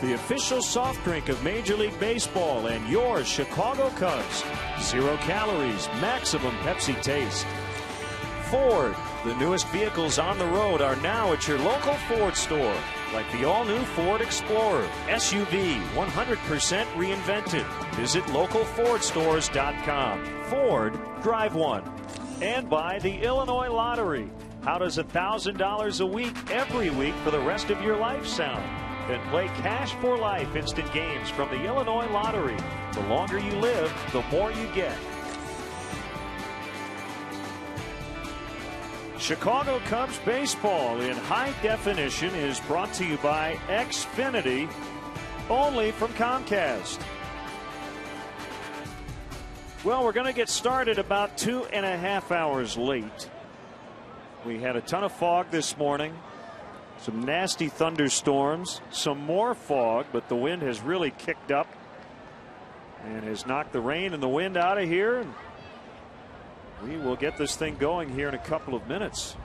the official soft drink of Major League Baseball and your Chicago Cubs. 0 calories, maximum Pepsi taste. Ford, the newest vehicles on the road are now at your local Ford store, like the all-new Ford Explorer SUV, 100% reinvented. Visit localfordstores.com. Ford, drive one. And by the Illinois Lottery. How does $1,000 a week every week for the rest of your life sound? Then play Cash for Life instant games from the Illinois Lottery. The longer you live, the more you get. Chicago Cubs baseball in high definition is brought to you by Xfinity, only from Comcast. Well, we're going to get started about 2.5 hours late. We had a ton of fog this morning, some nasty thunderstorms, some more fog, but the wind has really kicked up and has knocked the rain and the wind out of here. And we will get this thing going here in a couple of minutes.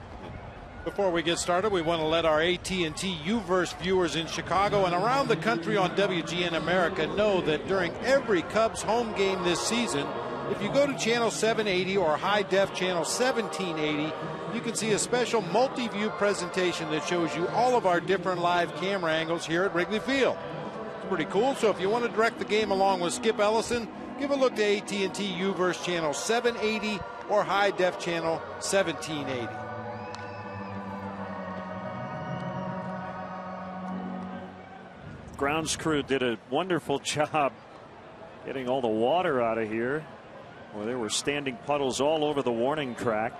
Before we get started, we want to let our AT&T U-verse viewers in Chicago and around the country on WGN America know that during every Cubs home game this season, if you go to channel 780 or high def channel 1780, you can see a special multi-view presentation that shows you all of our different live camera angles here at Wrigley Field. It's pretty cool. So if you want to direct the game along with Skip Ellison, give a look to AT&T U-verse channel 780 or high def channel 1780. Grounds crew did a wonderful job getting all the water out of here. Well, there were standing puddles all over the warning track.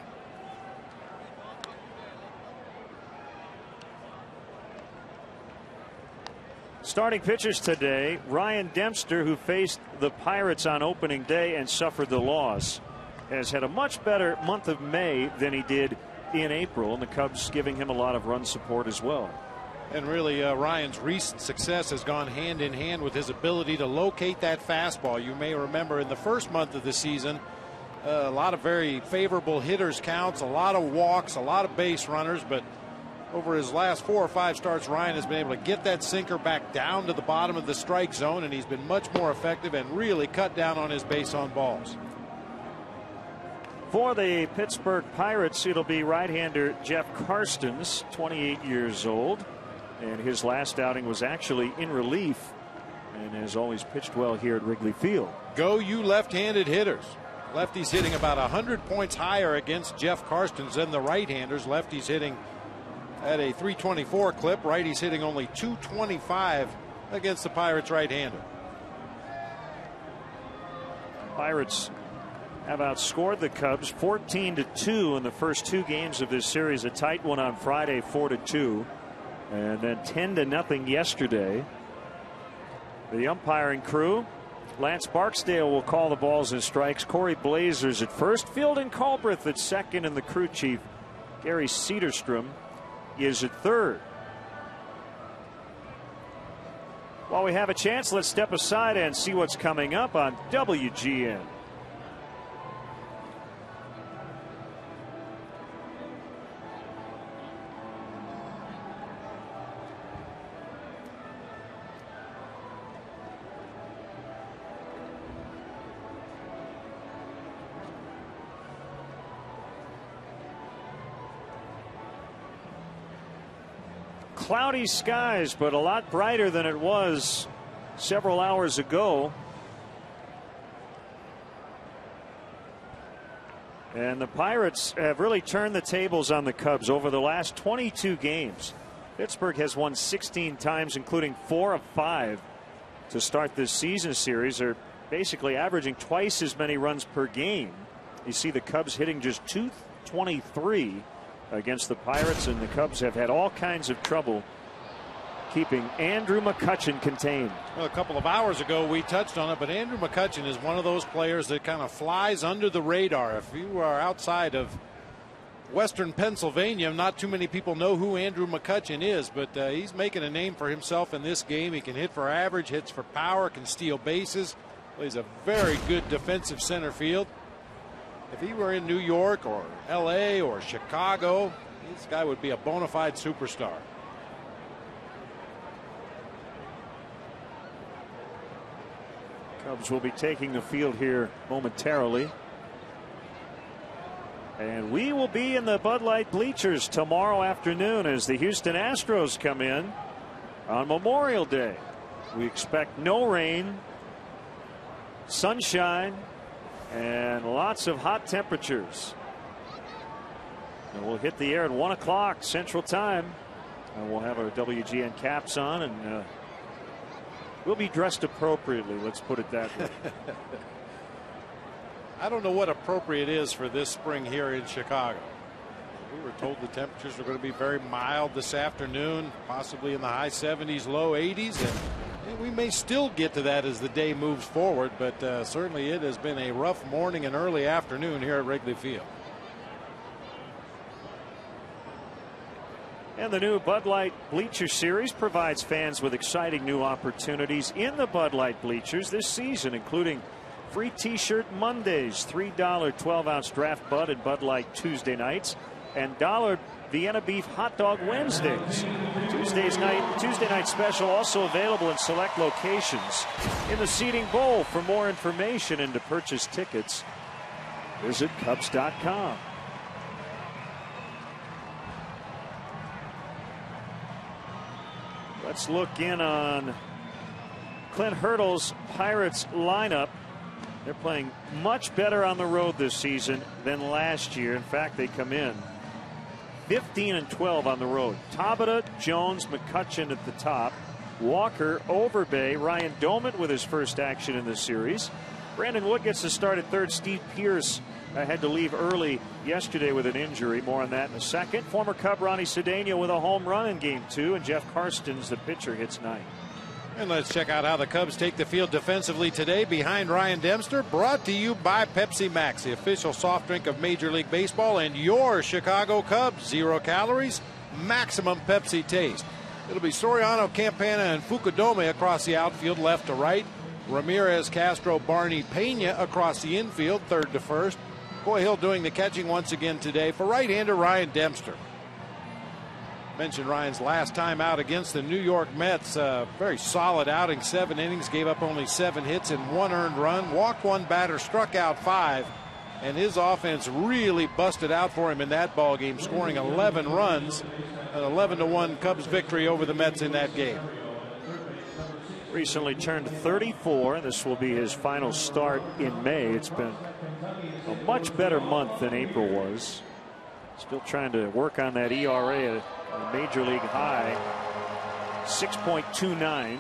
Starting pitchers today, Ryan Dempster, who faced the Pirates on opening day and suffered the loss, has had a much better month of May than he did in April, and the Cubs giving him a lot of run support as well. And really, Ryan's recent success has gone hand in hand with his ability to locate that fastball. You may remember in the first month of the season, a lot of very favorable hitters counts, a lot of walks, a lot of base runners, but over his last 4 or 5 starts, Ryan has been able to get that sinker back down to the bottom of the strike zone, and he's been much more effective and really cut down on his base on balls. For the Pittsburgh Pirates, it'll be right-hander Jeff Karstens, 28 years old. And his last outing was actually in relief and has always pitched well here at Wrigley Field. Go you left-handed hitters. Lefties hitting about 100 points higher against Jeff Karstens than the right-handers. Lefties hitting at a 324 clip. Righties hitting only 225 against the Pirates right-hander. Pirates have outscored the Cubs 14-2 in the first 2 games of this series. A tight one on Friday, 4-2. And then 10-0 yesterday. The umpiring crew, Lance Barksdale will call the balls and strikes. Corey Blazers at first. Fielding Culbreth at second. And the crew chief, Gary Cedarstrom, is at third. While we have a chance, let's step aside and see what's coming up on WGN. Cloudy skies, but a lot brighter than it was several hours ago. And the Pirates have really turned the tables on the Cubs over the last 22 games. Pittsburgh has won 16 times, including 4 of 5 to start this season series. They're basically averaging twice as many runs per game. You see the Cubs hitting just .223 against the Pirates, and the Cubs have had all kinds of trouble keeping Andrew McCutchen contained. Well, a couple of hours ago we touched on it, but Andrew McCutchen is one of those players that kind of flies under the radar. If you are outside of Western Pennsylvania, not too many people know who Andrew McCutchen is, but he's making a name for himself in this game. He can hit for average, hits for power, can steal bases, plays a very good defensive center field. If he were in New York or LA or Chicago, this guy would be a bona fide superstar. Cubs will be taking the field here momentarily. And we will be in the Bud Light bleachers tomorrow afternoon as the Houston Astros come in on Memorial Day. We expect no rain, sunshine, and lots of hot temperatures. And we'll hit the air at 1 o'clock Central Time. And we'll have our WGN caps on, and we'll be dressed appropriately. Let's put it that way. I don't know what appropriate is for this spring here in Chicago. We were told the temperatures are going to be very mild this afternoon, possibly in the high 70s, low 80s, and we may still get to that as the day moves forward, but certainly it has been a rough morning and early afternoon here at Wrigley Field. And the new Bud Light Bleacher Series provides fans with exciting new opportunities in the Bud Light bleachers this season, including free T-shirt Mondays, $3 12-ounce draft Bud and Bud Light Tuesday nights, and $1 Vienna Beef Hot Dog Wednesdays. Tuesday night special also available in select locations in the Seating Bowl. For more information and to purchase tickets, visit Cubs.com. Let's look in on Clint Hurdle's Pirates lineup. They're playing much better on the road this season than last year. In fact, they come in 15-12 on the road. Tabata, Jones, McCutchen at the top. Walker, Overbay, Ryan Doman with his first action in this series. Brandon Wood gets to start at third. Steve Pearce had to leave early yesterday with an injury. More on that in a second. Former Cub Ronnie Cedeno with a home run in Game 2, and Jeff Karstens, the pitcher, hits 9. And let's check out how the Cubs take the field defensively today behind Ryan Dempster. Brought to you by Pepsi Max, the official soft drink of Major League Baseball and your Chicago Cubs. 0 calories, maximum Pepsi taste. It'll be Soriano, Campana, and Fukudome across the outfield, left to right. Ramirez, Castro, Barney, Pena across the infield, third to first. Coy Hill doing the catching once again today for right-hander Ryan Dempster. Mentioned Ryan's last time out against the New York Mets. Very solid outing, 7 innings, gave up only 7 hits and 1 earned run, walked 1 batter, struck out 5, and his offense really busted out for him in that ball game, scoring 11 runs, an 11-1 Cubs victory over the Mets in that game. Recently turned 34. This will be his final start in May. It's been a much better month than April was. Still trying to work on that ERA. A major league high 6.29.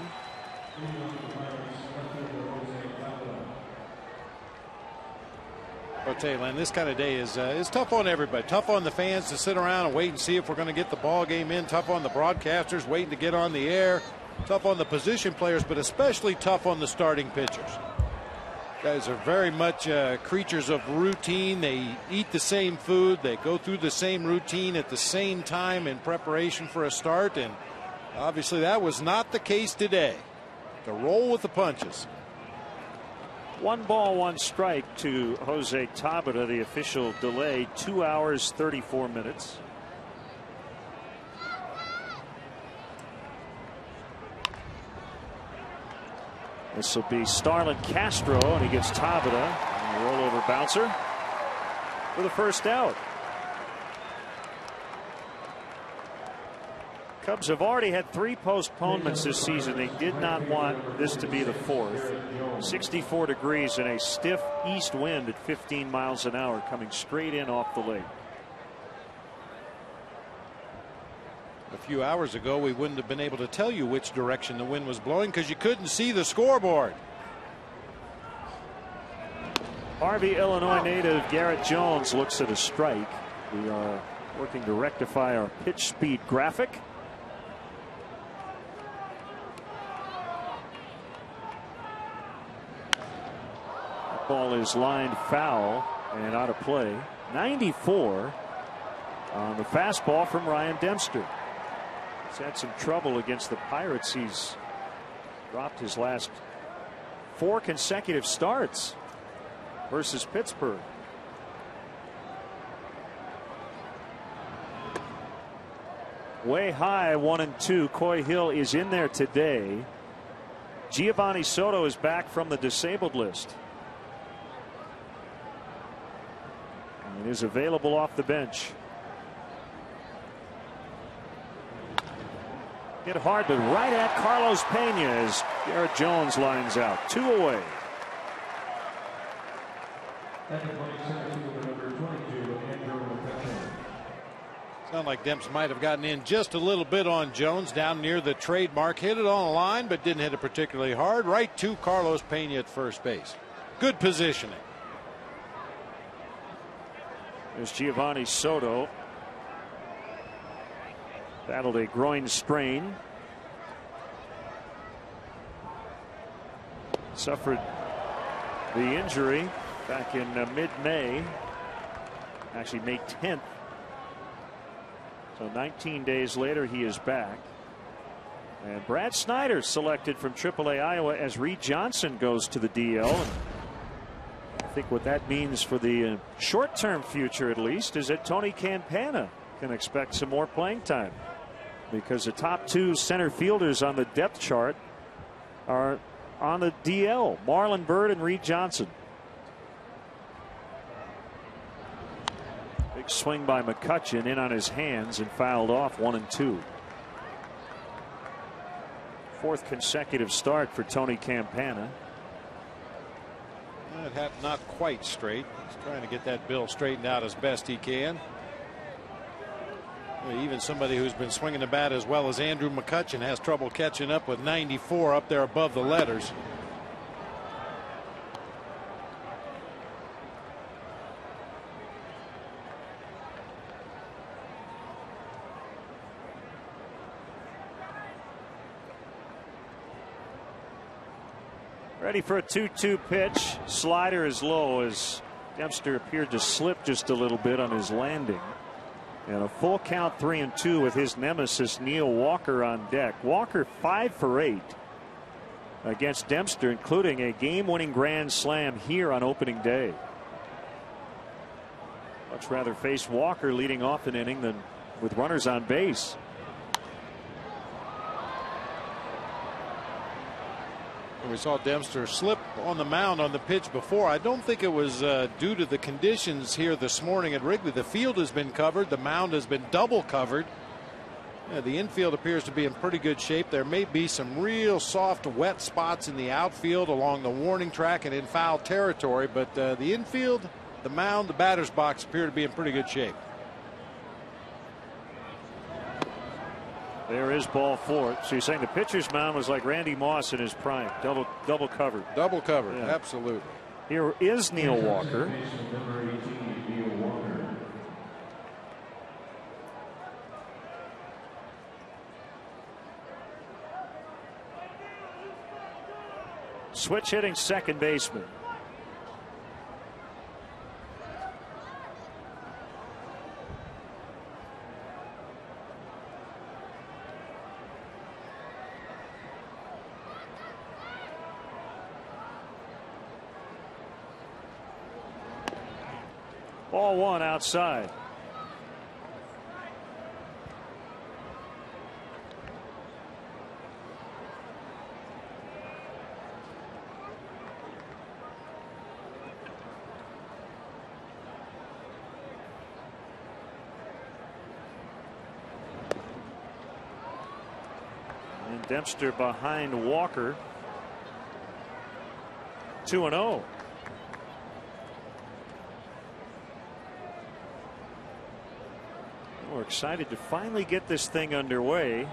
I'll tell you, Len, this kind of day is tough on everybody. Tough on the fans to sit around and wait and see if we're going to get the ball game in. Tough on the broadcasters waiting to get on the air. Tough on the position players, but especially tough on the starting pitchers. Guys are very much creatures of routine. They eat the same food. They go through the same routine at the same time in preparation for a start. And obviously that was not the case today. To roll with the punches. 1 ball, 1 strike to Jose Tabata. The official delay, 2 hours, 34 minutes. This will be Starlin Castro, and he gets Tabata, and a rollover bouncer for the first out. Cubs have already had 3 postponements this season. They did not want this to be the 4th. 64 degrees and a stiff east wind at 15 miles an hour coming straight in off the lake. A few hours ago, we wouldn't have been able to tell you which direction the wind was blowing because you couldn't see the scoreboard. Harvey, Illinois native Garrett Jones looks at a strike. We are working to rectify our pitch speed graphic. That ball is lined foul and out of play. 94 on the fastball from Ryan Dempster. He's had some trouble against the Pirates. He's dropped his last 4 consecutive starts versus Pittsburgh. Way high, 1-2. Coy Hill is in there today. Giovanni Soto is back from the disabled list and is available off the bench. Hit hard, but right at Carlos Pena as Garrett Jones lines out. 2 away. Sound like Demps might have gotten in just a little bit on Jones down near the trademark. Hit it on the line, but didn't hit it particularly hard. Right to Carlos Pena at first base. Good positioning. There's Giovanni Soto. Battled a groin strain. Suffered the injury back in mid-May. Actually, May 10th. So 19 days later, he is back. And Brad Snyder selected from AAA Iowa as Reed Johnson goes to the DL. And I think what that means for the short-term future, at least, is that Tony Campana can expect some more playing time, because the top 2 center fielders on the depth chart are on the DL, Marlon Byrd and Reed Johnson. Big swing by McCutchen, in on his hands and fouled off. 1-2. 4th consecutive start for Tony Campana. That hat not quite straight. He's trying to get that bill straightened out as best he can. Even somebody who's been swinging the bat as well as Andrew McCutchen has trouble catching up with 94 up there above the letters. Ready for a 2-2 pitch. Slider is low as Dempster appeared to slip just a little bit on his landing. And a full count, 3-2 with his nemesis Neil Walker on deck. Walker 5 for 8 against Dempster, including a game-winning grand slam here on opening day. Much rather face Walker leading off an inning than with runners on base. We saw Dempster slip on the mound on the pitch before. I don't think it was due to the conditions here this morning at Wrigley. The field has been covered. The mound has been double covered. The infield appears to be in pretty good shape. There may be some real soft, wet spots in the outfield along the warning track and in foul territory, but the infield, the mound, the batter's box appear to be in pretty good shape. There is ball 4. So you're saying the pitcher's mound was like Randy Moss in his prime, double covered. Double covered, yeah. Absolutely. Here is Neil Walker. Switch hitting second baseman. Ball 1 outside. And Dempster behind Walker. 2-0. We're excited to finally get this thing underway.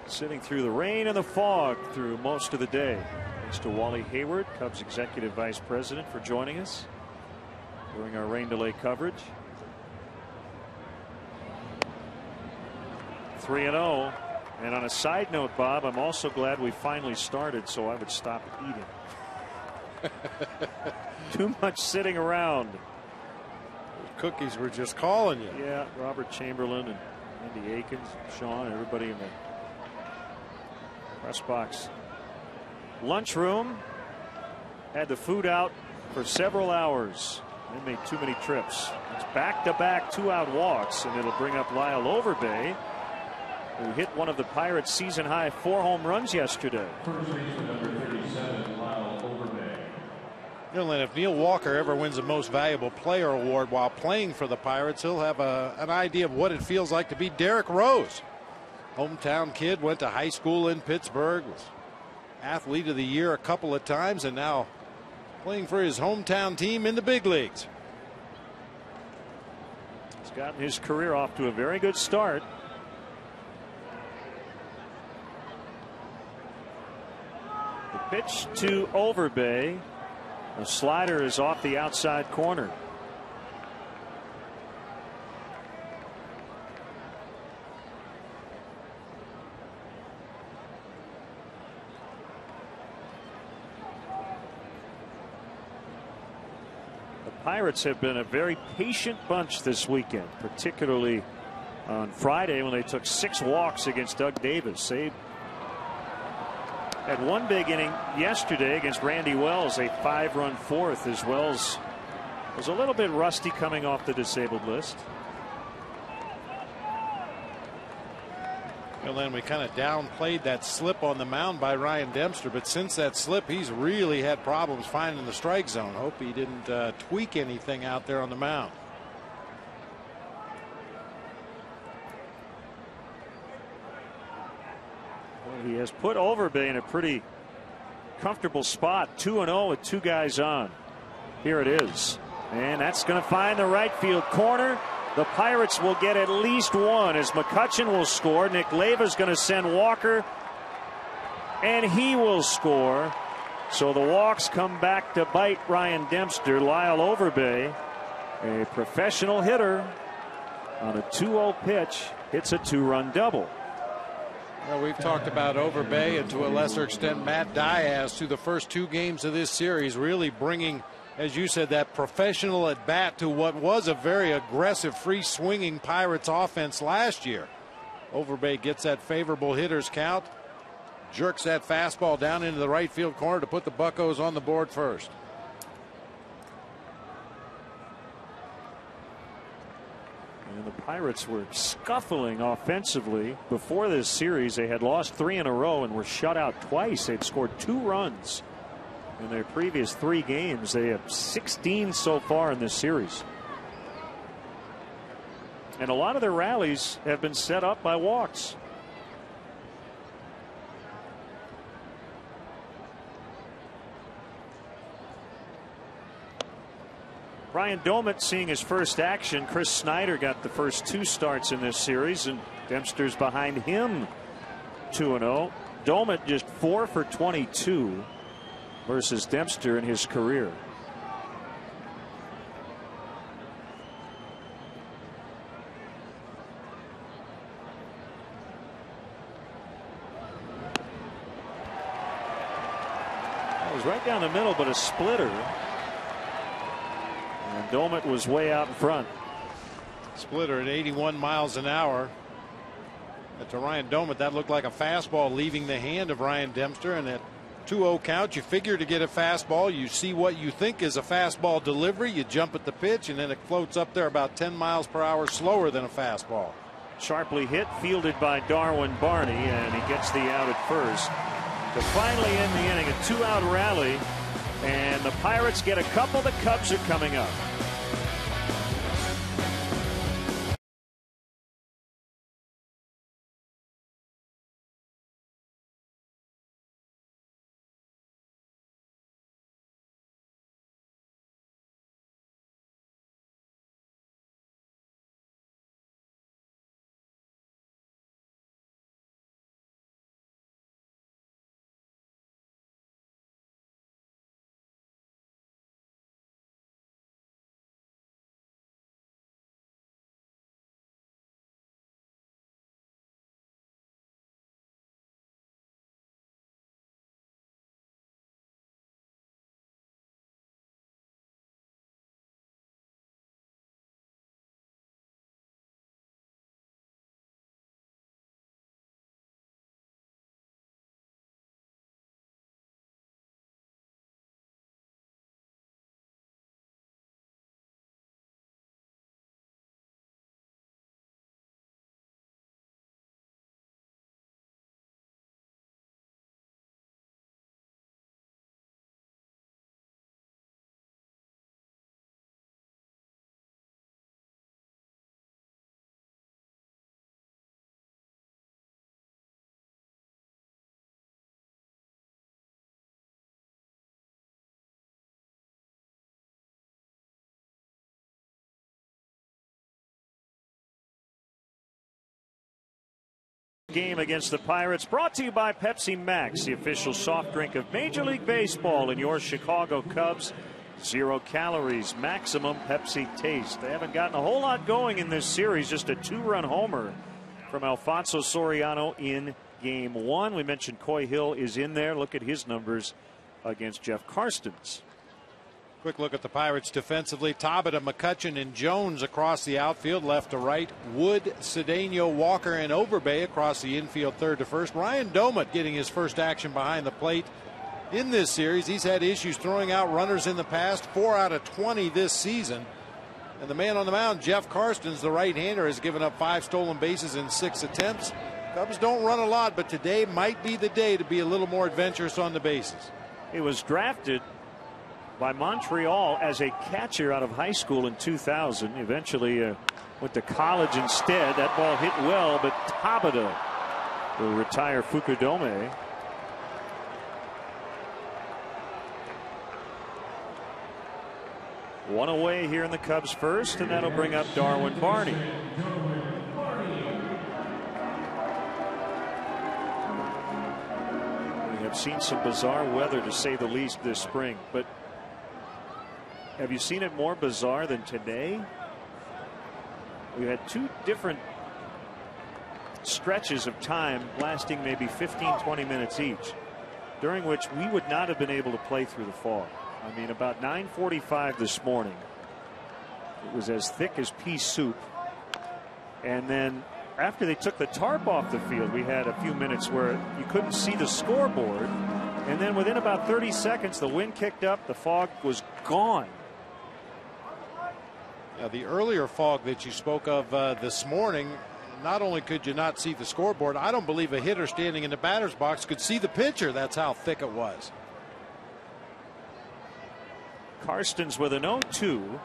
Sitting through the rain and the fog through most of the day. Thanks to Wally Hayward, Cubs Executive Vice President, for joining us during our rain delay coverage. 3-0. And on a side note, Bob, I'm also glad we finally started so I would stop eating. Too much sitting around. Cookies were just calling you. Yeah, Robert Chamberlain and Andy Akins, Sean, everybody in the press box. Lunchroom. Had the food out for several hours. They made too many trips. It's back-to-back 2-out walks, and it'll bring up Lyle Overbay. who hit one of the Pirates' season-high 4 home runs yesterday. And if Neil Walker ever wins the Most Valuable Player award while playing for the Pirates, he'll have an idea of what it feels like to be Derrick Rose. Hometown kid, went to high school in Pittsburgh, was athlete of the year a couple of times, and now playing for his hometown team in the big leagues. He's gotten his career off to a very good start. The pitch to Overbay. The slider is off the outside corner. The Pirates have been a very patient bunch this weekend, particularly on Friday when they took 6 walks against Doug Davis. They had one big inning yesterday against Randy Wells, a 5-run fourth, as Wells was a little bit rusty coming off the disabled list. Well, then we kind of downplayed that slip on the mound by Ryan Dempster, but since that slip, he's really had problems finding the strike zone. Hope he didn't tweak anything out there on the mound. He has put Overbay in a pretty comfortable spot. 2-0 with 2 guys on. Here it is. And that's going to find the right field corner. The Pirates will get at least one as McCutchen will score. Nick Leiva's going to send Walker, and he will score. So the walks come back to bite Ryan Dempster. Lyle Overbay, a professional hitter, on a 2-0 pitch, hits a 2-run double. Well, we've talked about Overbay and to a lesser extent Matt Diaz through the first 2 games of this series, really bringing, as you said, that professional at bat to what was a very aggressive, free swinging Pirates offense last year. Overbay gets that favorable hitter's count, jerks that fastball down into the right field corner to put the Buccos on the board first. And the Pirates were scuffling offensively before this series. They had lost 3 in a row and were shut out twice. They'd scored 2 runs in their previous 3 games. They have 16 so far in this series. And a lot of their rallies have been set up by walks. Brian Domet seeing his first action. Chris Snyder got the first 2 starts in this series, and Dempster's behind him 2-0. Domet just 4 for 22 versus Dempster in his career. That was right down the middle, but a splitter. And Domet was way out in front. Splitter at 81 miles an hour. But to Ryan Domet, that looked like a fastball leaving the hand of Ryan Dempster. And at 2-0 count, you figure to get a fastball, you see what you think is a fastball delivery, you jump at the pitch, and then it floats up there about 10 miles per hour slower than a fastball. Sharply hit, fielded by Darwin Barney, and he gets the out at first to finally end the inning. A 2-out rally, and the Pirates get a couple. The Cubs are coming up. game against the Pirates. Brought to you by Pepsi Max, the official soft drink of Major League Baseball and your Chicago Cubs. 0 calories, maximum Pepsi taste. They haven't gotten a whole lot going in this series. Just a 2-run homer from Alfonso Soriano in Game 1. We mentioned Coy Hill is in there. Look at his numbers against Jeff Karstens. Quick look at the Pirates defensively. Tabata, McCutchen, and Jones across the outfield, left to right. Wood, Cedeno, Walker, and Overbay across the infield, third to first. Ryan Domut getting his first action behind the plate in this series. He's had issues throwing out runners in the past, 4 out of 20 this season. And the man on the mound, Jeff Karstens, the right-hander, has given up 5 stolen bases in 6 attempts. Cubs don't run a lot, but today might be the day to be a little more adventurous on the bases. He was drafted by Montreal as a catcher out of high school in 2000. Eventually went to college instead. That ball hit well, but Tabata will retire Fukudome. One away here in the Cubs first, and that'll bring up Darwin Barney. We have seen some bizarre weather, to say the least, this spring, but have you seen it more bizarre than today? We had 2 different stretches of time lasting maybe 15-20 minutes each, during which we would not have been able to play through the fog. I mean, about 9:45 this morning, it was as thick as pea soup. And then after they took the tarp off the field, we had a few minutes where you couldn't see the scoreboard. And then within about 30 seconds, the wind kicked up, the fog was gone. Now, the earlier fog that you spoke of this morning, not only could you not see the scoreboard, I don't believe a hitter standing in the batter's box could see the pitcher. That's how thick it was. Karstens with an 0-2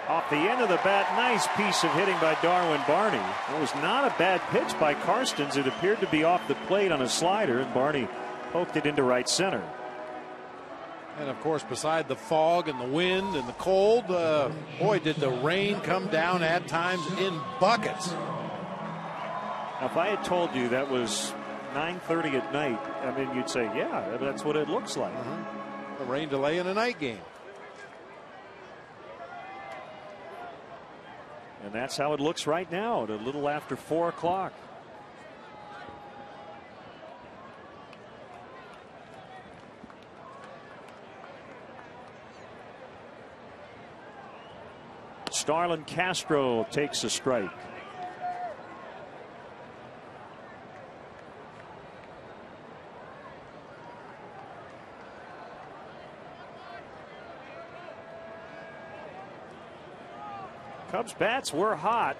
off the end of the bat. Nice piece of hitting by Darwin Barney. It was not a bad pitch by Karstens. It appeared to be off the plate on a slider, and Barney poked it into right center. And of course, beside the fog and the wind and the cold, boy, did the rain come down at times in buckets. Now, if I had told you that was 9:30 at night, I mean, you'd say, yeah, that's what it looks like. A rain delay in a night game. And that's how it looks right now at a little after 4 o'clock. Starlin Castro takes a strike. Cubs bats were hot,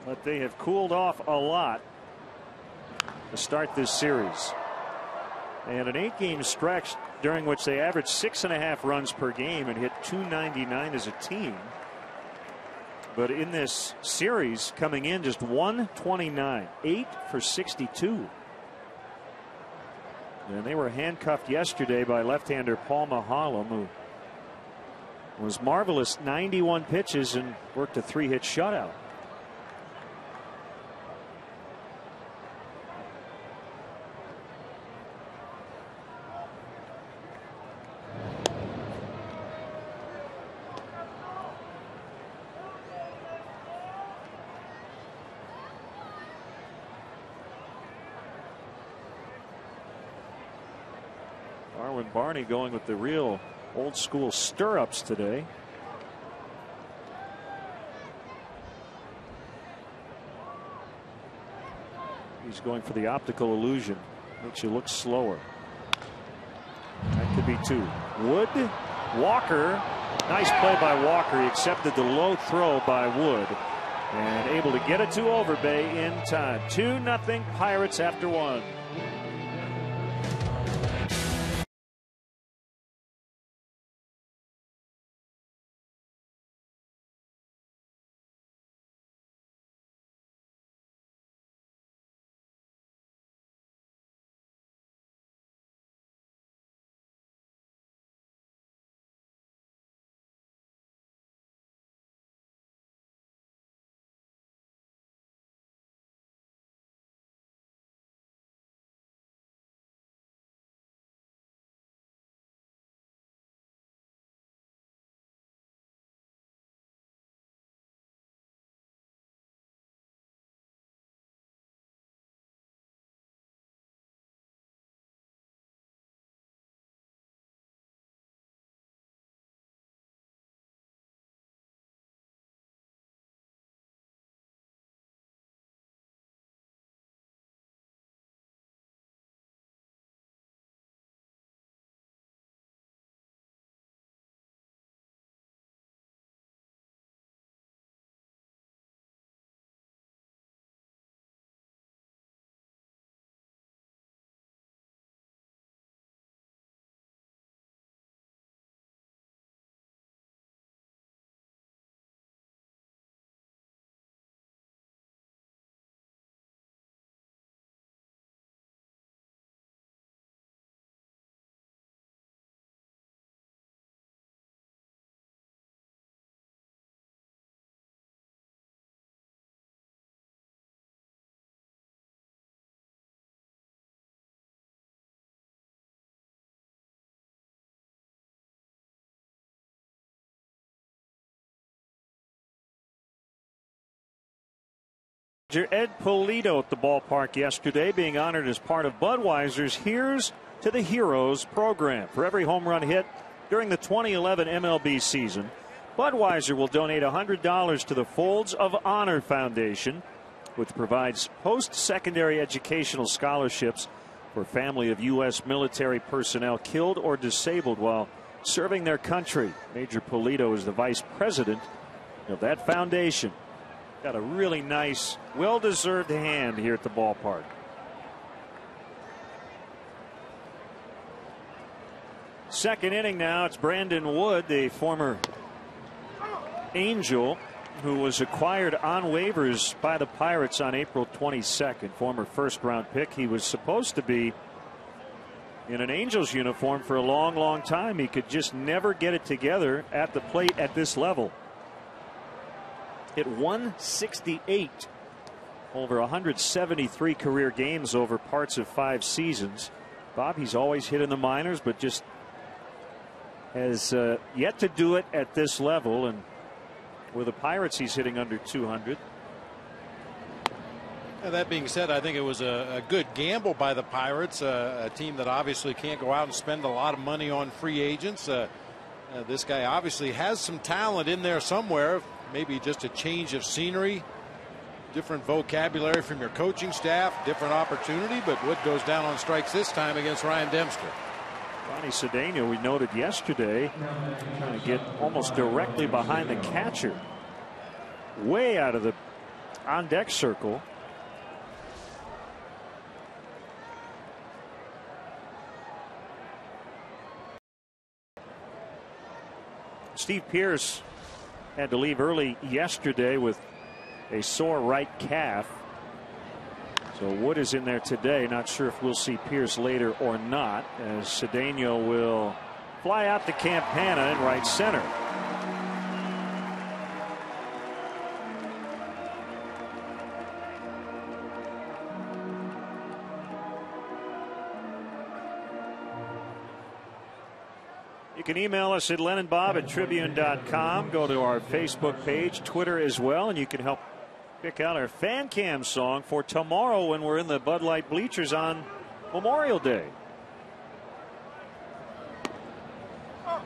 but they have cooled off a lot to start this series. And an 8-game stretch during which they averaged 6.5 runs per game and hit .299 as a team. But in this series, coming in just 129, 8 for 62. And they were handcuffed yesterday by left-hander Paul Maholm, who was marvelous, 91 pitches and worked a 3-hit shutout. Darwin Barney going with the real old school stirrups today. He's going for the optical illusion. Makes you look slower. That could be 2. Wood, Walker. Nice play by Walker. He accepted the low throw by Wood and able to get it to Overbay in time. 2-0 Pirates after 1. Ed Polito at the ballpark yesterday, being honored as part of Budweiser's Here's to the Heroes program. For every home run hit during the 2011 MLB season, Budweiser will donate $100 to the Folds of Honor Foundation, which provides post-secondary educational scholarships for family of U.S. military personnel killed or disabled while serving their country. Major Polito is the vice president of that foundation. Got a really nice, well-deserved hand here at the ballpark. Second inning now. It's Brandon Wood, the former Angel, who was acquired on waivers by the Pirates on April 22nd. Former first-round pick. He was supposed to be in an Angels uniform for a long, long time. He could just never get it together at the plate at this level. Hit 168 over 173 career games over parts of 5 seasons. Bob, he's always hit in the minors, but just has yet to do it at this level. And with the Pirates, he's hitting under 200. And that being said, I think it was a good gamble by the Pirates, a team that obviously can't go out and spend a lot of money on free agents. This guy obviously has some talent in there somewhere. Maybe just a change of scenery, different vocabulary from your coaching staff, different opportunity. But Wood goes down on strikes this time against Ryan Dempster. Ronnie Cedeno, we noted yesterday, trying to get almost directly behind the catcher, way out of the on-deck circle. Steve Pearce had to leave early yesterday with a sore right calf. So Wood is in there today. Not sure if we'll see Pearce later or not, as Cedeno will fly out to Campana in right center. You can email us at LennonBob@Tribune.com. Go to our Facebook page, Twitter as well, and you can help pick out our fan cam song for tomorrow when we're in the Bud Light bleachers on Memorial Day. Now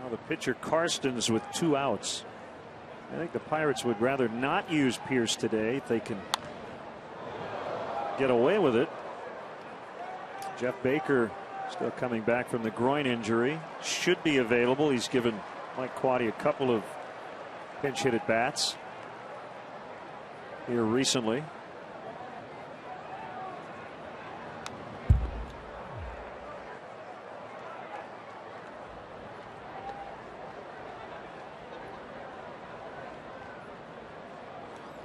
the pitcher Karstens with 2 outs. I think the Pirates would rather not use Pearce today if they can get away with it. Jeff Baker still coming back from the groin injury. Should be available. He's given Mike Quaddy a couple of pinch hit at bats here recently.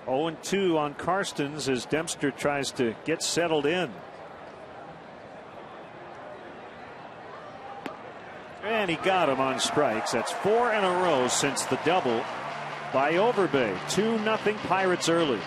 Oh, 0-2 on Karstens as Dempster tries to get settled in. And he got him on strikes. That's 4 in a row since the double by Overbay. 2-0 Pirates early.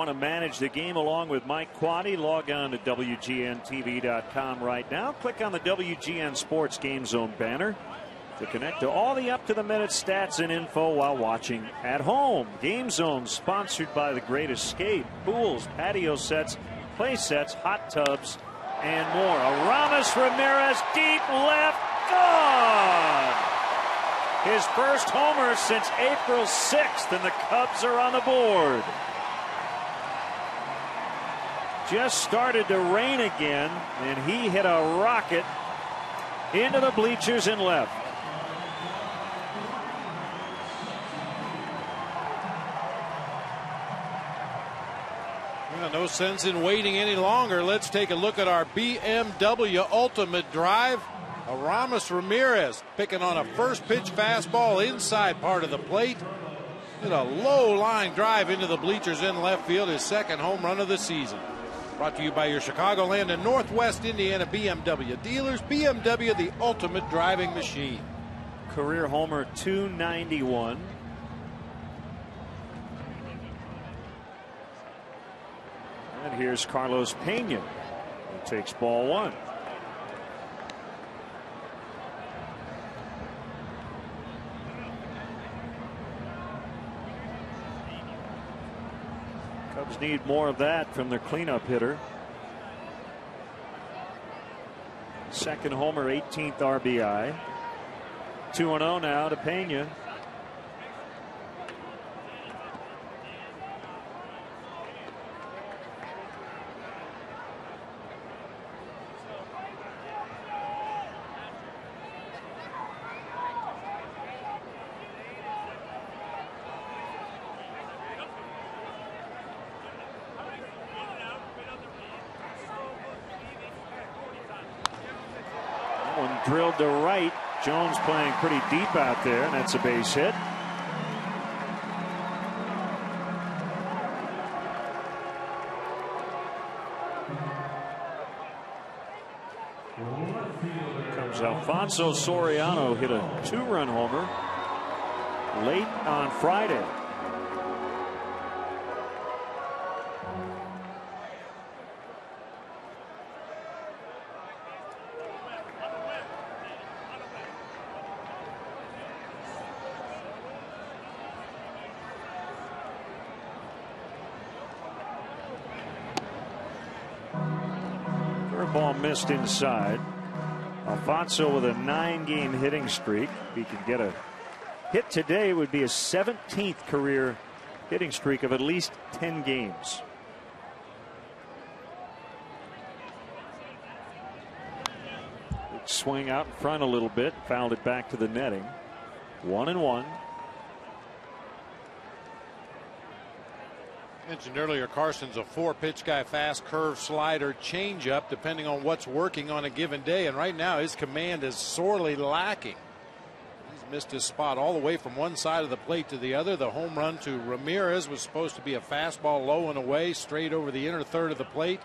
Want to manage the game along with Mike Quaddy? Log on to WGNTV.com right now. Click on the WGN Sports Game Zone banner to connect to all the up-to-the-minute stats and info while watching at home. Game Zone sponsored by The Great Escape, pools, patio sets, play sets, hot tubs, and more. Aramis Ramirez, deep left, gone! His first homer since April 6th, and the Cubs are on the board. Just started to rain again, and he hit a rocket into the bleachers and left. Well, no sense in waiting any longer. Let's take a look at our BMW Ultimate Drive. Aramis Ramirez picking on a first pitch fastball inside part of the plate. Hit a low line drive into the bleachers in left field, his second home run of the season. Brought to you by your Chicagoland and Northwest Indiana BMW dealers. BMW, the ultimate driving machine. Career homer 291. And here's Carlos Pena, who takes ball one. Cubs need more of that from their cleanup hitter. Second homer, 18th RBI. 2-0 now to Pena. Drilled to right. Jones playing pretty deep out there, and that's a base hit. Comes Alfonso Soriano, hit a 2-run homer late on Friday. Ball missed inside. Alfonso with a 9-game hitting streak. If he can get a hit today, it would be a 17th career hitting streak of at least 10 games. Big swing out in front a little bit, fouled it back to the netting. 1-1. Mentioned earlier, Carson's a 4-pitch guy, fast curve, slider, changeup, depending on what's working on a given day. And right now, his command is sorely lacking. He's missed his spot all the way from one side of the plate to the other. The home run to Ramirez was supposed to be a fastball low and away, straight over the inner third of the plate.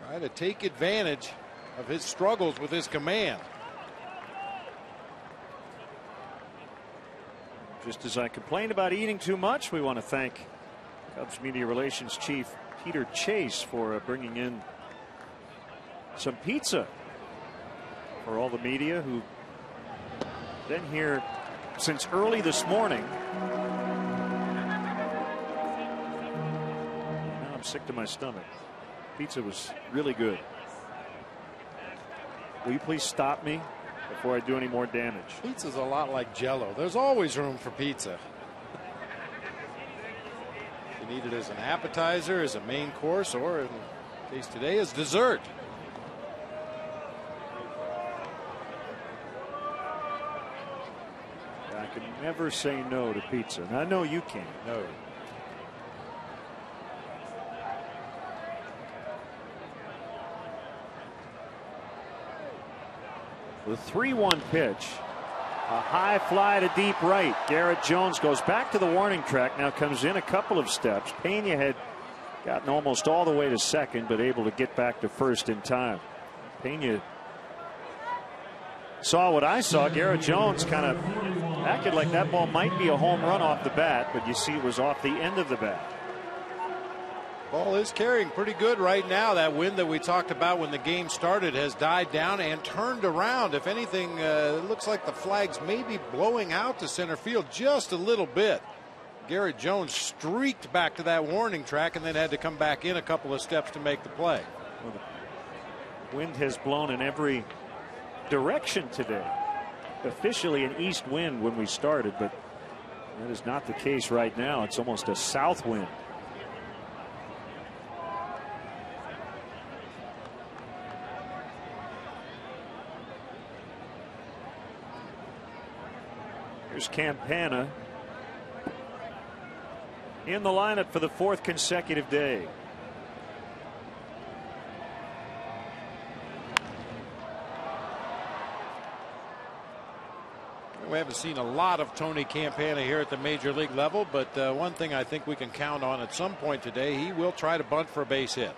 Try to take advantage of his struggles with his command. Just as I complained about eating too much, we want to thank Cubs Media Relations Chief Peter Chase for bringing in some pizza for all the media who've been here since early this morning. Now I'm sick to my stomach. Pizza was really good. Will you please stop me before I do any more damage? Pizza's a lot like Jell-O. There's always room for pizza. You need it as an appetizer, as a main course, or in the case today, as dessert. I can never say no to pizza. And I know you can't. No. The 3-1 pitch. A high fly to deep right. Garrett Jones goes back to the warning track. Now comes in a couple of steps. Pena had gotten almost all the way to second, but able to get back to first in time. Pena saw what I saw. Garrett Jones kind of acted like that ball might be a home run off the bat, but you see it was off the end of the bat. Ball is carrying pretty good right now. That wind that we talked about when the game started has died down and turned around. If anything, it looks like the flags may be blowing out to center field just a little bit. Garrett Jones streaked back to that warning track and then had to come back in a couple of steps to make the play. Well, the wind has blown in every direction today. Officially an east wind when we started, but that is not the case right now. It's almost a south wind. Here's Campana in the lineup for the 4th consecutive day. We haven't seen a lot of Tony Campana here at the major league level, but one thing I think we can count on at some point today, he will try to bunt for a base hit.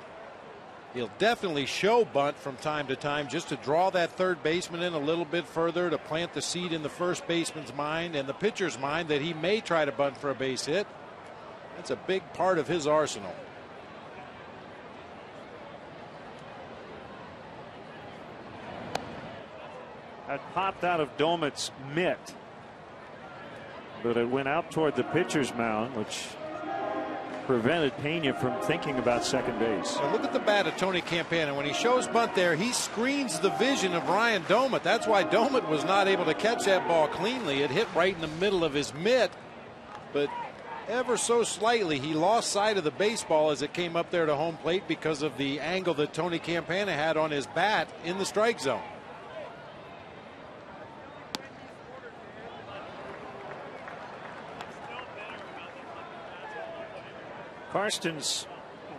He'll definitely show bunt from time to time just to draw that third baseman in a little bit further, to plant the seed in the first baseman's mind and the pitcher's mind that he may try to bunt for a base hit. That's a big part of his arsenal. That popped out of Domit's mitt, but it went out toward the pitcher's mound, which prevented Pena from thinking about second base. So look at the bat of Tony Campana. When he shows bunt there, he screens the vision of Ryan Domit. That's why Domit was not able to catch that ball cleanly. It hit right in the middle of his mitt, but ever so slightly he lost sight of the baseball as it came up there to home plate because of the angle that Tony Campana had on his bat in the strike zone. Karstens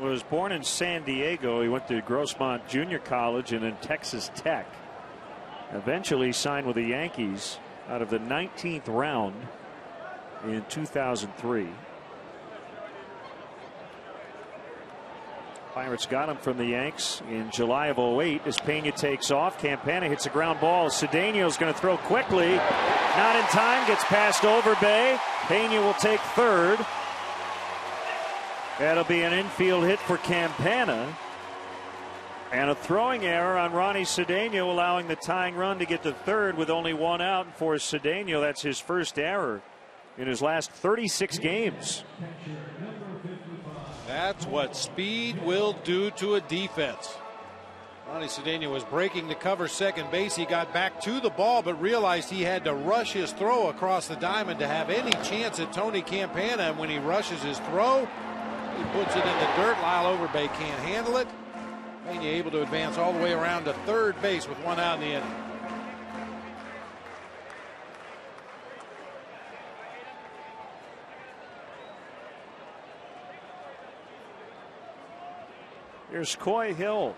was born in San Diego. He went to Grossmont Junior College and then Texas Tech. Eventually signed with the Yankees out of the 19th round in 2003. Pirates got him from the Yanks in July of 08 as Pena takes off. Campana hits a ground ball. Cedeno's going to throw quickly. Not in time. Gets past Overbay. Pena will take third. That'll be an infield hit for Campana. And a throwing error on Ronnie Cedeno, allowing the tying run to get to third with only one out. And for Cedeno, that's his first error in his last 36 games. That's what speed will do to a defense. Ronnie Cedeno was breaking to cover second base. He got back to the ball, but realized he had to rush his throw across the diamond to have any chance at Tony Campana. And when he rushes his throw, he puts it in the dirt. Lyle Overbay can't handle it. Pena able to advance all the way around to third base with one out in the inning. Here's Coy Hill.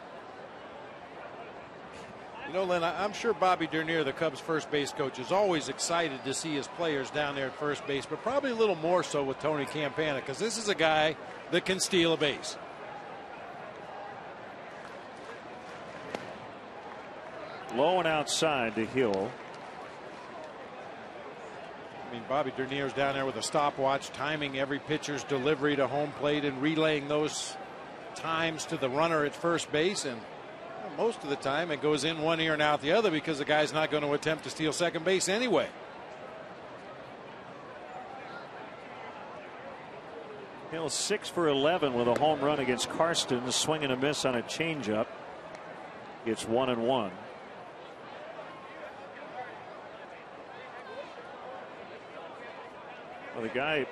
You know, Len, I'm sure Bobby Dernier, the Cubs first base coach, is always excited to see his players down there at first base, but probably a little more so with Tony Campana, because this is a guy that can steal a base. Low and outside to Hill. I mean, Bobby Dernier's down there with a stopwatch, timing every pitcher's delivery to home plate and relaying those times to the runner at first base, and most of the time it goes in one ear and out the other because the guy's not going to attempt to steal second base anyway. Hill 6 for 11 with a home run against Karstens, swing and a miss on a changeup. It's 1-1. Well, the guy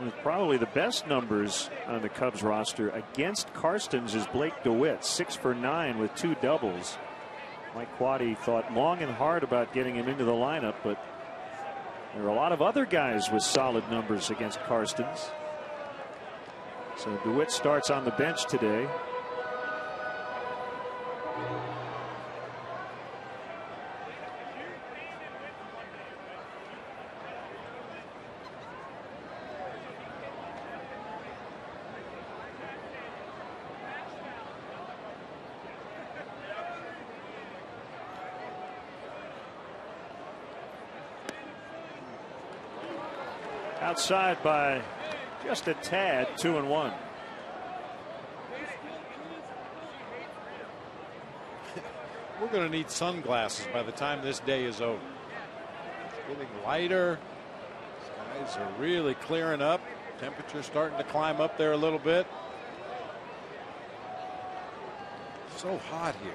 with probably the best numbers on the Cubs roster against Karstens is Blake DeWitt, 6 for 9 with 2 doubles. Mike Quade thought long and hard about getting him into the lineup, but there are a lot of other guys with solid numbers against Karstens. So DeWitt starts on the bench today. Outside by just a tad, 2-1. going to need sunglasses by the time this day is over. It's getting lighter. Skies are really clearing up. Temperature starting to climb up there a little bit. So hot here.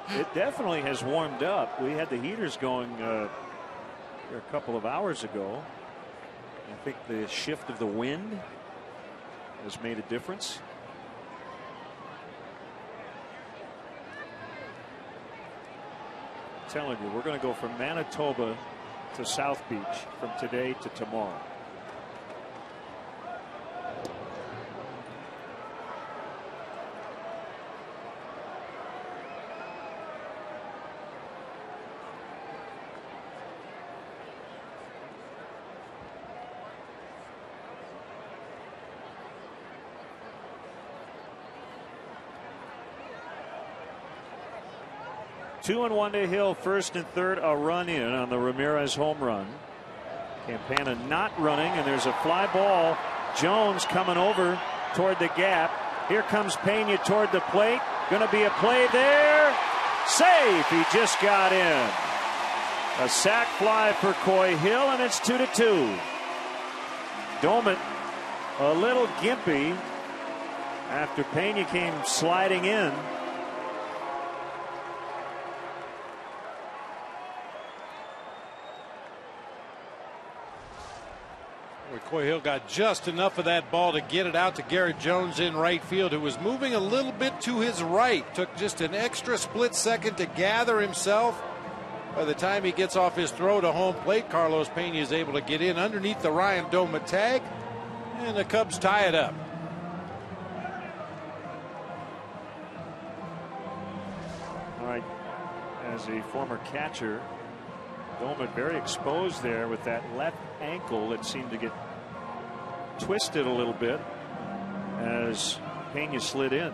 It definitely has warmed up. We had the heaters going here a couple of hours ago. I think the shift of the wind has made a difference. I'm telling you, we're going to go from Manitoba to South Beach from today to tomorrow. Two and one to Hill, first and third, a run in on the Ramirez home run. Campana not running, and there's a fly ball. Jones coming over toward the gap. Here comes Pena toward the plate. Going to be a play there. Safe. He just got in. A sac fly for Coy Hill, and it's 2-2. Domit a little gimpy after Pena came sliding in. Coy Hill got just enough of that ball to get it out to Garrett Jones in right field, who was moving a little bit to his right. Took just an extra split second to gather himself. By the time he gets off his throw to home plate, Carlos Pena is able to get in underneath the Ryan Domit tag, and the Cubs tie it up. All right, as a former catcher, Domit very exposed there with that left ankle that seemed to get twisted a little bit as Pena slid in.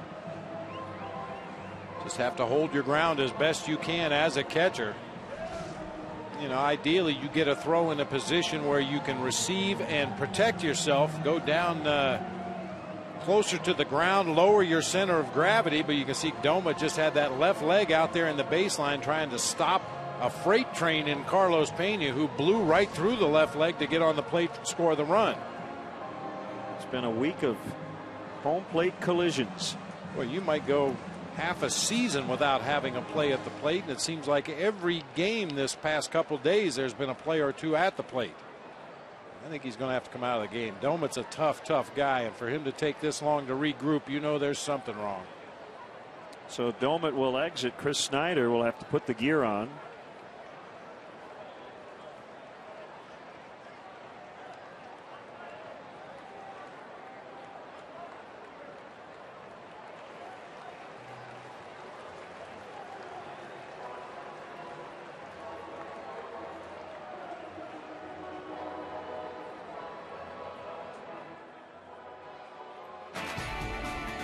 Just have to hold your ground as best you can as a catcher. You know, ideally you get a throw in a position where you can receive and protect yourself, go down closer to the ground, lower your center of gravity, but you can see Domit just had that left leg out there in the baseline trying to stop a freight train in Carlos Pena, who blew right through the left leg to get on the plate to score the run. It's been a week of home plate collisions. Well, you might go half a season without having a play at the plate, and it seems like every game this past couple days there's been a play or two at the plate. I think he's going to have to come out of the game. Domit's a tough guy, and for him to take this long to regroup, you know there's something wrong. So Domit will exit. Chris Snyder will have to put the gear on.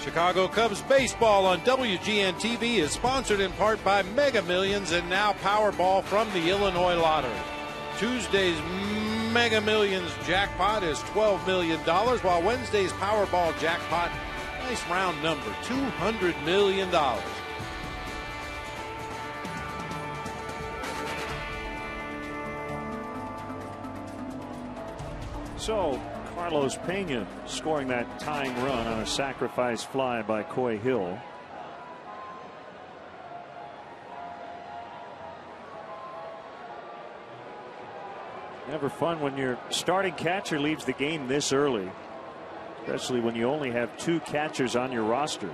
Chicago Cubs baseball on WGN TV is sponsored in part by Mega Millions and now Powerball from the Illinois Lottery. Tuesday's Mega Millions jackpot is $12 million, while Wednesday's Powerball jackpot, nice round number, $200 million. So Carlos Pena scoring that tying run on a sacrifice fly by Coy Hill. Never fun when your starting catcher leaves the game this early, especially when you only have two catchers on your roster.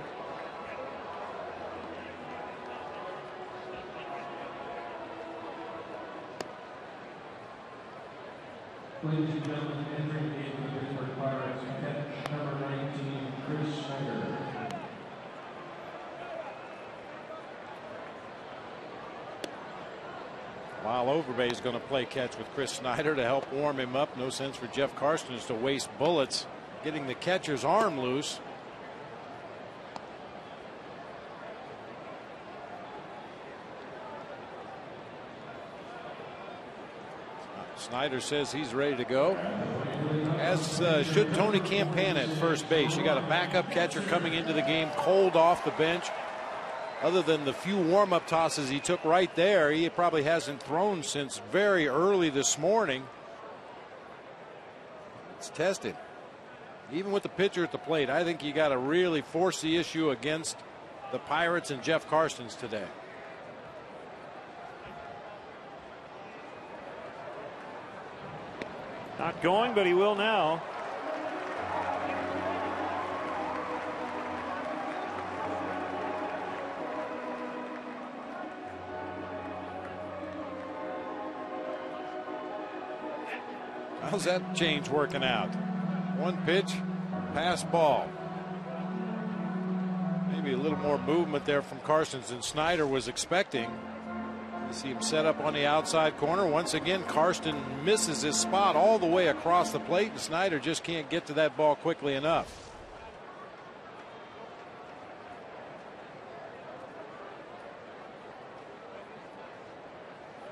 Ladies and gentlemen, entering the game for the Pittsburgh Pirates, catch number 19, Chris Snyder. While Overbay is going to play catch with Chris Snyder to help warm him up. No sense for Jeff Karstens to waste bullets getting the catcher's arm loose. Snyder says he's ready to go, as should Tony Campana at first base. You got a backup catcher coming into the game cold off the bench. Other than the few warm-up tosses he took right there, he probably hasn't thrown since very early this morning. It's tested. Even with the pitcher at the plate, I think you got to really force the issue against the Pirates and Jeff Karstens today. Not going, but he will now. How's that change working out? One pitch, pass ball. Maybe a little more movement there from Karstens than Snyder was expecting. You see him set up on the outside corner. Once again, Karsten misses his spot all the way across the plate, and Snyder just can't get to that ball quickly enough.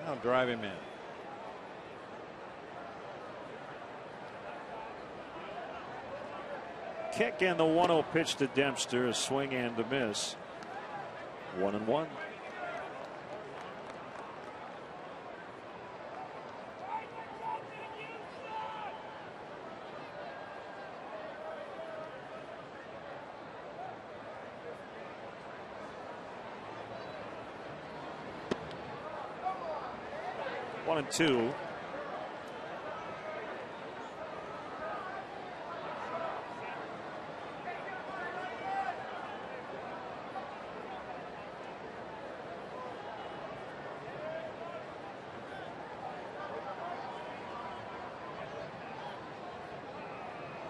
Now drive him in. Kick and the 1-0 pitch to Dempster, a swing and a miss. 1-1. One and two.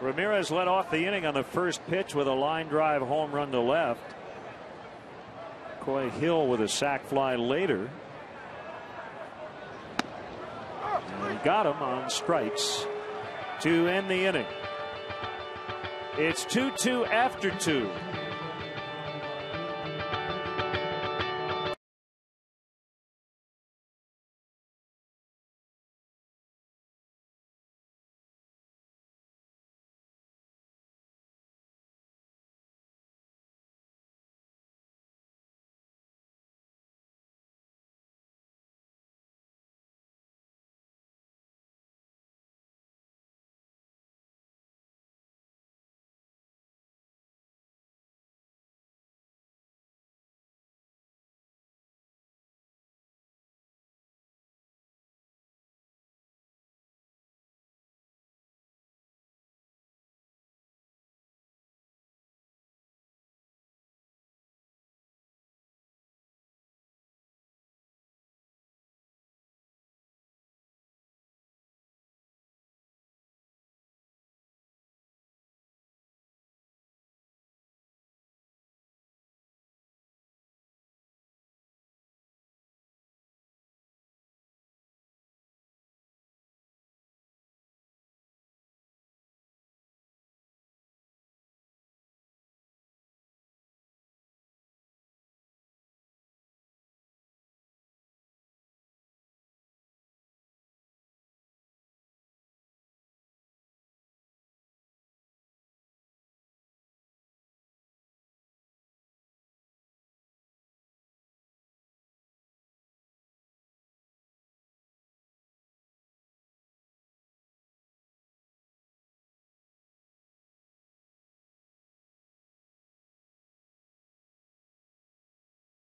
Ramirez led off the inning on the first pitch with a line drive home run to left. Coy Hill with a sac fly later. And he got him on strikes to end the inning. It's 2-2 after 2.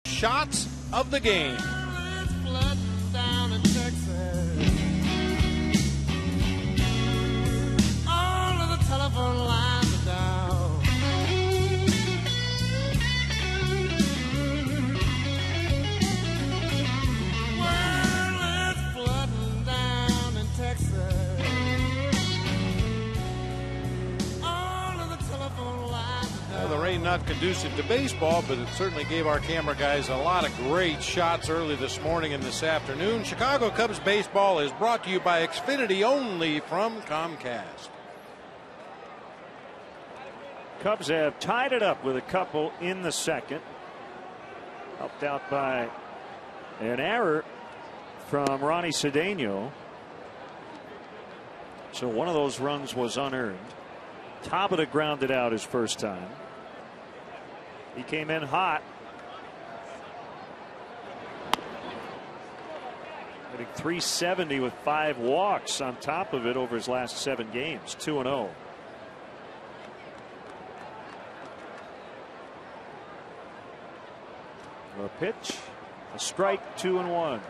Shots of the game. All of the telephone lines are down. Well, it's flooding down in Texas. All of the telephone lines are down. Well, the rain not conducive to baseball, but it certainly gave our camera guys a lot of great shots early this morning and this afternoon. Chicago Cubs baseball is brought to you by Xfinity only from Comcast. Cubs have tied it up with a couple in the second. Helped out by an error from Ronnie Cedeno. So one of those runs was unearned. Tabata grounded out his first time. He came in hot. Hitting .370 with 5 walks on top of it over his last 7 games. 2-0. A pitch, a strike, 2-1.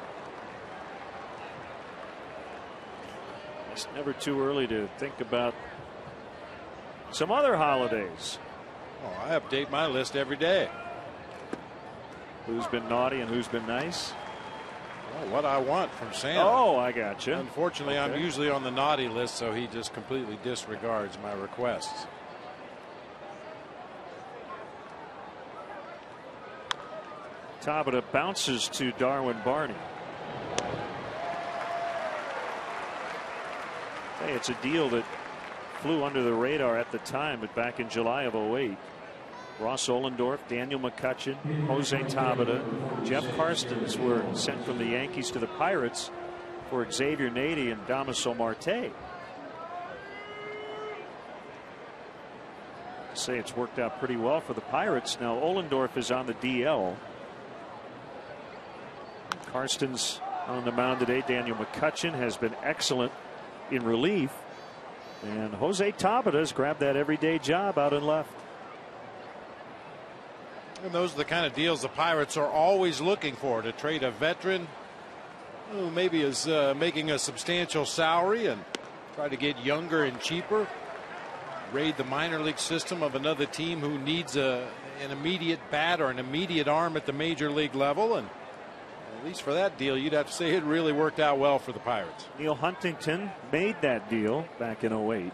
It's never too early to think about some other holidays. Oh, I update my list every day. Who's been naughty and who's been nice? Oh, what I want from Santa. Oh, I got you. Unfortunately, okay. I'm usually on the naughty list, so he just completely disregards my requests. Tabata bounces to Darwin Barney. Hey, it's a deal that flew under the radar at the time, but back in July of '08, Ross Ollendorf, Daniel McCutchen, Jose Tabata, Jeff Karstens were sent from the Yankees to the Pirates for Xavier Nady and Damaso Marte. Say it's worked out pretty well for the Pirates. Now Ollendorf is on the DL. Karstens on the mound today. Daniel McCutchen has been excellent in relief. And Jose Tabata has grabbed that everyday job out and left. And those are the kind of deals the Pirates are always looking for, to trade a veteran who maybe is making a substantial salary and try to get younger and cheaper. Raid the minor league system of another team who needs an immediate bat or an immediate arm at the major league level. And at least for that deal, you'd have to say it really worked out well for the Pirates. Neil Huntington made that deal back in '08.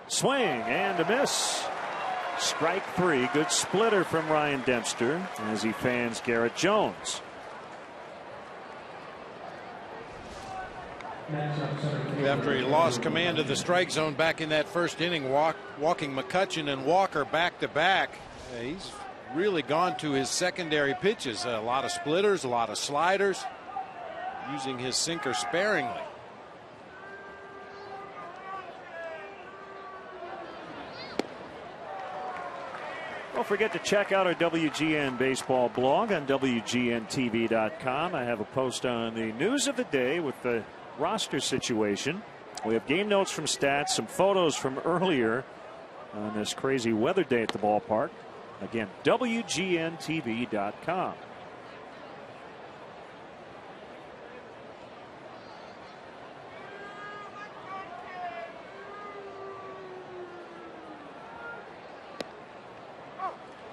Swing and a miss. Strike 3. Good splitter from Ryan Dempster as he fans Garrett Jones. After he lost command of the strike zone back in that first inning, walking McCutchen and Walker back to back, he's really gone to his secondary pitches. A lot of splitters, a lot of sliders, using his sinker sparingly. Don't forget to check out our WGN baseball blog on WGNTV.com. I have a post on the news of the day with the roster situation. We have game notes from Stats, some photos from earlier on this crazy weather day at the ballpark. Again, WGNTV.com.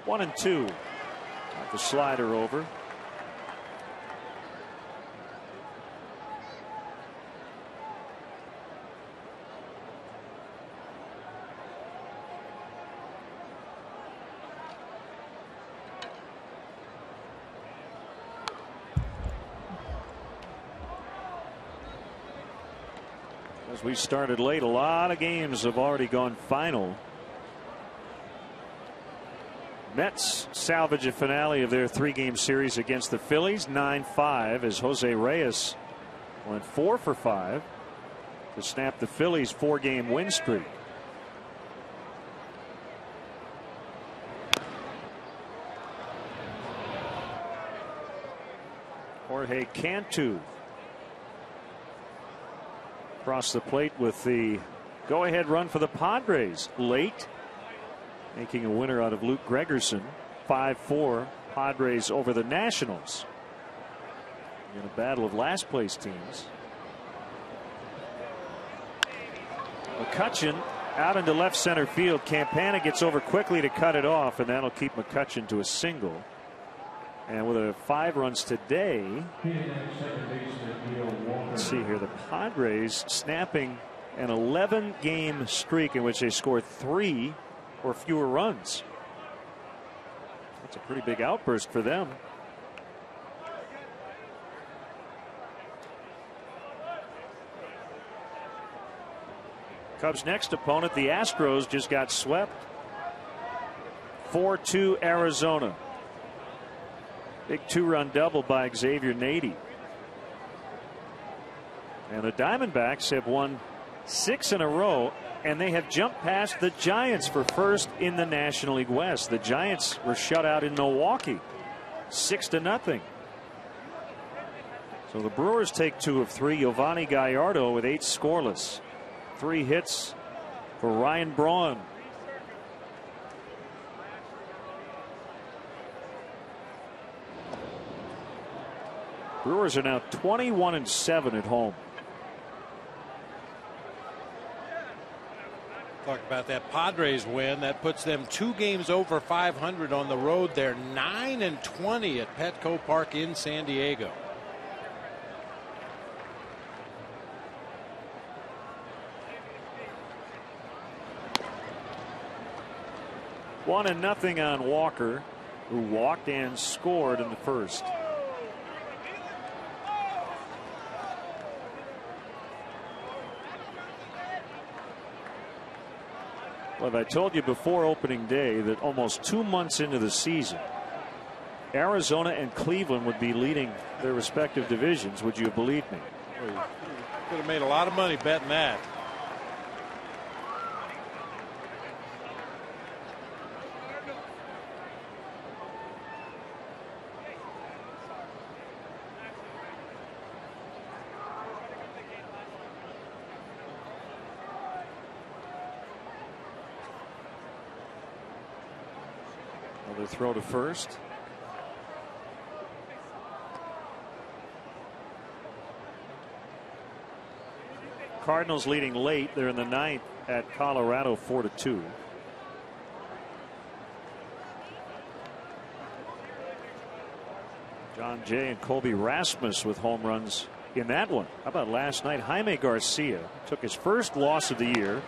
One and two. Got the slider over. As we started late, a lot of games have already gone final. Mets salvage a finale of their 3-game series against the Phillies, 9-5, as Jose Reyes went 4 for 5 to snap the Phillies' 4-game win streak. Jorge Cantu across the plate with the go-ahead run for the Padres late, making a winner out of Luke Gregerson. 5-4 Padres over the Nationals in a battle of last place teams. McCutchen out into left center field. Campana gets over quickly to cut it off, and that'll keep McCutchen to a single. And with a 5 runs today, let's see here, the Padres snapping an 11-game streak in which they scored 3 or fewer runs. That's a pretty big outburst for them. Cubs' next opponent, the Astros, just got swept 4-2 Arizona. Big 2-run double by Xavier Nady. And the Diamondbacks have won 6 in a row, and they have jumped past the Giants for first in the National League West. The Giants were shut out in Milwaukee 6-0. So the Brewers take 2 of 3. Giovanni Gallardo with 8 scoreless. 3 hits for Ryan Braun. Brewers are now 21-7 at home. Talk about that Padres win. That puts them 2 games over 500 on the road. They're 9-20 at Petco Park in San Diego. One and nothing on Walker, who walked and scored in the first. Well, I told you before opening day that almost 2 months into the season, Arizona and Cleveland would be leading their respective divisions. Would you have believed me? Well, you could have made a lot of money betting that. Another throw to first. Cardinals leading late. They're in the 9th at Colorado 4-2. John Jay and Colby Rasmus with home runs in that one. How about last night? Jaime Garcia took his first loss of the year.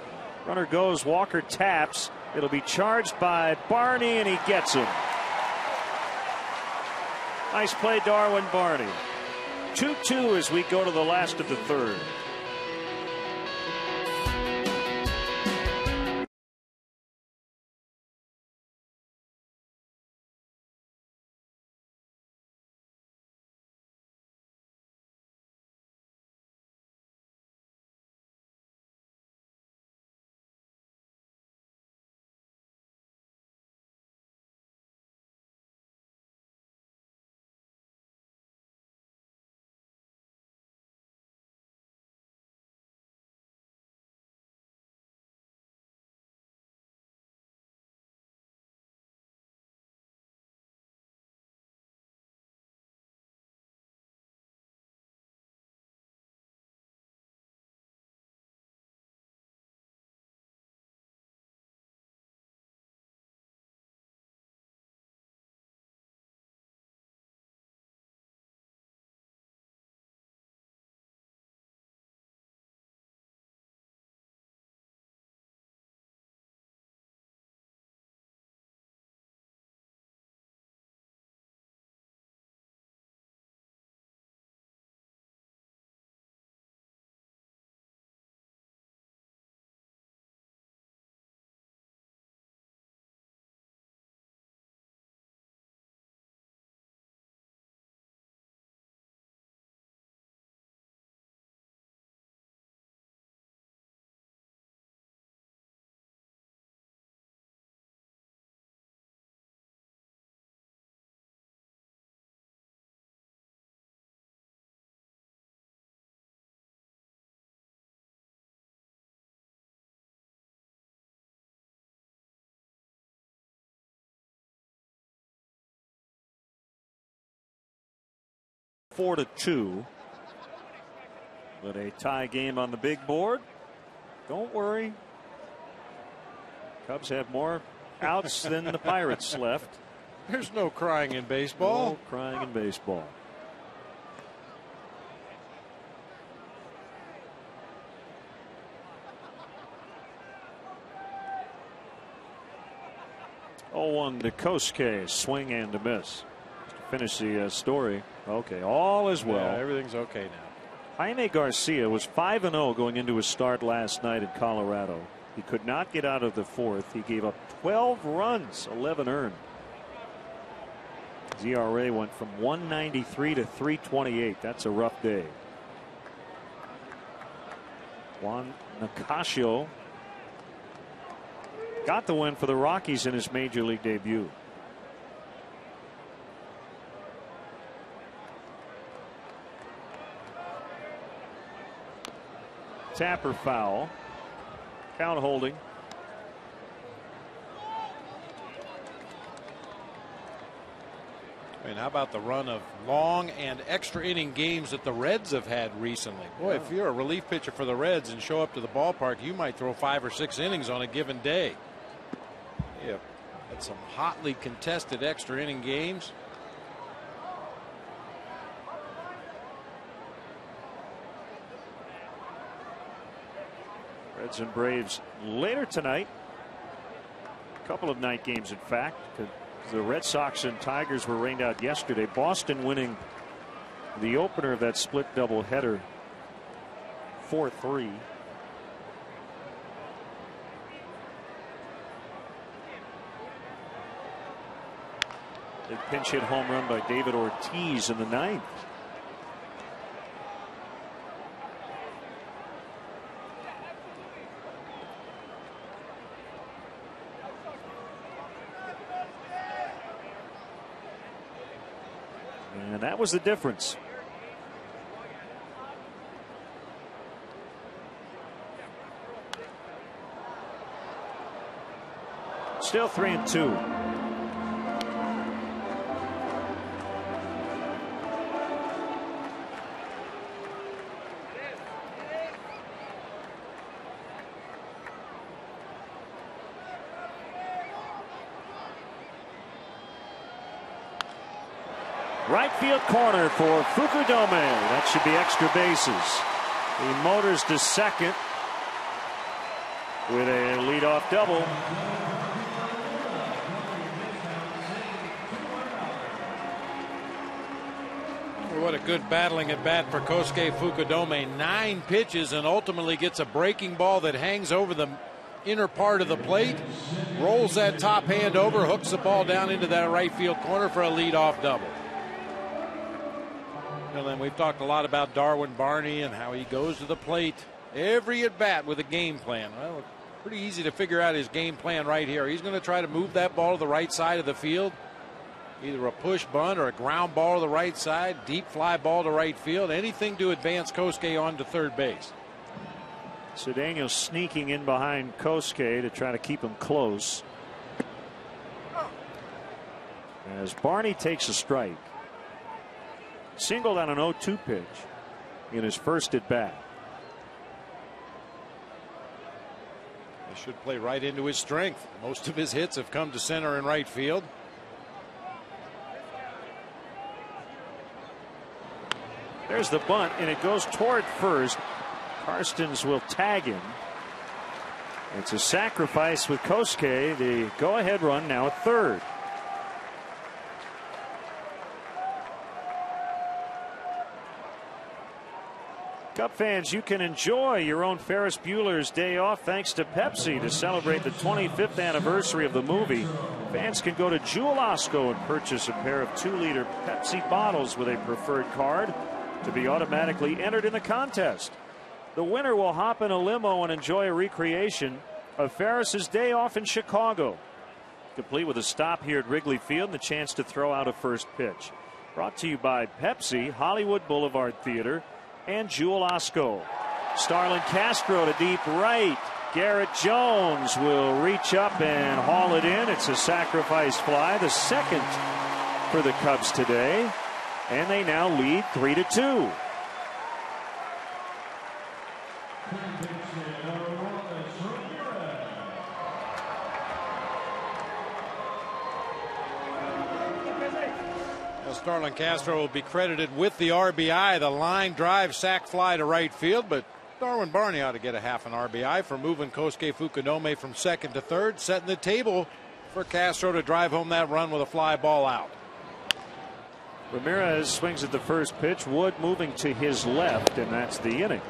Runner goes, Walker taps. It'll be charged by Barney, and he gets him. Nice play, Darwin Barney. 2-2 as we go to the last of the third. Four to 2, but a tie game on the big board. Don't worry, Cubs have more outs than the Pirates left. There's no crying in baseball. No crying in baseball. Oh, 1 to Kosuke, swing and a miss. To finish the story. Okay, all is well. Yeah, everything's okay now. Jaime Garcia was 5-0 going into his start last night in Colorado. He could not get out of the 4th. He gave up 12 runs, 11 earned. His ERA went from 193 to 328. That's a rough day. Juan Nicasio got the win for the Rockies in his major league debut. Tapper foul. Count holding. I mean, how about the run of long and extra inning games that the Reds have had recently? Boy, if you're a relief pitcher for the Reds and show up to the ballpark, you might throw 5 or 6 innings on a given day. Yeah, had some hotly contested extra inning games. Reds and Braves later tonight. A couple of night games, in fact. The Red Sox and Tigers were rained out yesterday. Boston winning the opener of that split doubleheader 4-3. A pinch hit home run by David Ortiz in the ninth. And that was the difference. Still 3-2. Right field corner for Fukudome. That should be extra bases. He motors to second with a leadoff double. What a good battling at bat for Kosuke Fukudome. 9 pitches and ultimately gets a breaking ball that hangs over the inner part of the plate. Rolls that top hand over, hooks the ball down into that right field corner for a leadoff double. And then we've talked a lot about Darwin Barney and how he goes to the plate every at bat with a game plan. Well, pretty easy to figure out his game plan right here. He's going to try to move that ball to the right side of the field. Either a push bunt or a ground ball to the right side, deep fly ball to right field, anything to advance Kosuke on to third base. So Daniel sneaking in behind Kosuke to try to keep him close. As Barney takes a strike. Singled on an 0-2 pitch in his first at bat. They should play right into his strength. Most of his hits have come to center and right field. There's the bunt, and it goes toward first. Karstens will tag him. It's a sacrifice with Kosuke. The go-ahead run now at third. Cub fans, you can enjoy your own Ferris Bueller's Day Off thanks to Pepsi. To celebrate the 25th anniversary of the movie, fans can go to Jewel Osco and purchase a pair of 2-liter Pepsi bottles with a preferred card to be automatically entered in the contest. The winner will hop in a limo and enjoy a recreation of Ferris's Day Off in Chicago, complete with a stop here at Wrigley Field and the chance to throw out a first pitch. Brought to you by Pepsi, Hollywood Boulevard Theater, and Jewel Osco. Starlin Castro to deep right. Garrett Jones will reach up and haul it in. It's a sacrifice fly, the second for the Cubs today, and they now lead 3-2. Starlin Castro will be credited with the RBI, the line drive sac fly to right field, but Darwin Barney ought to get a half an RBI for moving Kosuke Fukudome from second to third, setting the table for Castro to drive home that run with a fly ball out. Ramirez swings at the first pitch. Wood moving to his left, and that's the inning.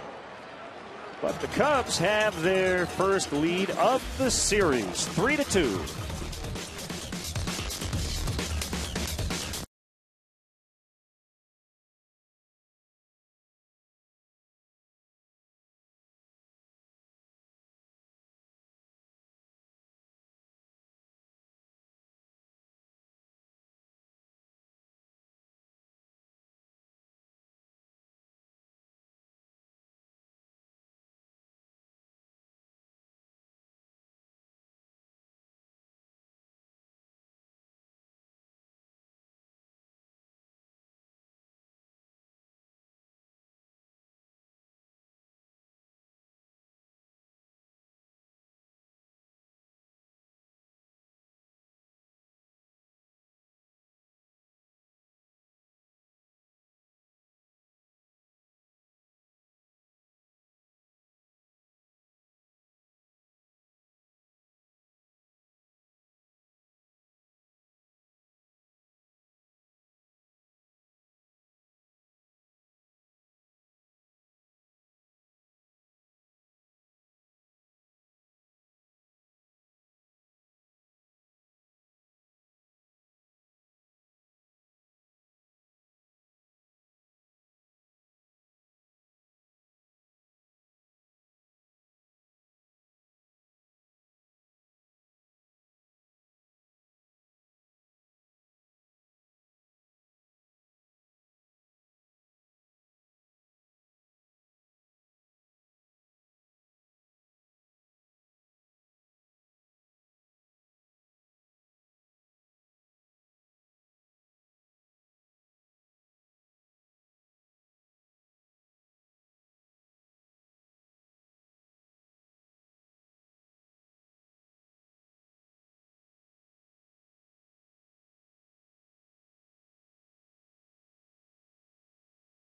But the Cubs have their first lead of the series, 3-2.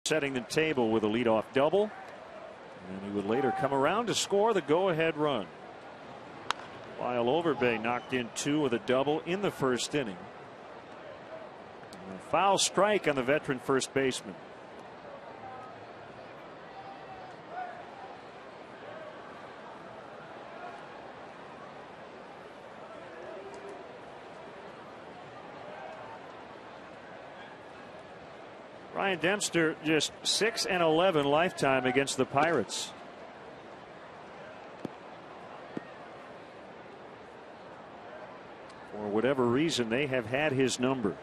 setting the table with a leadoff double. And he would later come around to score the go-ahead run. While Overbay knocked in 2 with a double in the first inning. And a foul strike on the veteran first baseman. Ryan Dempster just 6-11 lifetime against the Pirates. For whatever reason, they have had his number.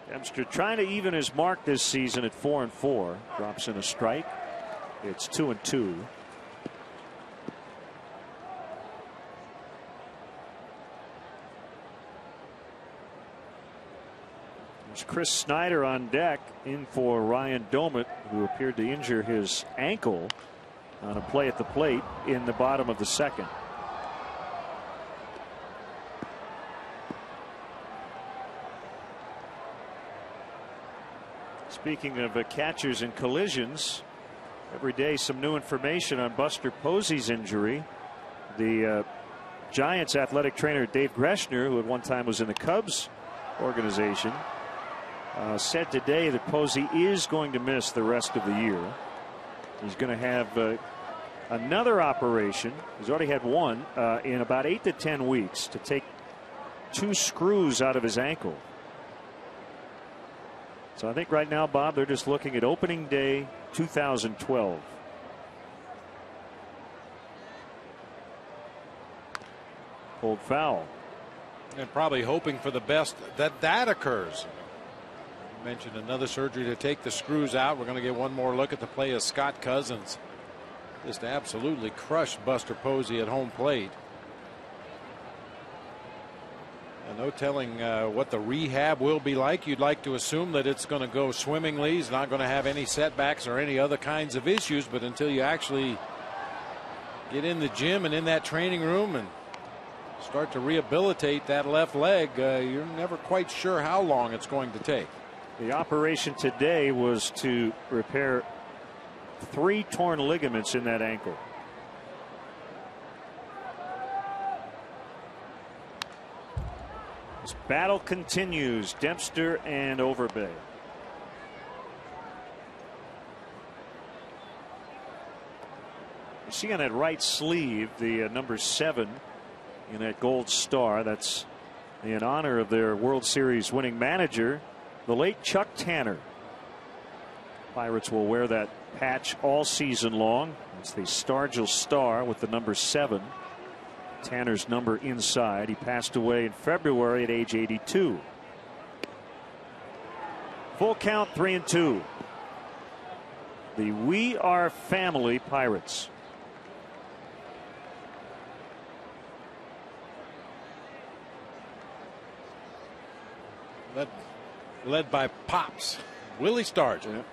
Dempster trying to even his mark this season at 4-4. Drops in a strike. It's 2-2. There's Chris Snyder on deck in for Ryan Domit, who appeared to injure his ankle on a play at the plate in the bottom of the second. Speaking of catchers and collisions, every day some new information on Buster Posey's injury. The Giants athletic trainer Dave Greshner, who at one time was in the Cubs organization, said today that Posey is going to miss the rest of the year. He's going to have another operation. He's already had one in about 8 to 10 weeks to take 2 screws out of his ankle. So I think right now, Bob, they're just looking at opening day 2012. Pulled foul. And probably hoping for the best that occurs. You mentioned another surgery to take the screws out. We're going to get one more look at the play of Scott Cousins. Just absolutely crushed Buster Posey at home plate. And no telling what the rehab will be like. You'd like to assume that it's going to go swimmingly. He's not going to have any setbacks or any other kinds of issues. But until you actually get in the gym and in that training room and start to rehabilitate that left leg, you're never quite sure how long it's going to take. The operation today was to repair 3 torn ligaments in that ankle. This battle continues. Dempster and Overbay. You see on that right sleeve the number 7 in that gold star. That's in honor of their World Series winning manager, the late Chuck Tanner. Pirates will wear that patch all season long. It's the Stargell star with the number 7. Tanner's number inside. He passed away in February at age 82. Full count, 3-2. The We Are Family Pirates. Led by Pops, Willie Stargell.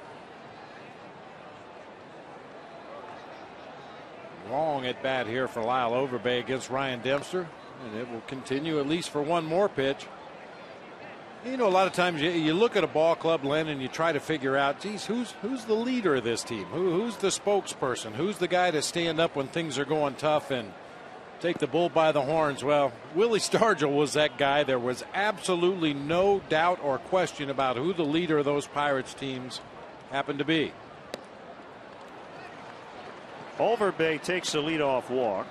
Long at bat here for Lyle Overbay against Ryan Dempster, and it will continue at least for one more pitch. You know, a lot of times you look at a ball club, Len, and you try to figure out, geez, who's the leader of this team? Who's the spokesperson? Who's the guy to stand up when things are going tough and take the bull by the horns? Well, Willie Stargell was that guy. There was absolutely no doubt or question about who the leader of those Pirates teams happened to be. Overbay takes a leadoff walk.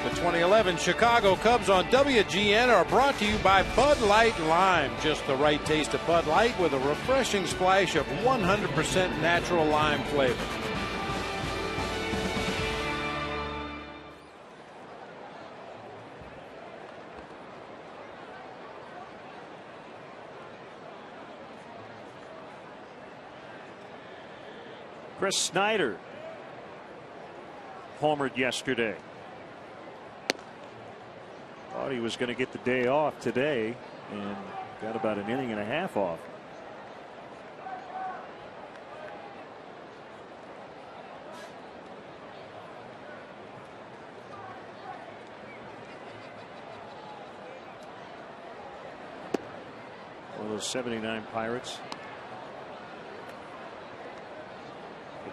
The 2011 Chicago Cubs on WGN are brought to you by Bud Light Lime. Just the right taste of Bud Light with a refreshing splash of 100% natural lime flavor. Chris Snyder homered yesterday. Thought he was going to get the day off today and got about an inning and a half off. One of those 79 Pirates.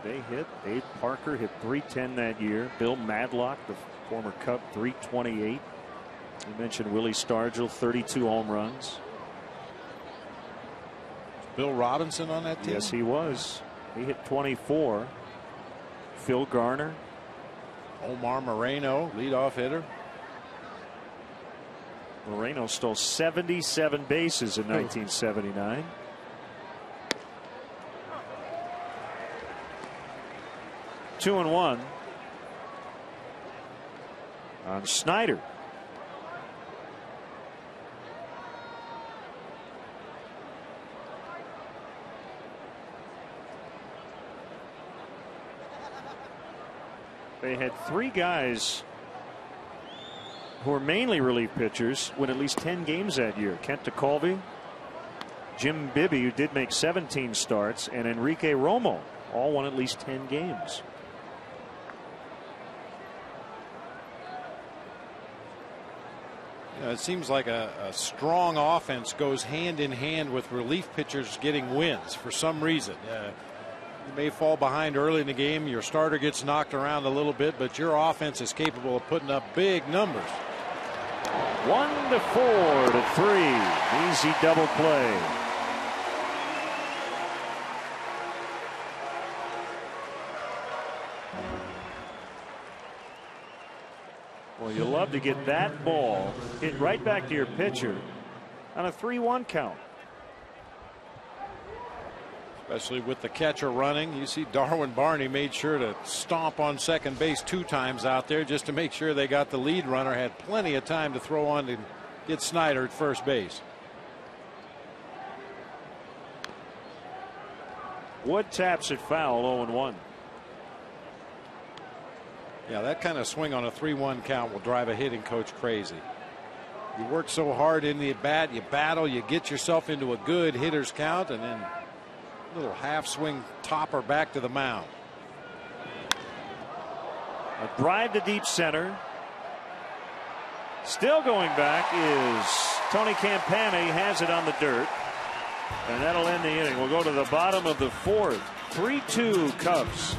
They hit. Dave Parker hit .310 that year. Bill Madlock, the former Cub, .328. You mentioned Willie Stargell, 32 home runs. Bill Robinson on that team? Yes, he was. He hit 24. Phil Garner. Omar Moreno, leadoff hitter. Moreno stole 77 bases in 1979. Two and one on Snyder. They had three guys who were mainly relief pitchers win at least 10 games that year. Kent DeColvey, Jim Bibby, who did make 17 starts, and Enrique Romo, all won at least 10 games. It seems like a strong offense goes hand in hand with relief pitchers getting wins for some reason. You may fall behind early in the game. Your starter gets knocked around a little bit, but your offense is capable of putting up big numbers. 1-4 to 3. Easy double play. Well, you love to get that ball hit right back to your pitcher on a 3-1 count. Especially with the catcher running. You see Darwin Barney made sure to stomp on second base 2 times out there just to make sure they got the lead runner. Had plenty of time to throw on to get Snyder at first base. Wood taps it foul, 0-1. Yeah, that kind of swing on a 3-1 count will drive a hitting coach crazy. You work so hard in the at bat, you battle, you get yourself into a good hitter's count, and then a little half swing topper back to the mound. A drive to deep center. Still going back is Tony Campana. Has it on the dirt, and that'll end the inning. We'll go to the bottom of the fourth. 3-2 Cubs.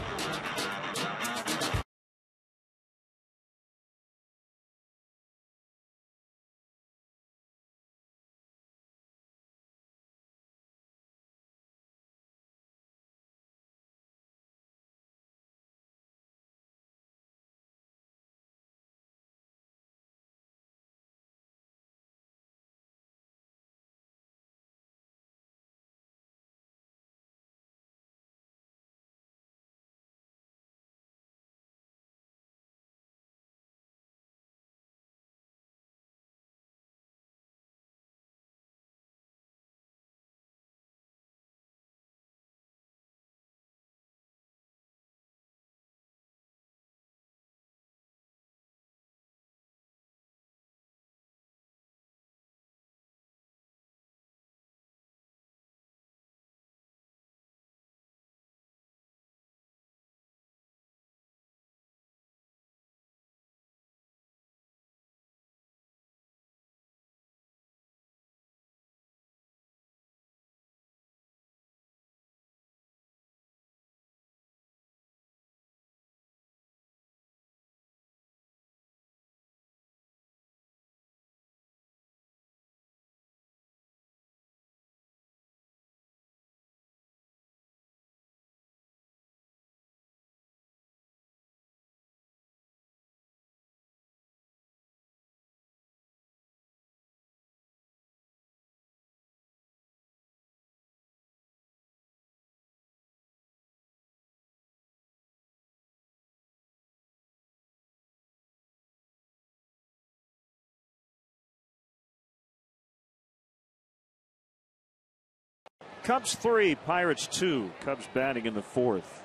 Cubs 3, Pirates 2. Cubs batting in the fourth.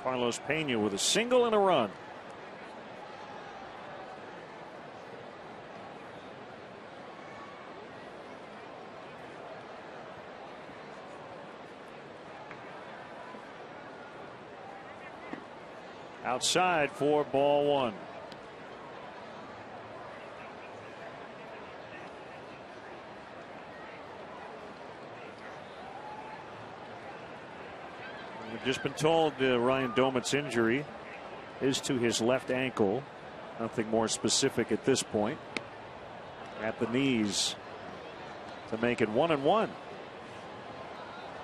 Carlos Pena with a single and a run. Outside for ball one. We've just been told Ryan Domit's injury is to his left ankle. Nothing more specific at this point. At the knees to make it 1-1.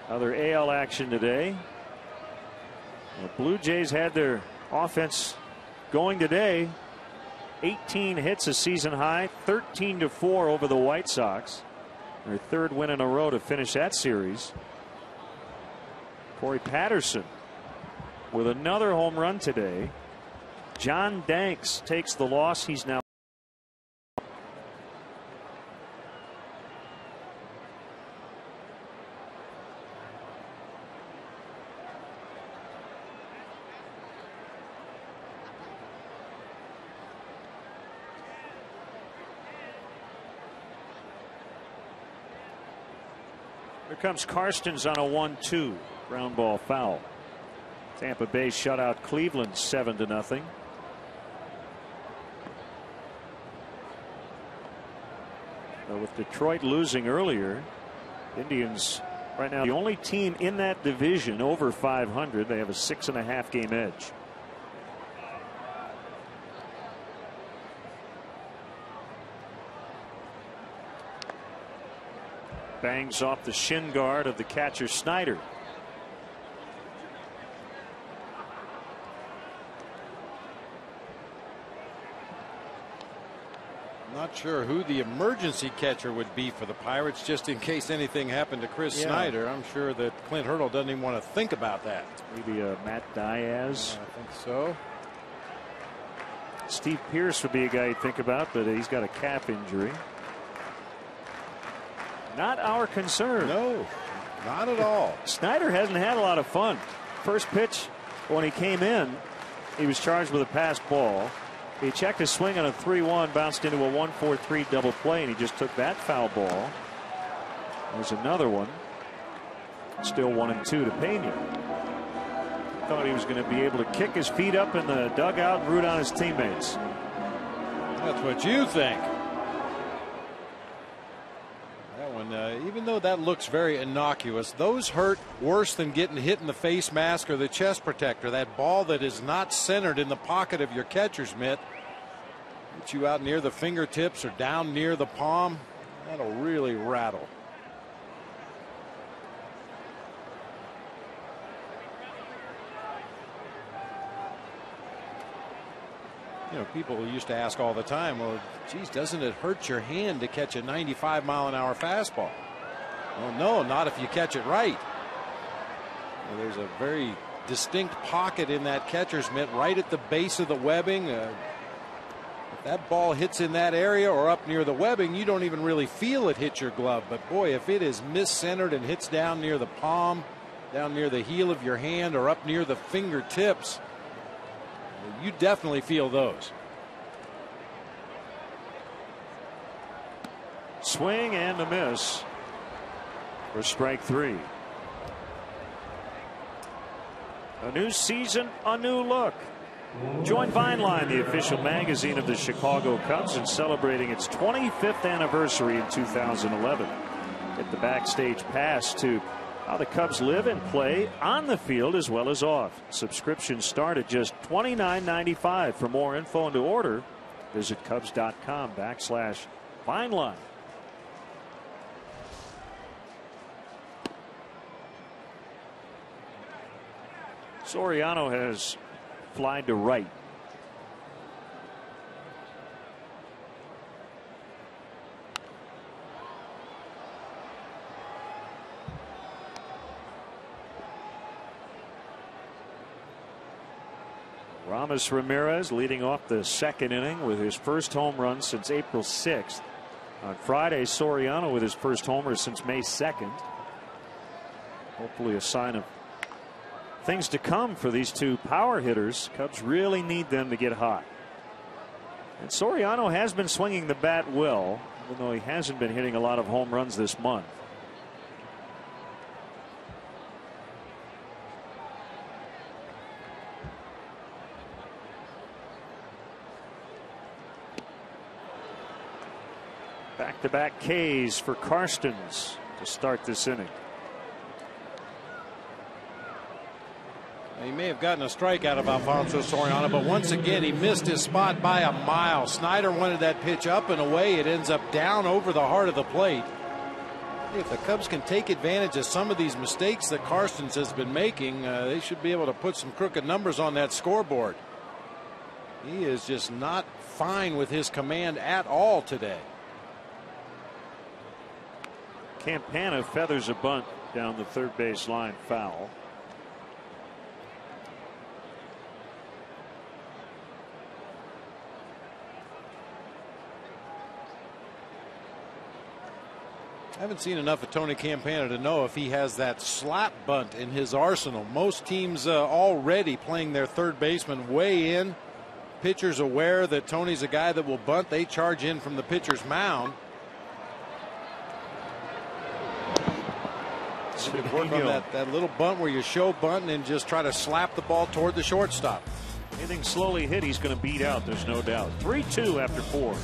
Other AL action today. The Blue Jays had their offense going today. 18 hits, a season high, 13-4 over the White Sox. Their third win in a row to finish that series. Corey Patterson with another home run today. John Danks takes the loss. He's now here comes Karstens on a 1-2. Ground ball foul. Tampa Bay shut out Cleveland 7-0. With Detroit losing earlier, Indians right now the only team in that division over 500. They have a 6.5 game edge. Bangs off the shin guard of the catcher Snyder. Not sure who the emergency catcher would be for the Pirates, just in case anything happened to Chris Snyder. I'm sure that Clint Hurdle doesn't even want to think about that. Maybe Matt Diaz. I think so. Steve Pearce would be a guy you'd think about, but he's got a calf injury. Not our concern. No, not at all. Snyder hasn't had a lot of fun. First pitch when he came in, he was charged with a pass ball. He checked his swing on a 3-1, bounced into a 1-4-3 double play, and he just took that foul ball. There's another one. Still 1-2 to Pena. Thought he was going to be able to kick his feet up in the dugout and root on his teammates. That's what you think. That one, even though that looks very innocuous, those hurt worse than getting hit in the face mask or the chest protector. That ball that is not centered in the pocket of your catcher's mitt, get you out near the fingertips or down near the palm, that'll really rattle. You know, people used to ask all the time, well, geez, doesn't it hurt your hand to catch a 95-mile-an-hour fastball? Well, no, not if you catch it right. Well, there's a very distinct pocket in that catcher's mitt right at the base of the webbing. If that ball hits in that area or up near the webbing, you don't even really feel it hit your glove. But boy, if it is miscentered and hits down near the palm, down near the heel of your hand, or up near the fingertips, you definitely feel those. Swing and a miss for strike three. A new season, a new look. Join Vineline, the official magazine of the Chicago Cubs, in celebrating its 25th anniversary in 2011. Get the backstage pass to how the Cubs live and play on the field as well as off. Subscriptions start at just $29.95. For more info and to order, visit Cubs.com/Vineline. Soriano has flied to right. Ramos Ramirez leading off the second inning with his first home run since April 6th. On Friday, Soriano with his first homer since May 2nd. Hopefully a sign of things to come for these two power hitters. Cubs really need them to get hot. And Soriano has been swinging the bat well, even though he hasn't been hitting a lot of home runs this month. Back-to-back Ks for Karstens to start this inning. He may have gotten a strike out of Alfonso Soriano, but once again he missed his spot by a mile. Snyder wanted that pitch up and away. It ends up down over the heart of the plate. If the Cubs can take advantage of some of these mistakes that Karstens has been making, they should be able to put some crooked numbers on that scoreboard. He is just not fine with his command at all today. Campana feathers a bunt down the third base line, foul. I haven't seen enough of Tony Campana to know if he has that slap bunt in his arsenal. Most teams already playing their third baseman way in. Pitchers aware that Tony's a guy that will bunt. They charge in from the pitcher's mound. Work on that little bunt where you show bunt and just try to slap the ball toward the shortstop. Anything slowly hit, he's going to beat out. There's no doubt. 3-2 after 4.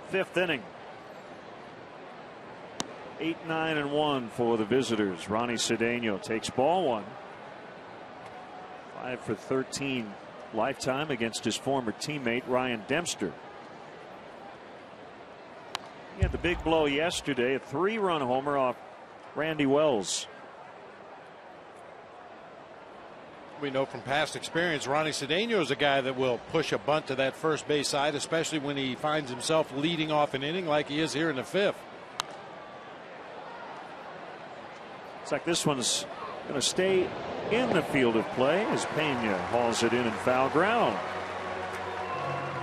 Fifth inning. 8-9-1 for the visitors. Ronnie Cedeno takes ball one. 5 for 13 lifetime against his former teammate Ryan Dempster. He had the big blow yesterday, a 3-run homer off Randy Wells. We know from past experience Ronnie Cedeno is a guy that will push a bunt to that first base side, especially when he finds himself leading off an inning like he is here in the fifth. It's like this one's going to stay in the field of play as Pena hauls it in and foul ground.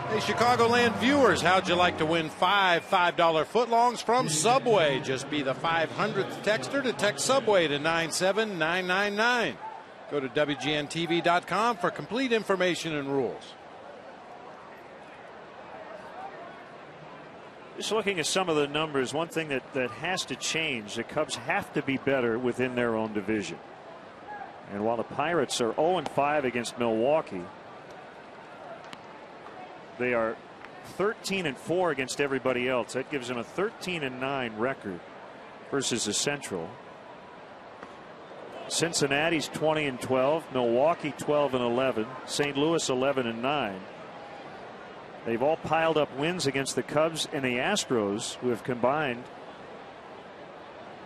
Hey, Chicagoland viewers, how'd you like to win 5 $5 footlongs from Subway? Just be the 500th texter to text Subway to 97999. Go to WGNTV.com for complete information and rules. Just looking at some of the numbers, one thing that has to change, the Cubs have to be better within their own division. And while the Pirates are 0-5 against Milwaukee, they are 13-4 against everybody else. That gives him a 13-9 record versus the Central. Cincinnati's 20-12, Milwaukee 12-11, St. Louis 11-9. They've all piled up wins against the Cubs and the Astros, who have combined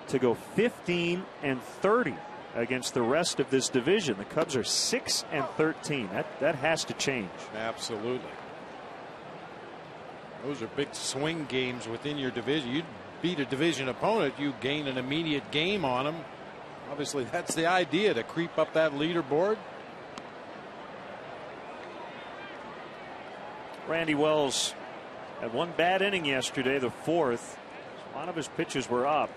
to go 15-30 against the rest of this division. The Cubs are 6-13. That has to change. Absolutely. Those are big swing games within your division. You beat a division opponent, you gain an immediate game on them. Obviously, that's the idea, to creep up that leaderboard. Randy Wells had one bad inning yesterday, the fourth. A lot of his pitches were up.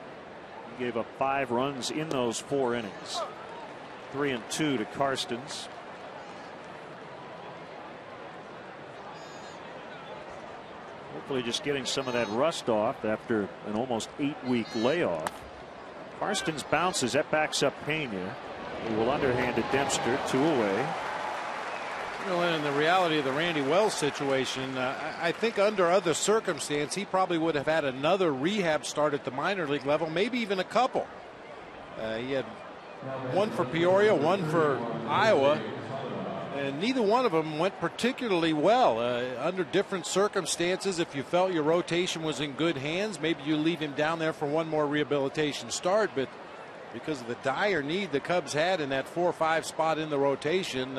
He gave up 5 runs in those 4 innings. 3-2 to Karstens. Hopefully just getting some of that rust off after an almost 8-week layoff. Karstens bounces. That backs up Pena. He will underhand to Dempster. 2 away. You know, and the reality of the Randy Wells situation, I think under other circumstances, he probably would have had another rehab start at the minor league level, maybe even a couple. He had one for Peoria, one for Iowa, and neither one of them went particularly well. Under different circumstances, if you felt your rotation was in good hands, maybe you leave him down there for one more rehabilitation start. But because of the dire need the Cubs had in that 4 or 5 spot in the rotation,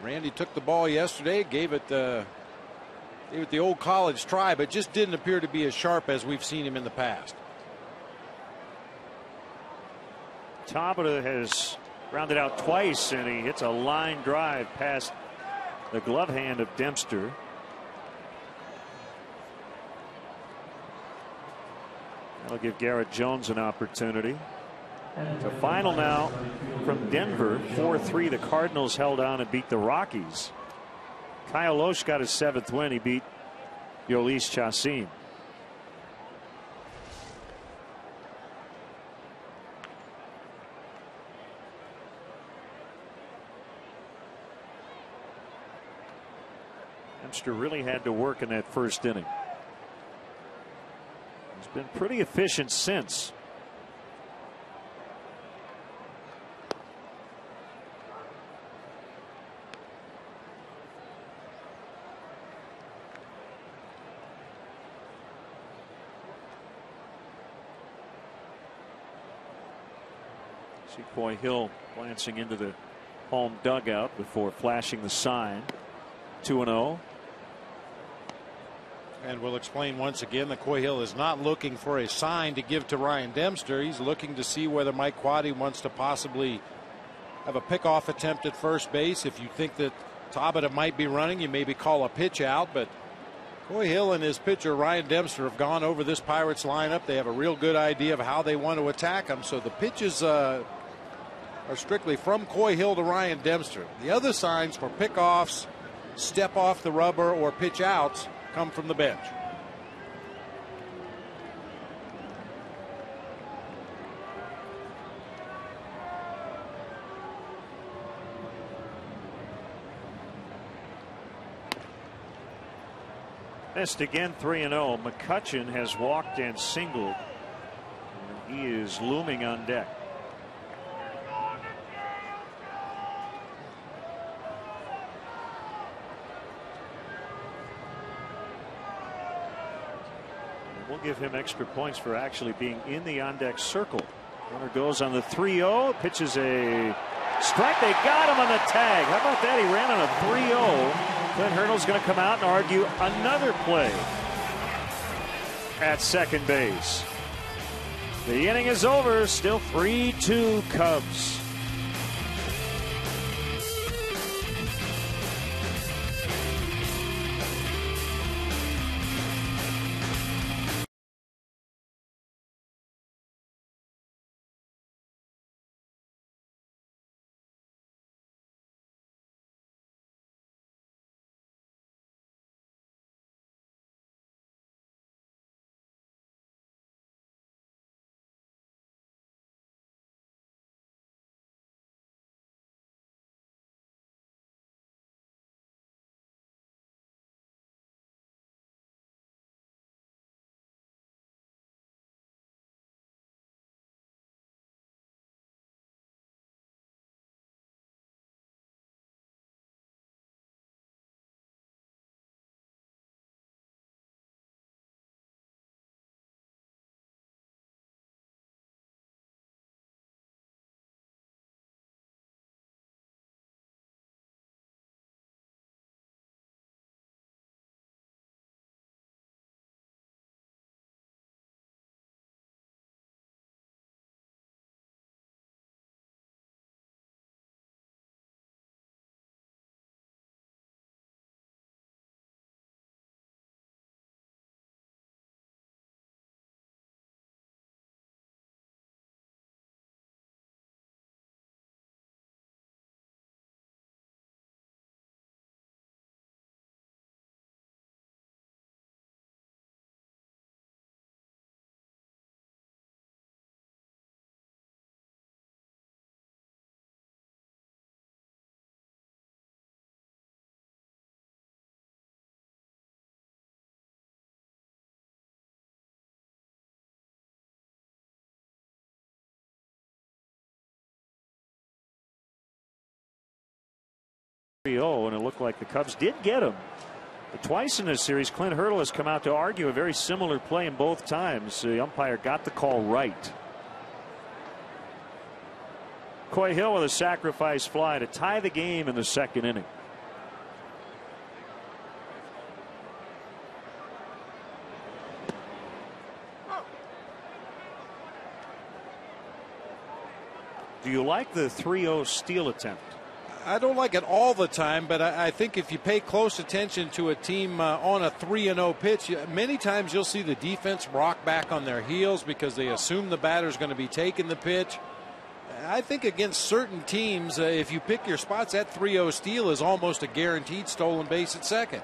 Randy took the ball yesterday, gave it the old college try, but just didn't appear to be as sharp as we've seen him in the past. Tabata has rounded out twice, and he hits a line drive past the glove hand of Dempster. That'll give Garrett Jones an opportunity. The final now from Denver, 4-3. The Cardinals held on and beat the Rockies. Kyle Loesch got his 7th win. He beat Yolis Chacin. Dempster really had to work in that first inning. He's been pretty efficient since. See Coy Hill glancing into the home dugout before flashing the sign. 2-0. And we'll explain once again that Coy Hill is not looking for a sign to give to Ryan Dempster. He's looking to see whether Mike Quade wants to possibly have a pickoff attempt at first base. If you think that Tabata might be running, you maybe call a pitch out. But Coy Hill and his pitcher Ryan Dempster have gone over this Pirates lineup. They have a real good idea of how they want to attack them. So the pitches are strictly from Coy Hill to Ryan Dempster. The other signs for pickoffs, step off the rubber, or pitch outs come from the bench. Missed again. 3-0. McCutchen has walked and singled. And he is looming on deck. We'll give him extra points for actually being in the on-deck circle. Runner goes on the 3-0. Pitches a strike. They got him on the tag. How about that? He ran on a 3-0. Clint Hurdle's going to come out and argue another play at second base. The inning is over. Still 3-2 Cubs. 3-0, and it looked like the Cubs did get him. But twice in this series, Clint Hurdle has come out to argue a very similar play, in both times the umpire got the call right. Coy Hill with a sacrifice fly to tie the game in the second inning. Do you like the 3-0 steal attempt? I don't like it all the time, but I think if you pay close attention to a team on a 3-0 pitch, many times you'll see the defense rock back on their heels because they assume the batter's going to be taking the pitch. I think against certain teams, if you pick your spots, that 3-0 steal is almost a guaranteed stolen base at second.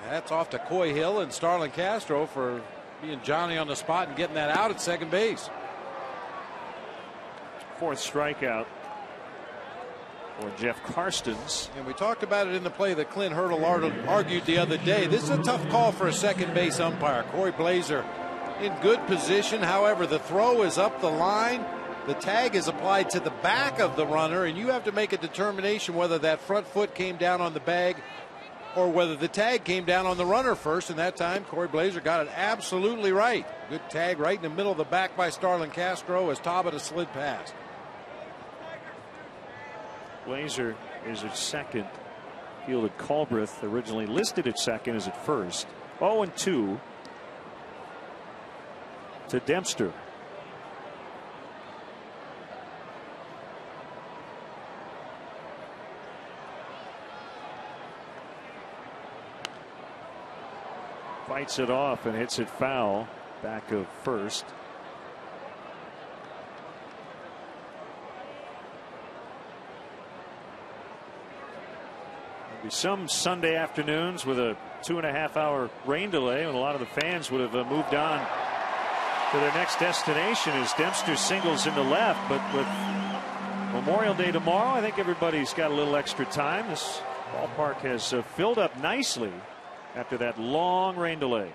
That's off to Coy Hill and Starlin Castro for being Johnny on the spot and getting that out at second base. Fourth strikeout for Jeff Karstens. And we talked about it in the play that Clint Hurdle argued the other day. This is a tough call for a second base umpire. Corey Blazer in good position. However, the throw is up the line. The tag is applied to the back of the runner, and you have to make a determination whether that front foot came down on the bag or whether the tag came down on the runner first. And that time, Corey Blazer got it absolutely right. Good tag right in the middle of the back by Starlin Castro as Tabata slid past. Blazer is at second. Fielded Culbreth, originally listed at second, is at first. 0-2 to Dempster. Fights it off and hits it foul back of first. There'll be some Sunday afternoons with a 2.5-hour rain delay, and a lot of the fans would have moved on to their next destination as Dempster singles into left. But with Memorial Day tomorrow, I think everybody's got a little extra time. This ballpark has filled up nicely after that long rain delay.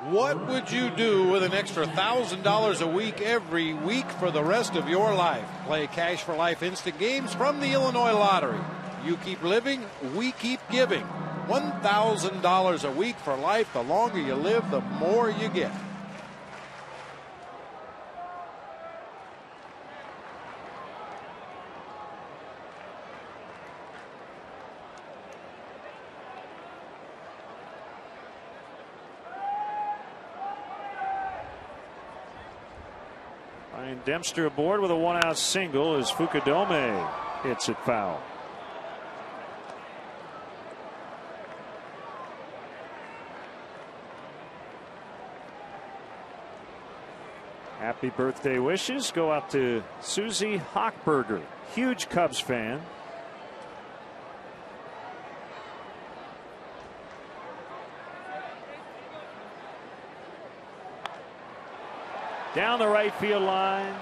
What would you do with an extra $1,000 a week every week for the rest of your life? Play Cash for Life instant games from the Illinois Lottery. You keep living, we keep giving. $1,000 a week for life. The longer you live, the more you get. Dempster aboard with a 1-out single as Fukudome hits it foul. Happy birthday wishes go out to Susie Hochberger, huge Cubs fan. Down the right field line.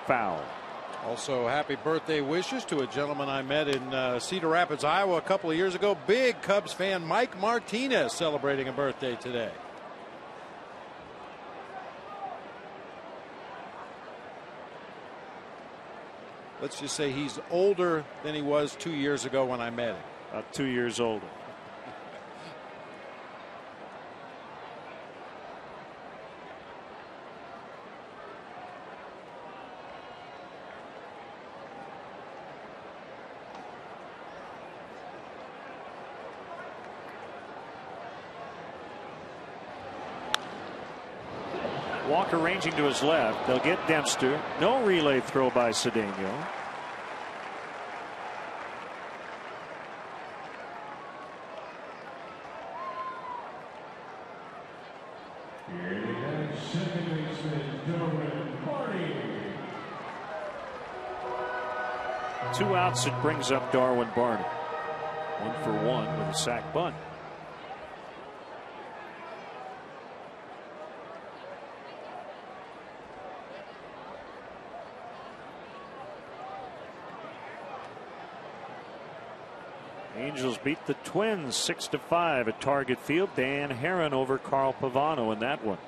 Foul. Also, happy birthday wishes to a gentleman I met in Cedar Rapids, Iowa a couple of years ago. Big Cubs fan Mike Martinez celebrating a birthday today. Let's just say he's older than he was 2 years ago when I met him. About 2 years older. Walker ranging to his left. They'll get Dempster. No relay throw by Cedeno. Two outs, it brings up Darwin Barney. 1-for-1 with a sac bunt. Angels beat the Twins 6-5 at Target Field. Dan Herron over Carl Pavano in that one.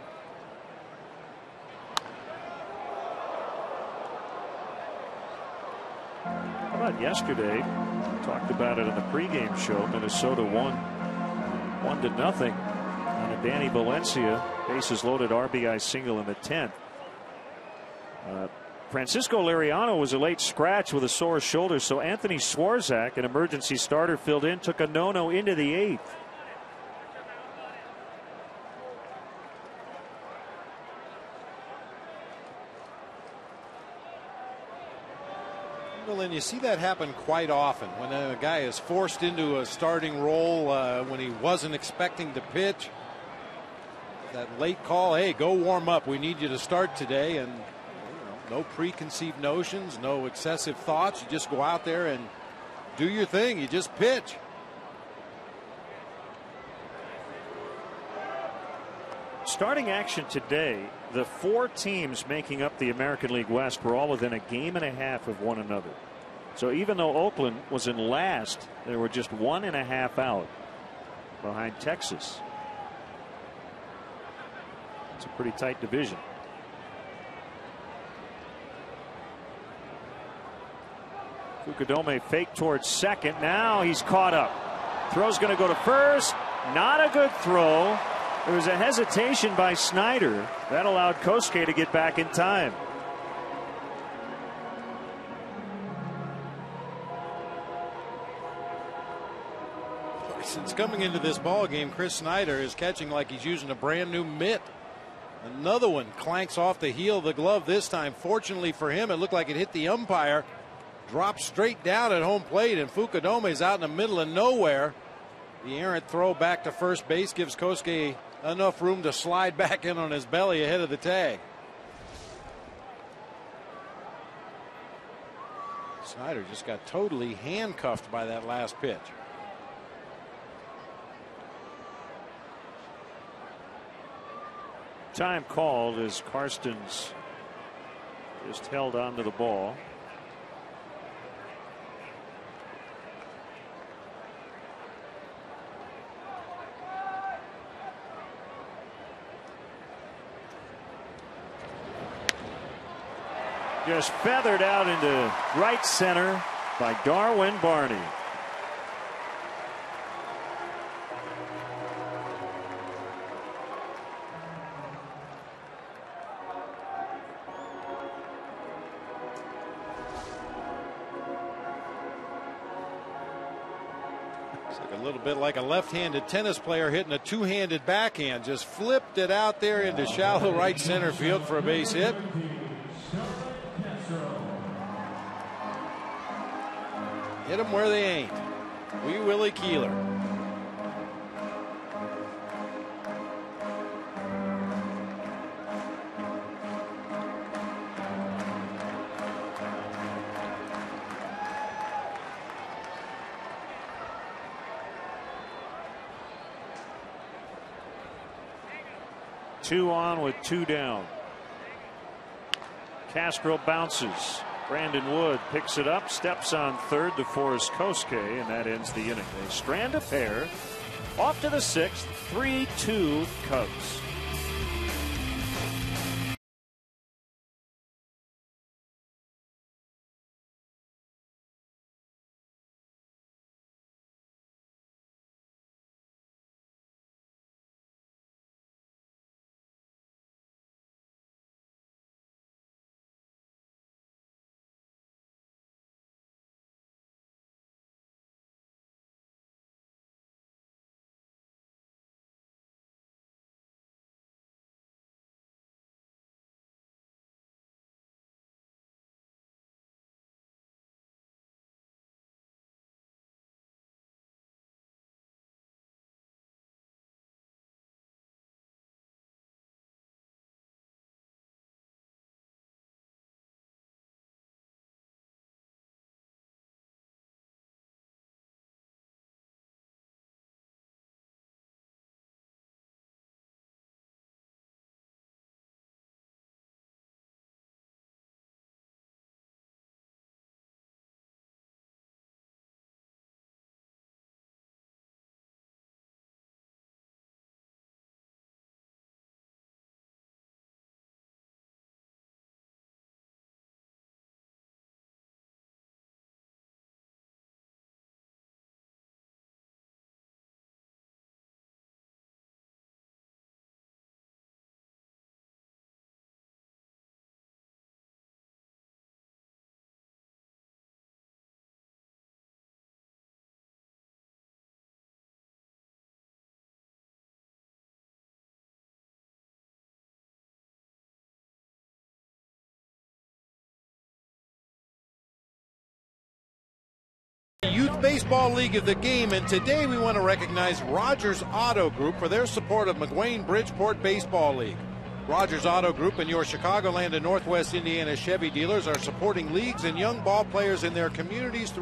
about yesterday? Talked about it on the pregame show. Minnesota won 1-0 on a Danny Valencia bases loaded RBI single in the 10th. Francisco Liriano was a late scratch with a sore shoulder, so Anthony Swarzak, an emergency starter, filled in, took a no-no into the 8th. Well, and you see that happen quite often when a guy is forced into a starting role when he wasn't expecting to pitch. That late call, hey, go warm up. We need you to start today. And no preconceived notions, no excessive thoughts. You just go out there and do your thing. You just pitch. Starting action today, the 4 teams making up the American League West were all within a game and a half of one another. So even though Oakland was in last, they were just 1.5 out behind Texas. It's a pretty tight division. Fukudome fake towards second. Now he's caught up. Throw's going to go to first. Not a good throw. There was a hesitation by Snyder. That allowed Kosuke to get back in time. Since coming into this ball game, Chris Snyder is catching like he's using a brand new mitt. Another one clanks off the heel of the glove this time. Fortunately for him, it looked like it hit the umpire. Dropped straight down at home plate, and Fukudome's out in the middle of nowhere. The errant throw back to first base gives Kosuke enough room to slide back in on his belly ahead of the tag. Snyder just got totally handcuffed by that last pitch. Time called as Karstens just held on to the ball. Just feathered out into right center by Darwin Barney. It's like a little bit like a left-handed tennis player hitting a two-handed backhand. Just flipped it out there into shallow right center field for a base hit. Hit them where they ain't. Wee Willie Keeler. Two on with 2 down. Castro bounces. Brandon Wood picks it up, steps on third to Forrest Kosuke, and that ends the inning. They strand a pair. Off to the 6th, 3-2 Cubs. Youth Baseball League of the game, and today we want to recognize Rogers Auto Group for their support of McWayne Bridgeport Baseball League. Rogers Auto Group and your Chicagoland and Northwest Indiana Chevy dealers are supporting leagues and young ball players in their communities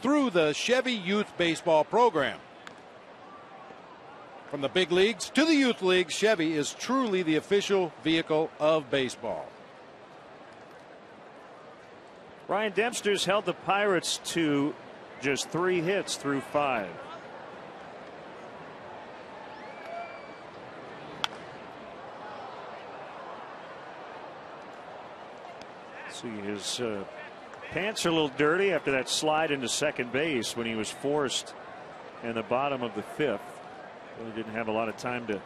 through the Chevy Youth Baseball program. From the big leagues to the youth leagues, Chevy is truly the official vehicle of baseball. Ryan Dempster's held the Pirates to just 3 hits through 5. See, his pants are a little dirty after that slide into second base when he was forced in the bottom of the 5th. Really didn't have a lot of time to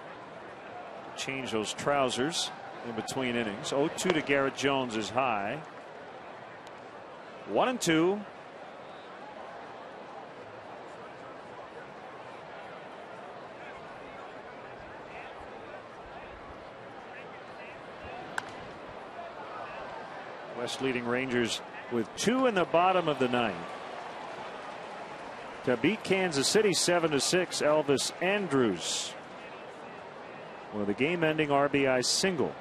change those trousers in between innings. 0-2 to Garrett Jones is high. 1-2. West leading Rangers with 2 in the bottom of the 9th. To beat Kansas City 7-6, Elvis Andrus with a game-ending RBI single.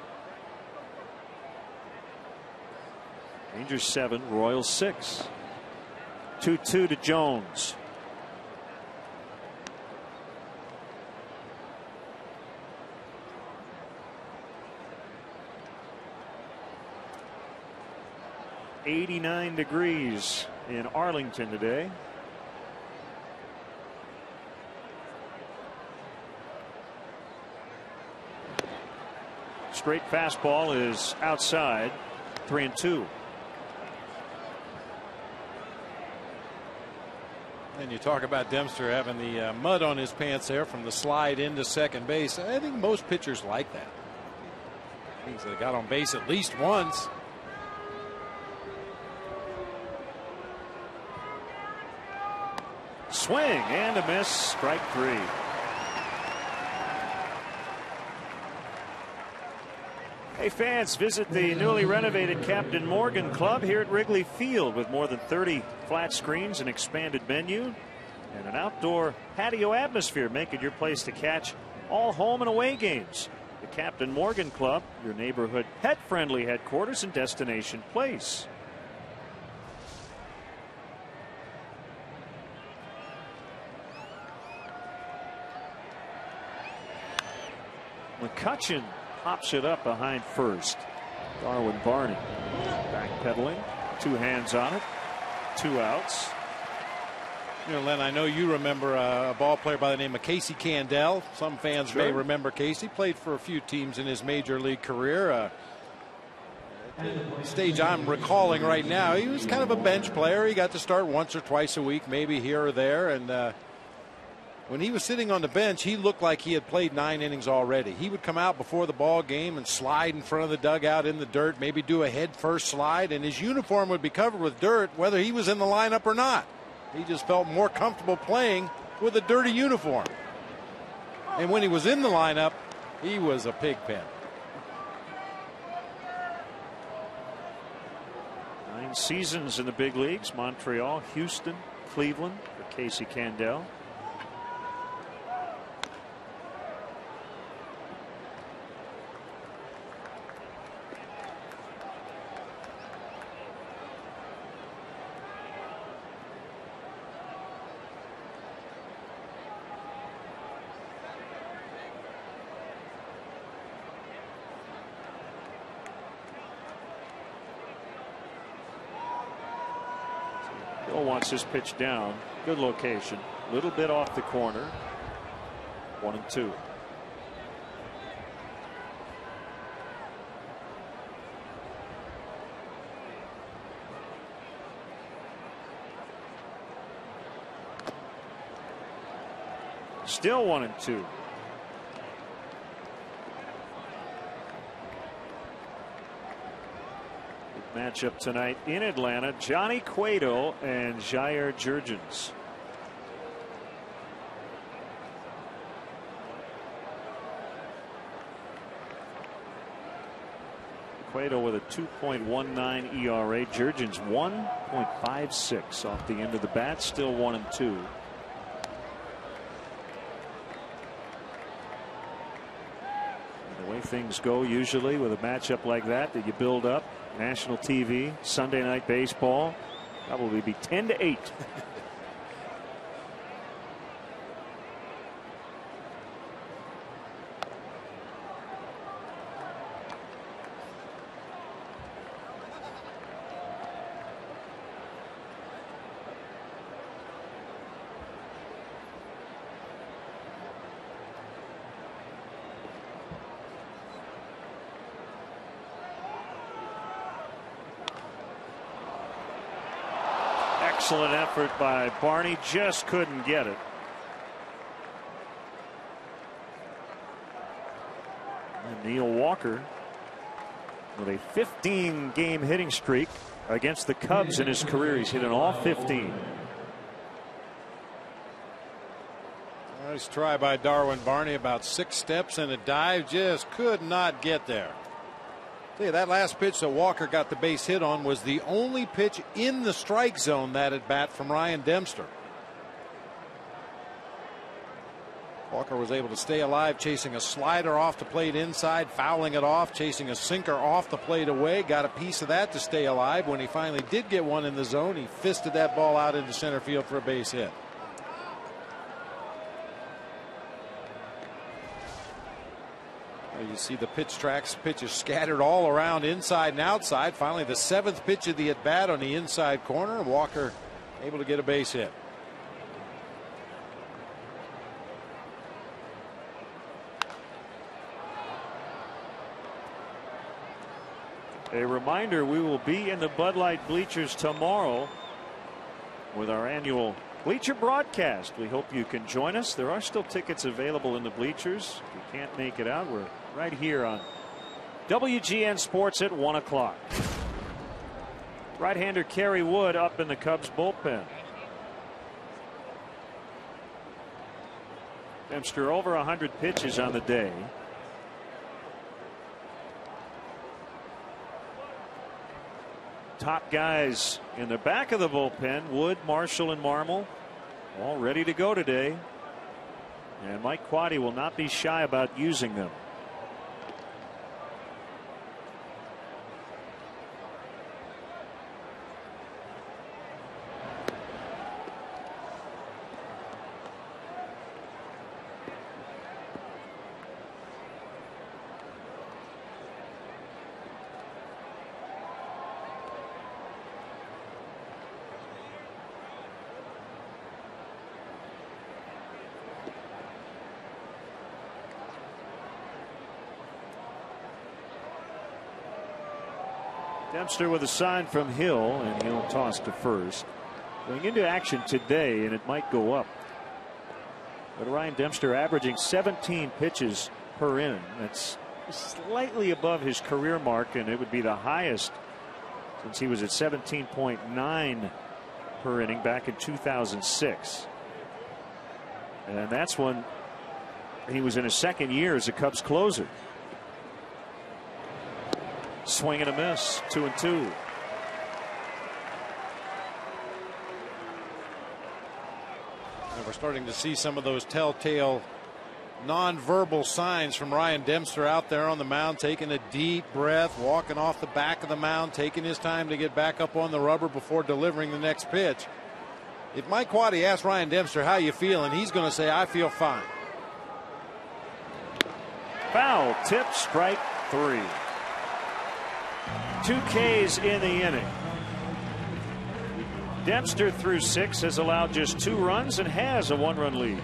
Rangers 7, Royals 6. 2-2 to Jones. .89 degrees in Arlington today. Straight fastball is outside. 3-2. And you talk about Dempster having the mud on his pants there from the slide into second base. I think most pitchers like that. Means they got on base at least once. Swing and a miss. Strike 3. Hey fans, visit the newly renovated Captain Morgan Club here at Wrigley Field with more than 30 flat screens, an expanded menu, and an outdoor patio atmosphere, making your place to catch all home and away games. The Captain Morgan Club, your neighborhood pet-friendly headquarters and destination place. McCutchen pops it up behind first. Darwin Barney backpedaling, 2 hands on it, 2 outs. You know, Len, I know you remember a ball player by the name of Casey Candell. Some fans may remember Casey. Played for a few teams in his major league career. The stage I'm recalling right now, he was kind of a bench player. He got to start once or twice a week, maybe here or there. And when he was sitting on the bench, he looked like he had played 9 innings already. He would come out before the ball game and slide in front of the dugout in the dirt, maybe do a head first slide, and his uniform would be covered with dirt whether he was in the lineup or not. He just felt more comfortable playing with a dirty uniform. And when he was in the lineup, he was a pig pen. 9 seasons in the big leagues: Montreal, Houston, Cleveland for Casey Candell. Bill wants his pitch down. Good location. Little bit off the corner. 1-2. Still 1-2. Matchup tonight in Atlanta: Johnny Cueto and Jair Jurgens. Cueto with a 2.19 ERA. Jurgens 1.56 off the end of the bat. Still 1-2. The way things go usually with a matchup like that you build up. National TV, Sunday Night Baseball, probably be 10-8. Excellent effort by Barney, just couldn't get it. And Neil Walker with a 15-game hitting streak against the Cubs in his career. He's hit in all 15. Nice try by Darwin Barney. About 6 steps and a dive, just could not get there. Tell you, that last pitch that Walker got the base hit on was the only pitch in the strike zone that at bat from Ryan Dempster. Walker was able to stay alive, chasing a slider off the plate inside, fouling it off, chasing a sinker off the plate away, got a piece of that to stay alive. When he finally did get one in the zone, he fisted that ball out into center field for a base hit. You see the pitch tracks, pitches scattered all around inside and outside. Finally, the 7th pitch of the at bat on the inside corner. Walker able to get a base hit. A reminder, we will be in the Bud Light bleachers tomorrow with our annual bleacher broadcast. We hope you can join us. There are still tickets available in the bleachers. If you can't make it out, we're right here on WGN Sports at 1 o'clock. Right-hander Kerry Wood up in the Cubs bullpen. Dempster over 100 pitches on the day. Top guys in the back of the bullpen, Wood, Marshall, and Marmol, all ready to go today. And Mike Quade will not be shy about using them. Dempster with a sign from Hill, and he'll toss to first. Going into action today, and it might go up. But Ryan Dempster averaging 17 pitches per inning. That's slightly above his career mark, and it would be the highest since he was at 17.9 per inning back in 2006. And that's when he was in his second year as a Cubs closer. Swing and a miss, 2-2. And we're starting to see some of those telltale nonverbal signs from Ryan Dempster out there on the mound, taking a deep breath, walking off the back of the mound, taking his time to get back up on the rubber before delivering the next pitch. If Mike Quade asks Ryan Dempster how you feel, and he's going to say, I feel fine. Foul tip, strike 3. 2 Ks in the inning. Dempster through 6 has allowed just 2 runs and has a 1-run lead.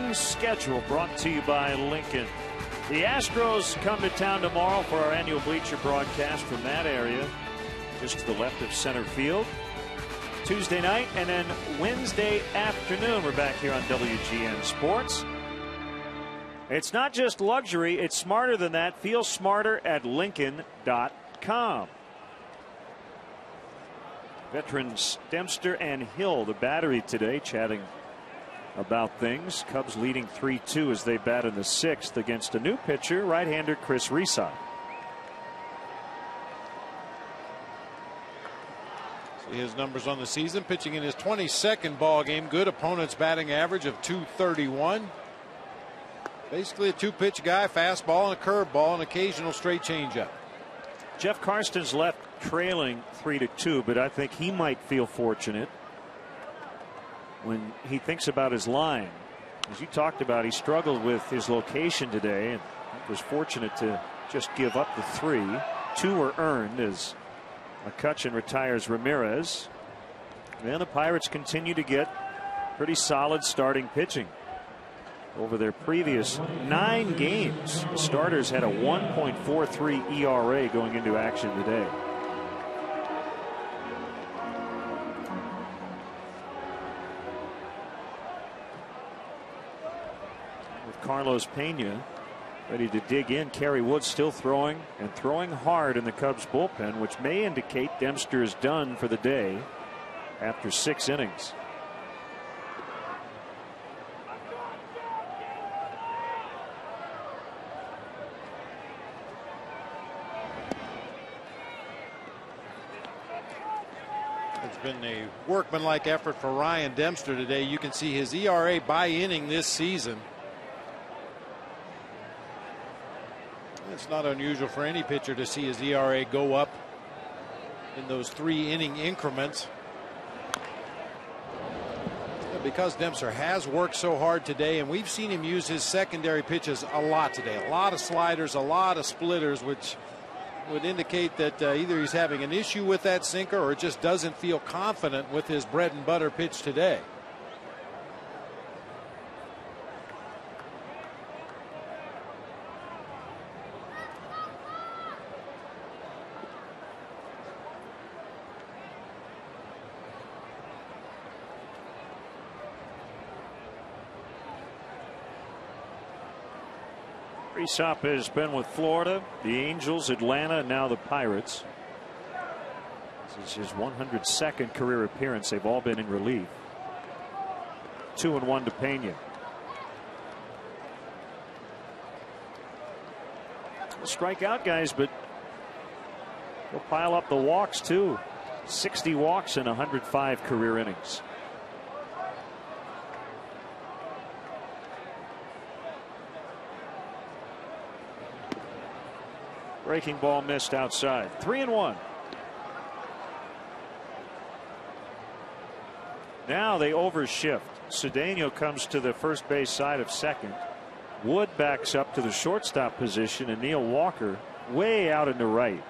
Kings schedule brought to you by Lincoln. The Astros come to town tomorrow for our annual bleacher broadcast from that area, just to the left of center field. Tuesday night, and then Wednesday afternoon, we're back here on WGN Sports. It's not just luxury, it's smarter than that. Feel smarter at Lincoln.com. Veterans Dempster and Hill, the battery today, chatting about things. Cubs leading 3-2 as they bat in the 6th against a new pitcher, right-hander Chris Risai. See his numbers on the season, pitching in his 22nd ball game. Good opponent's batting average of .231. Basically a two-pitch guy, fastball and a curveball, and occasional straight changeup. Jeff Karsten's left trailing 3-2, but I think he might feel fortunate when he thinks about his line. As you talked about, he struggled with his location today and was fortunate to just give up the 3. 2 were earned as McCutchen retires Ramirez. And the Pirates continue to get pretty solid starting pitching. Over their previous 9 games, the starters had a 1.43 ERA going into action today. With Carlos Pena ready to dig in, Kerry Wood still throwing and throwing hard in the Cubs bullpen, which may indicate Dempster is done for the day after 6 innings. Been a workmanlike effort for Ryan Dempster today. You can see his ERA by inning this season. It's not unusual for any pitcher to see his ERA go up in those 3-inning increments. Because Dempster has worked so hard today, and we've seen him use his secondary pitches a lot today. A lot of sliders, a lot of splitters, which would indicate that either he's having an issue with that sinker or just doesn't feel confident with his bread and butter pitch today. Aesop has been with Florida, the Angels, Atlanta, and now the Pirates. This is his 102nd career appearance. They've all been in relief. 2-1 to Pena. They'll strike out guys, but they'll pile up the walks too. 60 walks in 105 career innings. Breaking ball missed outside. 3-1. Now they overshift. Cedeno comes to the first base side of second. Wood backs up to the shortstop position, and Neil Walker way out into right.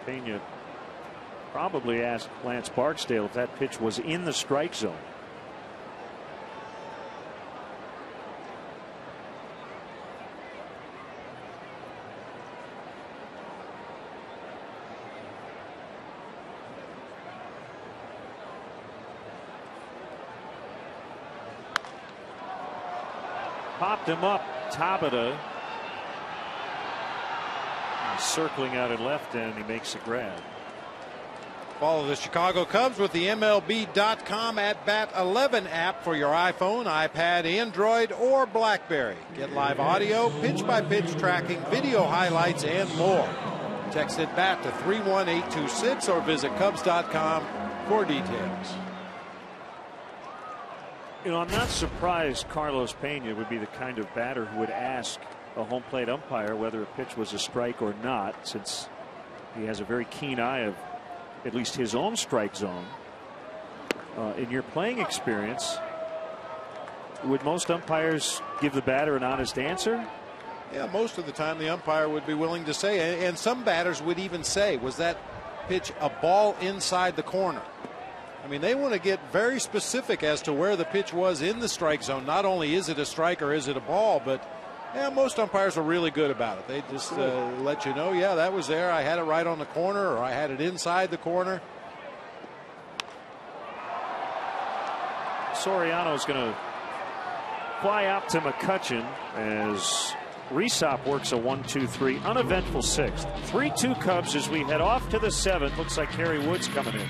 Pena probably asked Lance Barksdale if that pitch was in the strike zone. Popped him up, Tabata. Circling out at left, and he makes a grab. Follow the Chicago Cubs with the MLB.com at Bat 11 app for your iPhone, iPad, Android, or BlackBerry. Get live audio, pitch-by-pitch tracking, video highlights, and more. Text it BAT to 31826 or visit Cubs.com for details. You know, I'm not surprised Carlos Pena would be the kind of batter who would ask a home plate umpire whether a pitch was a strike or not, since he has a very keen eye of at least his own strike zone. In your playing experience, would most umpires give the batter an honest answer? Yeah, most of the time the umpire would be willing to say, and some batters would even say, was that pitch a ball inside the corner? I mean, they want to get very specific as to where the pitch was in the strike zone. Not only is it a strike or is it a ball, but yeah, most umpires are really good about it. They just let you know, yeah, that was there. I had it right on the corner, or I had it inside the corner. Soriano's going to fly out to McCutchen as Resop works a 1-2-3 uneventful sixth. 3-2 Cubs as we head off to the seventh. Looks like Kerry Wood's coming in.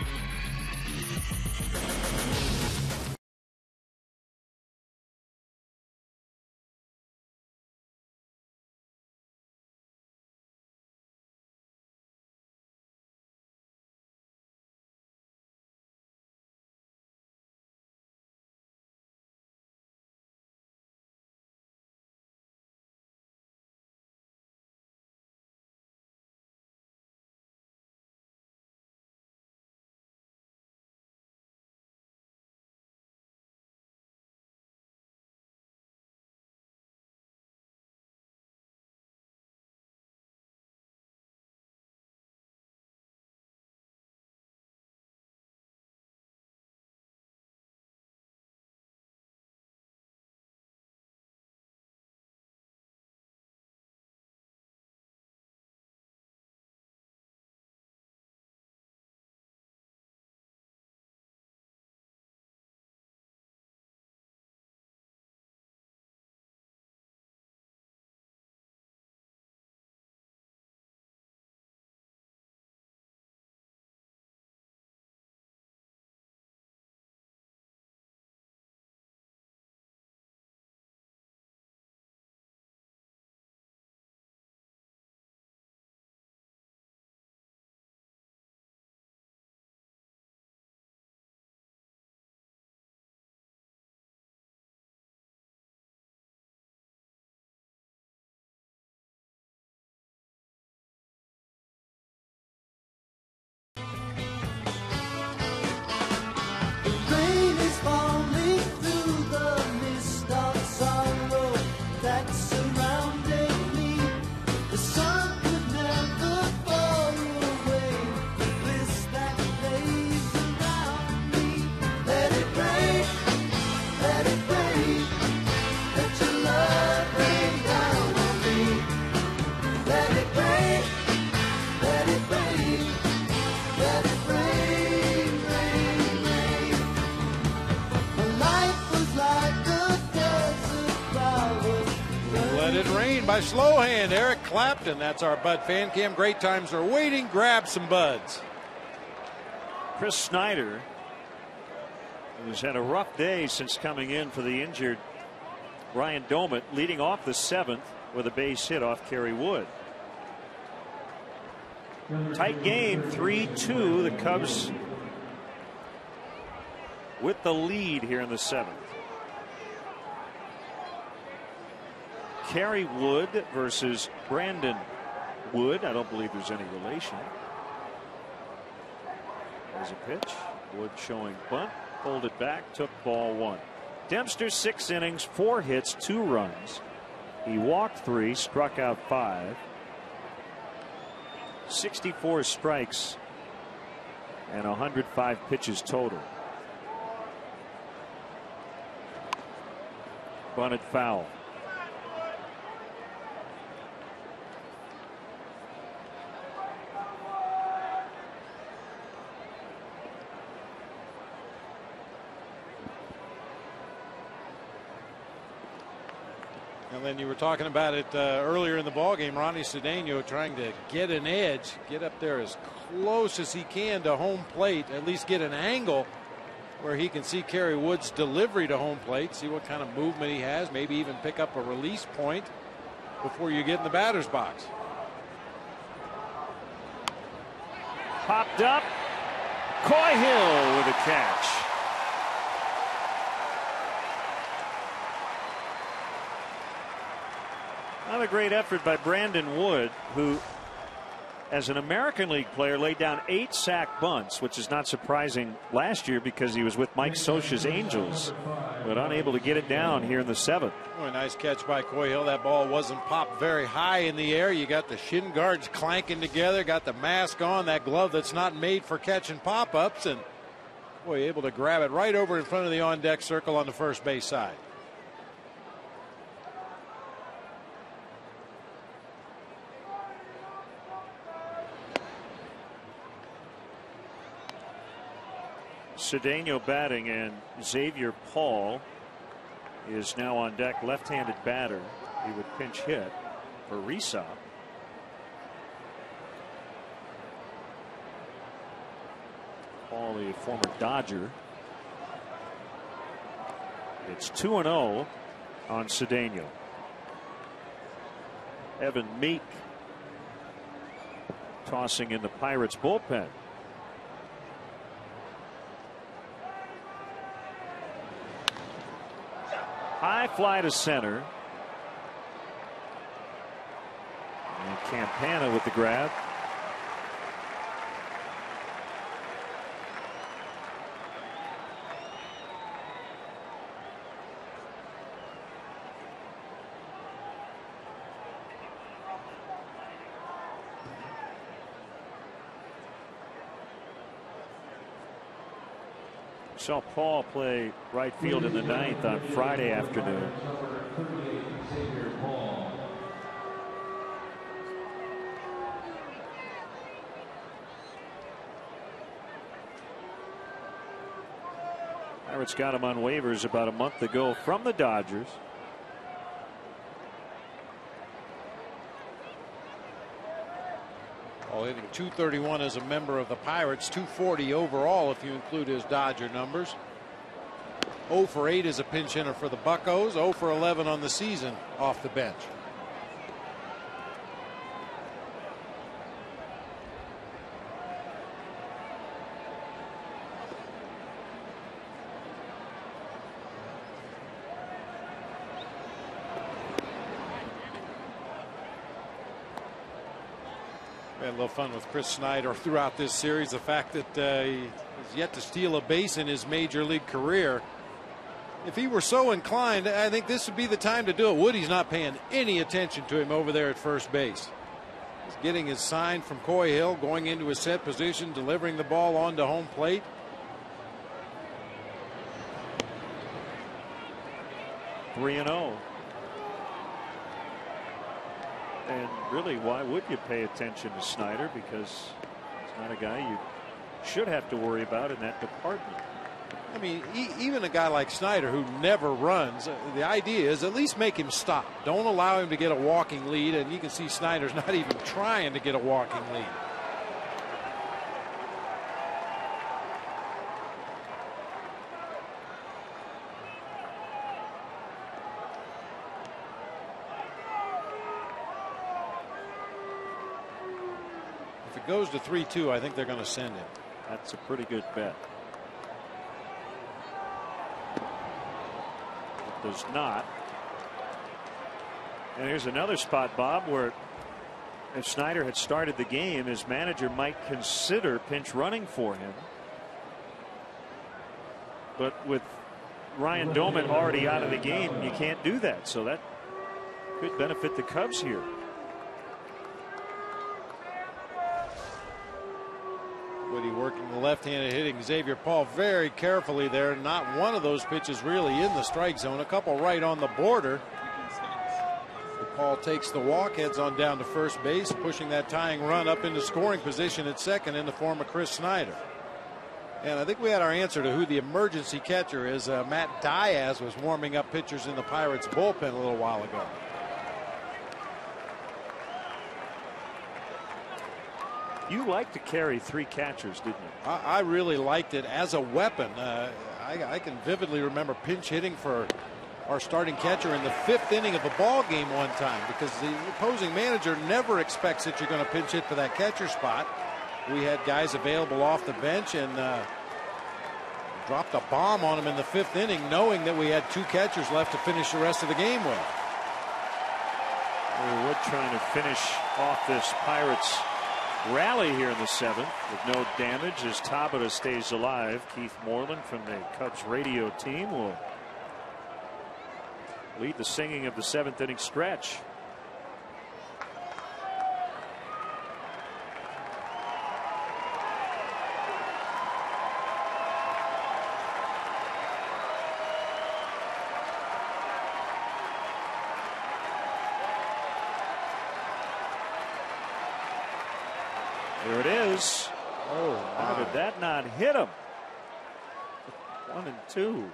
By slow hand, Eric Clapton. That's our Bud fan cam. Great times are waiting. Grab some buds. Chris Snyder, who's had a rough day since coming in for the injured Ryan Domit, leading off the seventh with a base hit off Kerry Wood. Tight game, 3-2. The Cubs with the lead here in the seventh. Kerry Wood versus Brandon Wood. I don't believe there's any relation. There's a pitch. Wood showing bunt. Pulled it back. Took ball one. Dempster 6 innings, 4 hits, 2 runs. He walked 3, struck out 5. 64 strikes and 105 pitches total. Bunted foul. And then you were talking about it earlier in the ballgame. Ronnie Cedeno trying to get an edge, get up there as close as he can to home plate, at least get an angle where he can see Kerry Wood's delivery to home plate, see what kind of movement he has, maybe even pick up a release point before you get in the batter's box. Popped up. Coy Hill with a catch. Another great effort by Brandon Wood, who as an American League player, laid down 8 sack bunts, which is not surprising last year because he was with Mike Scioscia's Angels, but unable to get it down here in the 7th. Oh, a nice catch by Coyhill. That ball wasn't popped very high in the air. You got the shin guards clanking together, got the mask on, that glove that's not made for catching pop-ups, and boy, able to grab it right over in front of the on-deck circle on the first base side. Cedeno batting, and Xavier Paul is now on deck, left-handed batter. He would pinch hit for Risa. Paul, the former Dodger. It's 2-0 on Cedeno. Evan Meek tossing in the Pirates bullpen. High fly to center. And Campana with the grab. Saw Paul play right field in the 9th on Friday afternoon. Pirates got him on waivers about a month ago from the Dodgers. Hitting .231 as a member of the Pirates, .240 overall if you include his Dodger numbers. 0 for 8 as a pinch hitter for the Buccos, 0 for 11 on the season off the bench. We had a little fun with Chris Snyder throughout this series. The fact that he has yet to steal a base in his major league career. If he were so inclined, I think this would be the time to do it. Woody's not paying any attention to him over there at first base. He's getting his sign from Coyhill, going into his set position, delivering the ball onto home plate. (3-0). And really, why would you pay attention to Snyder? Because he's not a guy you should have to worry about in that department. I mean, even a guy like Snyder who never runs, the idea is at least make him stop. Don't allow him to get a walking lead, and you can see Snyder's not even trying to get a walking lead. If it goes to 3-2, I think they're going to send him. That's a pretty good bet. It does not. And here's another spot, Bob, where if Snyder had started the game, his manager might consider pinch running for him. But with Ryan Doman already out of the game, you can't do that. So that could benefit the Cubs here. Woody working the left-handed, hitting Xavier Paul very carefully there. Not one of those pitches really in the strike zone. A couple right on the border. Paul takes the walk, heads on down to first base, pushing that tying run up into scoring position at second in the form of Chris Snyder. And I think we had our answer to who the emergency catcher is. Matt Diaz was warming up pitchers in the Pirates bullpen a little while ago. You like to carry 3 catchers, didn't you? I really liked it as a weapon. I can vividly remember pinch hitting for our starting catcher in the 5th inning of a ball game one time, because the opposing manager never expects that you're going to pinch hit for that catcher spot. We had guys available off the bench and dropped a bomb on him in the 5th inning, knowing that we had 2 catchers left to finish the rest of the game with. We're trying to finish off this Pirates rally here in the 7th with no damage as Tabata stays alive. Keith Moreland from the Cubs radio team will lead the singing of the 7th inning stretch. There it is. Oh, how did that not hit him? 1-2.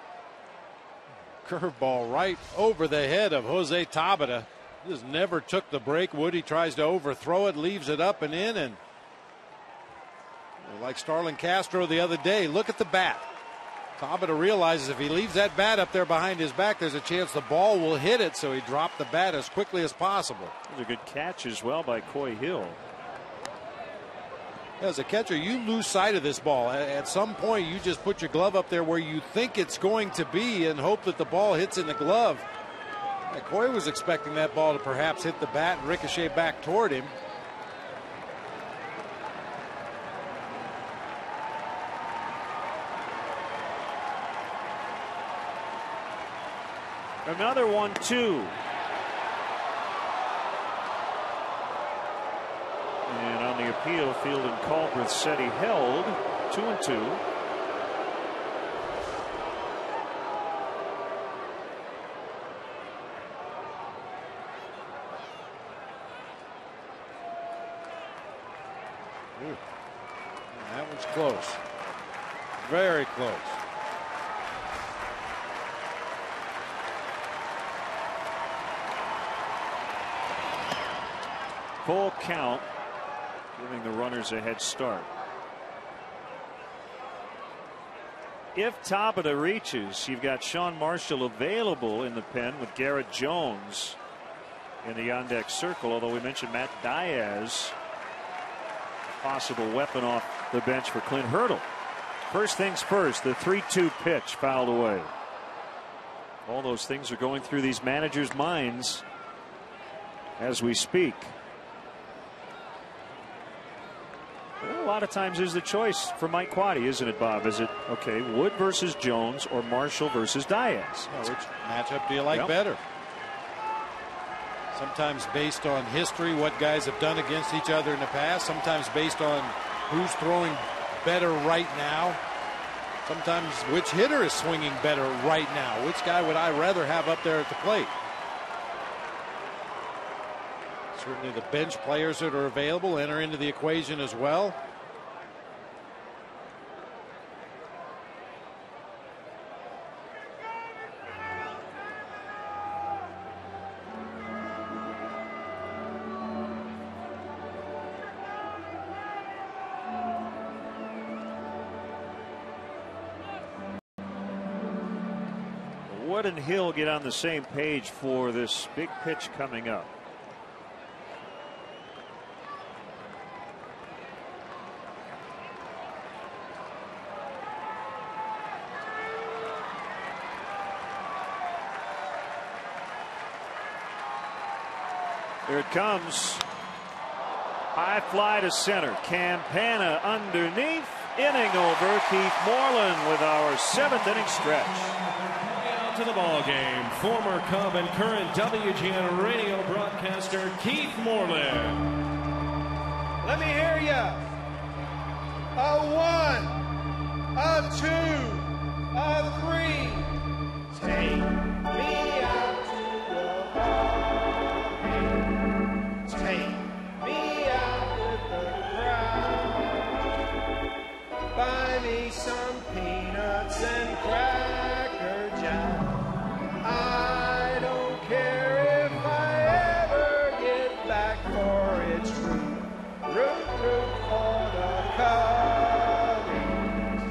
Curveball right over the head of Jose Tabata. Just never took the break. Woody tries to overthrow it, leaves it up and in, and like Starlin Castro the other day, look at the bat. Tabata realizes if he leaves that bat up there behind his back, there's a chance the ball will hit it, so he dropped the bat as quickly as possible. It was a good catch as well by Coy Hill. As a catcher, you lose sight of this ball. At some point, you just put your glove up there where you think it's going to be and hope that the ball hits in the glove. Coy was expecting that ball to perhaps hit the bat and ricochet back toward him. Another 1-2. And on the appeal, Field and Culbreth said he held 2-2. That one's close. Very close. Full count, giving the runners a head start. If Tabata reaches, you've got Sean Marshall available in the pen with Garrett Jones in the on-deck circle, although we mentioned Matt Diaz, a possible weapon off the bench for Clint Hurdle. First things first, the 3-2 pitch fouled away. All those things are going through these managers' minds as we speak. Well, a lot of times there's the choice for Mike Quaddy, isn't it, Bob? Is it, okay, Wood versus Jones or Marshall versus Diaz? Well, which matchup do you like better? Sometimes based on history, what guys have done against each other in the past. Sometimes based on who's throwing better right now. Sometimes which hitter is swinging better right now. Which guy would I rather have up there at the plate? Certainly the bench players that are available enter into the equation as well. Wood and Hill get on the same page for this big pitch coming up. Here it comes. High fly to center. Campana underneath. Inning over. Keith Moreland with our 7th inning stretch. Now to the ball game, former Cub and current WGN radio broadcaster Keith Moreland. Let me hear ya. A 1, a 2, a 3. Take me out to the ball game. Take me out with the crowd. Buy me some peanuts and cracker jack. I don't care if I ever get back, for it's root for the Cubbies.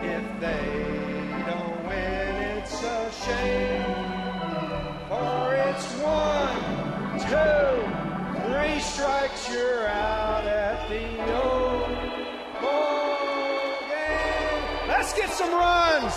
If they don't win, it's a shame, for it's 1, 2, 3 strikes, you're out at the old ball game. Let's get some runs.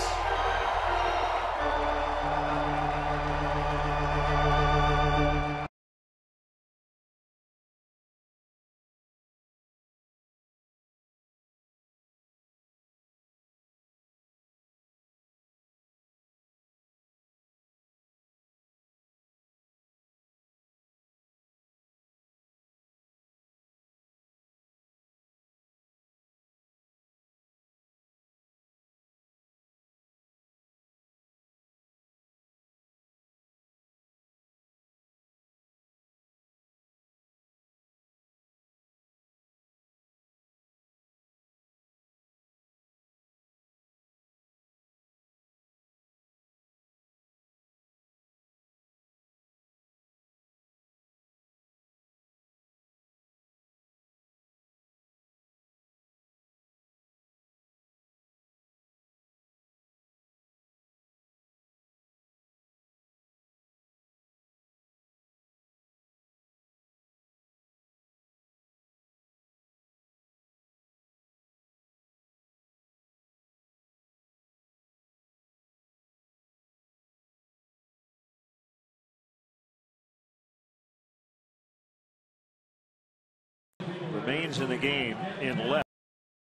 remains in the game in left.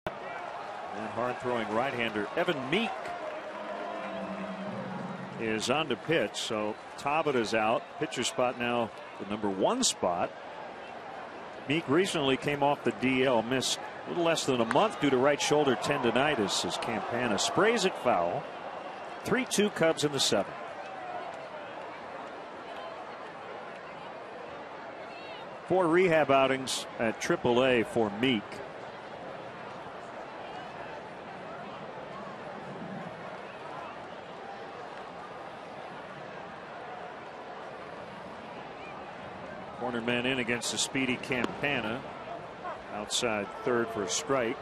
And hard-throwing right-hander Evan Meek is on to pitch. So Tabata's out. Pitcher spot now the #1 spot. Meek recently came off the DL, missed a little less than a month due to right shoulder tendonitis as Campana sprays it foul. 3-2 Cubs in the 7th. Four rehab outings at AAA for Meek. Corner man in against the speedy Campana. Outside third for a strike.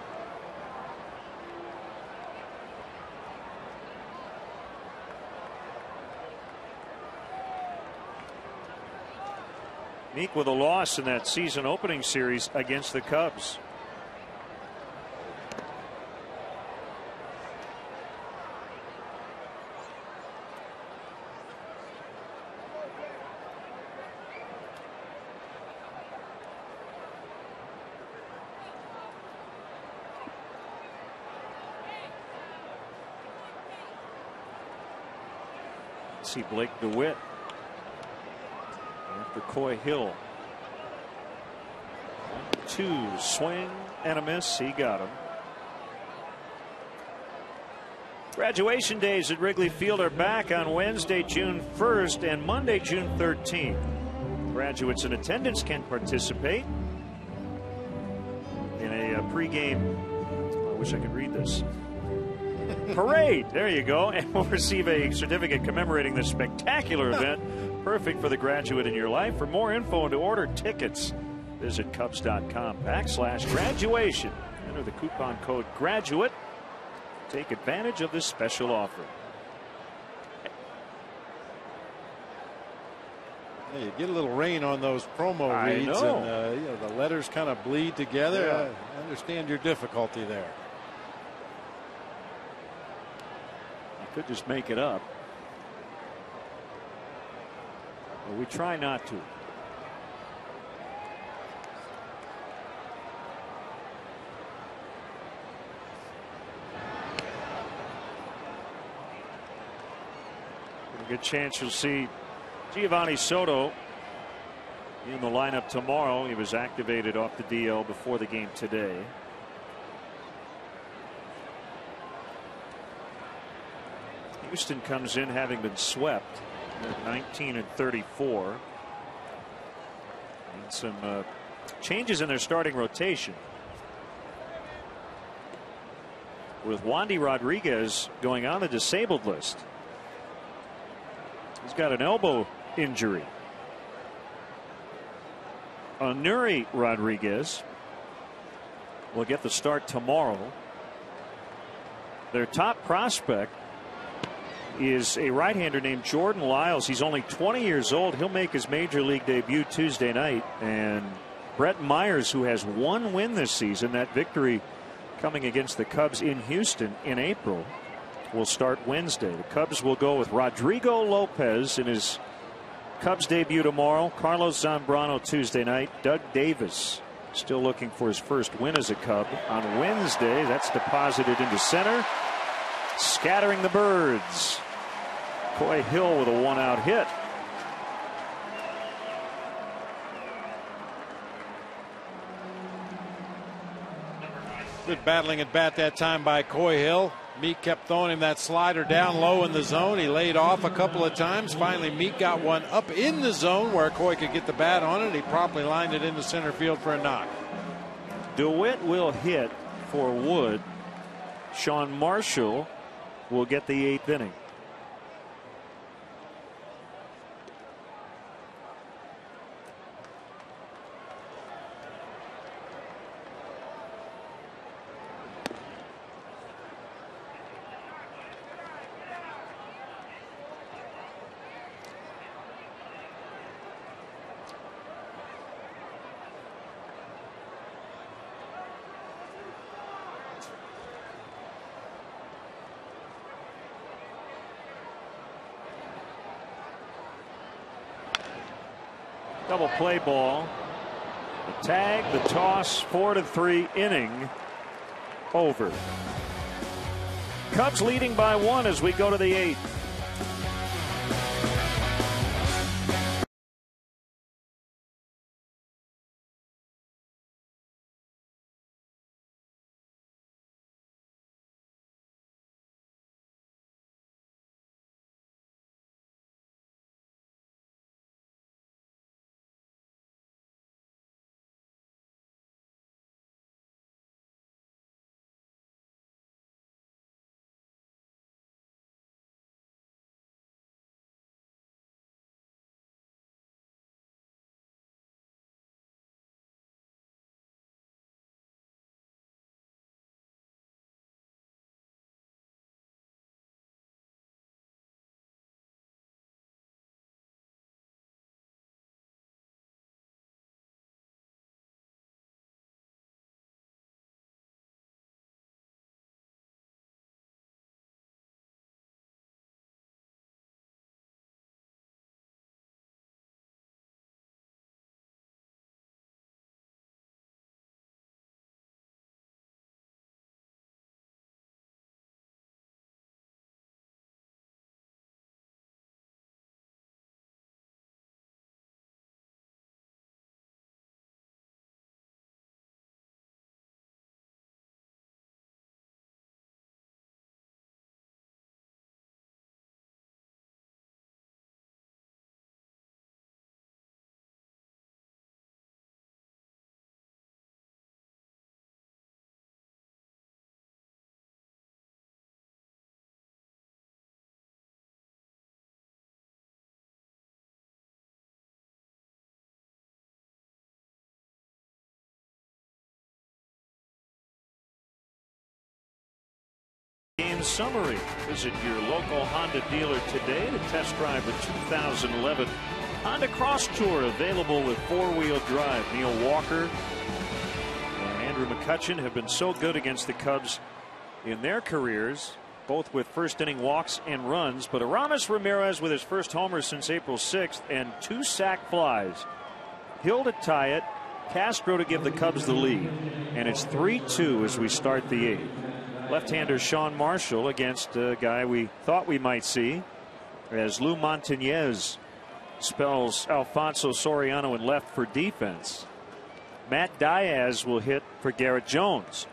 Meek with a loss in that season opening series against the Cubs. See Blake DeWitt after Coy Hill. 1-2 swing and a miss. He got him. Graduation days at Wrigley Field are back on Wednesday, June 1st and Monday, June 13th. Graduates in attendance can participate in a pregame. I wish I could read this. Parade. There you go. And we'll receive a certificate commemorating this spectacular event. Perfect for the graduate in your life. For more info and to order tickets, visit Cubs.com/graduation. Enter the coupon code GRADUATE. Take advantage of this special offer. Hey, you get a little rain on those promo reads, and you know, the letters kind of bleed together. Yeah. I understand your difficulty there. Could just make it up. But we try not to. A good chance you'll see Giovanni Soto in the lineup tomorrow. He was activated off the DL before the game today. Houston comes in having been swept at 19-34. And some changes in their starting rotation, with Wandy Rodriguez going on the disabled list. He's got an elbow injury. Onuri Rodriguez will get the start tomorrow. Their top prospect is a right-hander named Jordan Lyles. He's only 20 years old. He'll make his major league debut Tuesday night. And Brett Myers, who has one win this season, that victory coming against the Cubs in Houston in April, will start Wednesday. The Cubs will go with Rodrigo Lopez in his Cubs debut tomorrow. Carlos Zambrano Tuesday night. Doug Davis still looking for his first win as a Cub on Wednesday. That's deposited into center. Scattering the birds. Coy Hill with a one-out hit. Good battling at bat that time by Coy Hill. Meek kept throwing him that slider down low in the zone. He laid off a couple of times. Finally, Meek got one up in the zone where Coy could get the bat on it. He promptly lined it into center field for a knock. DeWitt will hit for Wood. Sean Marshall will get the 8th inning. Double play ball. The tag, the toss, 4-3 inning over. Cubs leading by 1 as we go to the 8th. Game summary. Visit your local Honda dealer today to test drive the 2011 Honda Cross Tour, available with 4-wheel drive. Neil Walker and Andrew McCutchen have been so good against the Cubs in their careers, both with first inning walks and runs. But Aramis Ramirez with his first homer since April 6th and 2 sac flies. Hill to tie it, Castro to give the Cubs the lead, and it's 3-2 as we start the 8th. Left-hander Sean Marshall against a guy we thought we might see, as Lou Montañez spells Alfonso Soriano in left for defense. Matt Diaz will hit for Garrett Jones.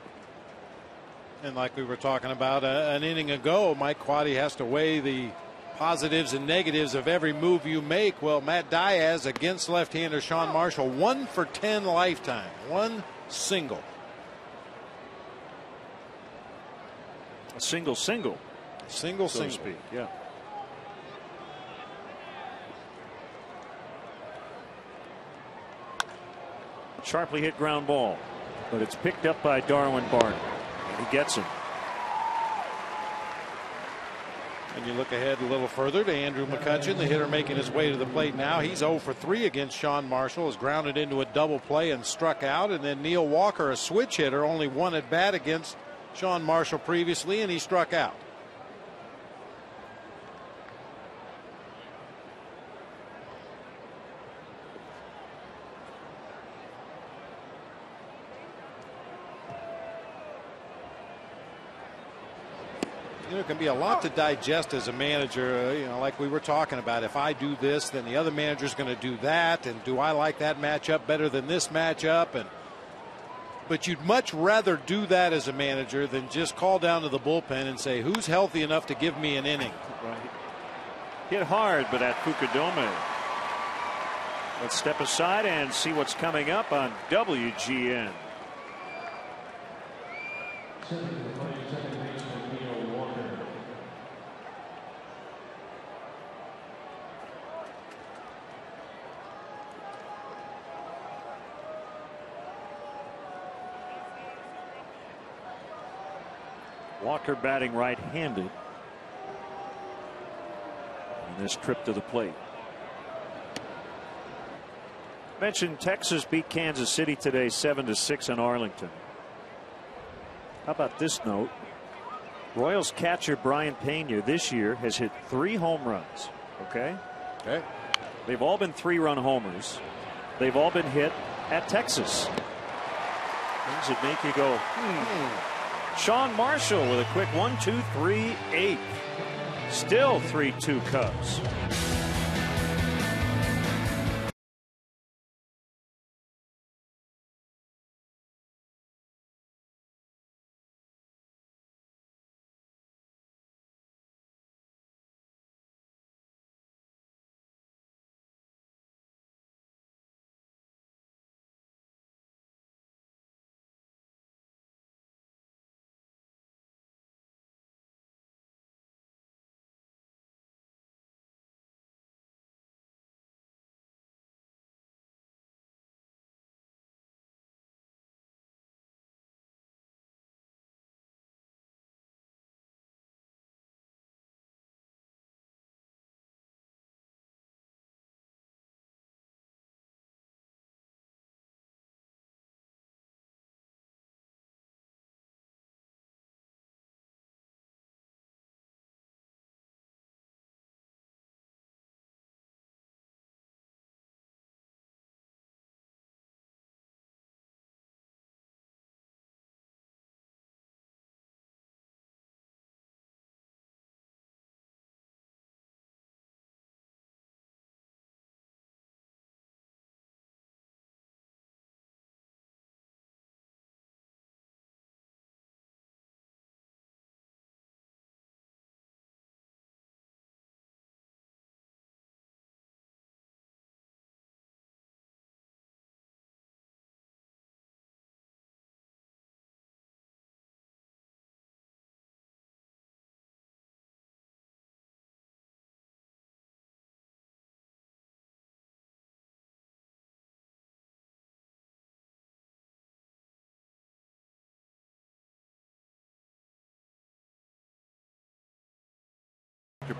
And like we were talking about an inning ago, Mike Quaddy has to weigh the positives and negatives of every move you make. Well, Matt Diaz against left-hander Sean Marshall, 1 for 10 lifetime, 1 single. A single, so to speak. Yeah. Sharply hit ground ball, but it's picked up by Darwin Barton. He gets him. And you look ahead a little further to Andrew McCutchen, the hitter making his way to the plate now. He's 0 for 3 against Sean Marshall, has grounded into a double play and struck out. And then Neil Walker, a switch hitter, only 1 at bat against Sean Marshall previously, and he struck out. You know, it can be a lot to digest as a manager, you know, like we were talking about. If I do this, then the other manager's going to do that. And do I like that matchup better than this matchup? But you'd much rather do that as a manager than just call down to the bullpen and say, who's healthy enough to give me an inning? Right. Hit hard, but at Fukudome. Let's step aside and see what's coming up on WGN. Walker batting right-handed in this trip to the plate. Mentioned Texas beat Kansas City today 7-6 in Arlington. How about this note? Royals catcher Brian Pena this year has hit 3 home runs. Okay. Okay. They've all been 3-run homers. They've all been hit at Texas. Things that make you go, Sean Marshall with a quick 1-2-3-8. Still 3-2 Cubs.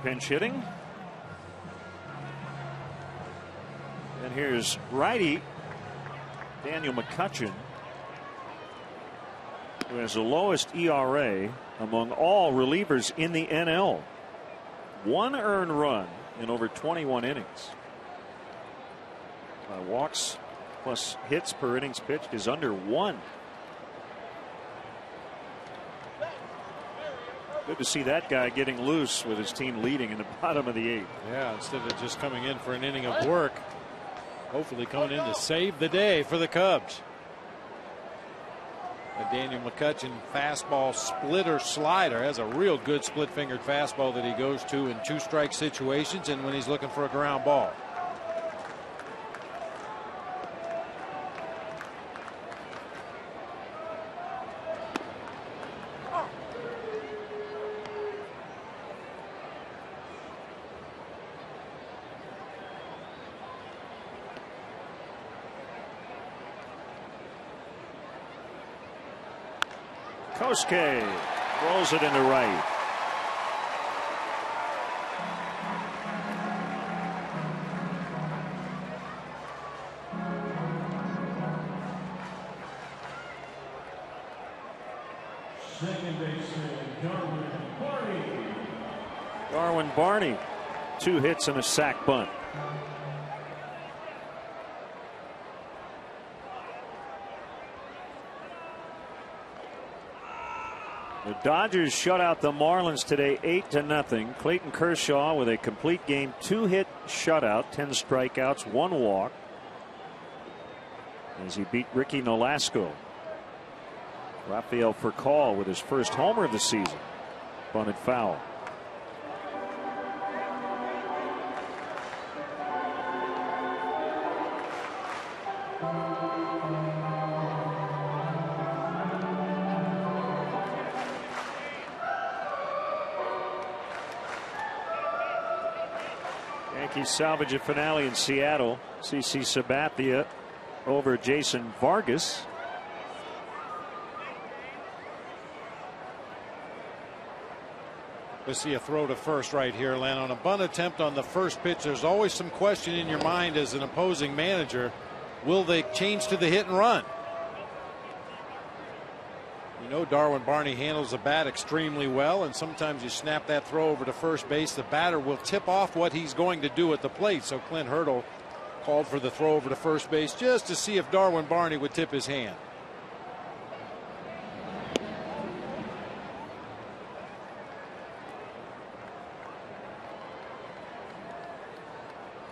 Pinch hitting. And here's righty Daniel McCutchen, who has the lowest ERA among all relievers in the NL. 1 earned run in over 21 innings. Walks plus hits per innings pitched is under 1. Good to see that guy getting loose with his team leading in the bottom of the 8th. Yeah, instead of just coming in for an inning of work, hopefully coming in to save the day for the Cubs. The Daniel McCutchen fastball splitter slider has a real good split fingered fastball that he goes to in 2-strike situations and when he's looking for a ground ball. Kosuke rolls it into right. Second baseman Darwin Barney. Darwin Barney, 2 hits and a sac bunt. The Dodgers shut out the Marlins today 8-0. Clayton Kershaw with a complete game 2-hit shutout, 10 strikeouts, 1 walk as he beat Ricky Nolasco. Rafael Furcal with his first homer of the season, bunted foul. Yankees salvage a finale in Seattle. CC Sabathia over Jason Vargas. Let's see a throw to first right here, Len. On a bunt attempt on the first pitch, there's always some question in your mind as an opposing manager. Will they change to the hit and run? You know Darwin Barney handles the bat extremely well, and sometimes you snap that throw over to first base, the batter will tip off what he's going to do at the plate. So Clint Hurdle Called for the throw over to first base just to see if Darwin Barney would tip his hand.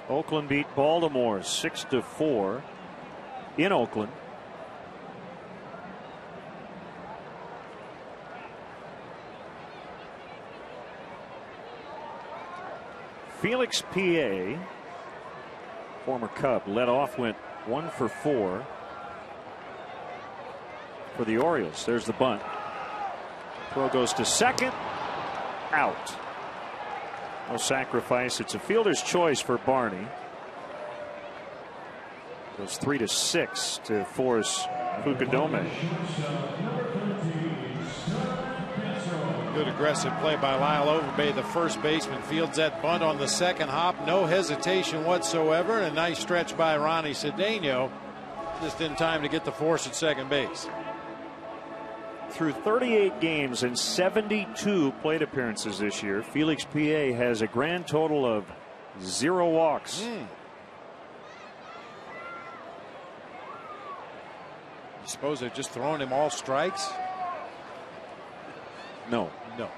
Oakland beat Baltimore 6-4 in Oakland. Felix P.A., former Cub, led off, went 1 for 4 for the Orioles. There's the bunt. Throw goes to second. Out. No sacrifice. It's a fielder's choice for Barney. Goes 3-6 to force Fukudome. Good aggressive play by Lyle Overbay, the first baseman. Fields that bunt on the second hop. No hesitation whatsoever. And a nice stretch by Ronnie Cedeno. Just in time to get the force at second base. Through 38 games and 72 plate appearances this year, Felix P.A. has a grand total of 0 walks. You suppose they're just throwing him all strikes? No. No.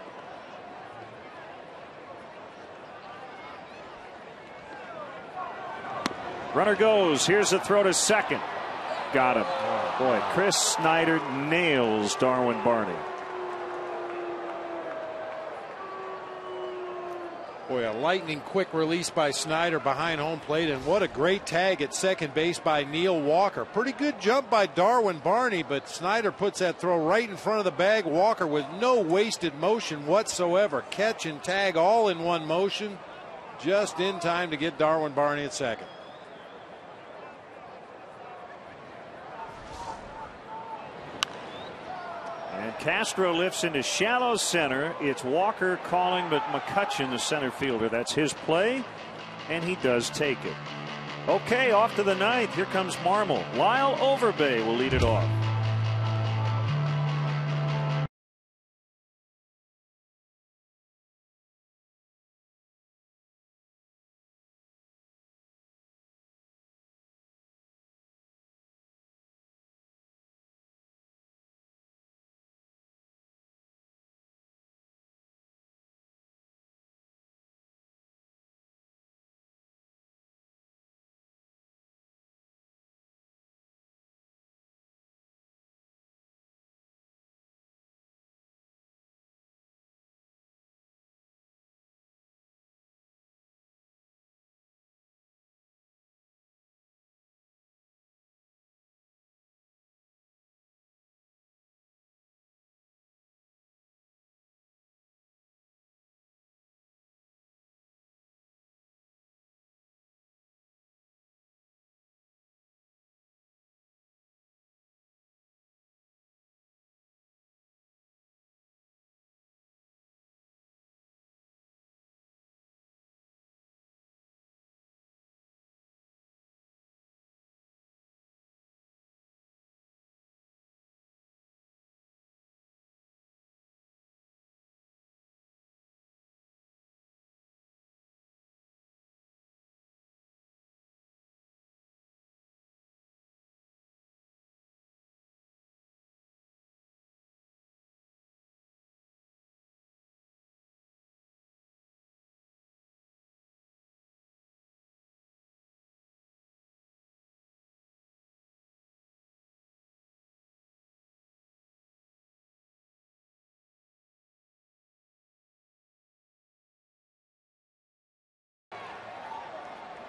Runner goes. Here's the throw to second. Got him. Boy, Chris Snyder nails Darwin Barney. Boy, a lightning quick release by Snyder behind home plate, and what a great tag at second base by Neil Walker. Pretty good jump by Darwin Barney, but Snyder puts that throw right in front of the bag. Walker with no wasted motion whatsoever. Catch and tag all in one motion, just in time to get Darwin Barney at second. And Castro lifts into shallow center. It's Walker calling, but McCutchen, the center fielder, that's his play, and he does take it. Okay, off to the ninth. Here comes Marmol. Lyle Overbay will lead it off.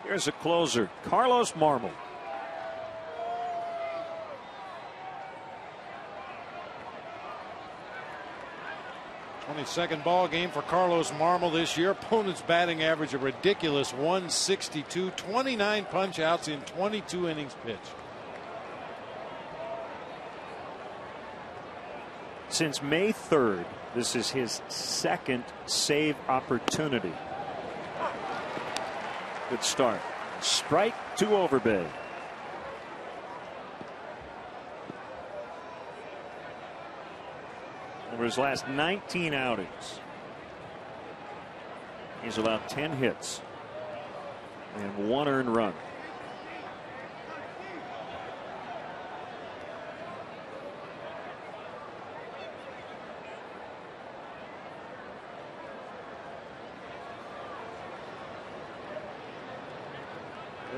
Here's a closer, Carlos Marmol. Second ball game for Carlos Marmol this year. Opponent's batting average a ridiculous 162. 29 punch outs in 22 innings pitched. Since May 3rd, this is his second save opportunity. Good start. Strike to Overbay. Over his last 19 outings, he's allowed 10 hits and 1 earned run.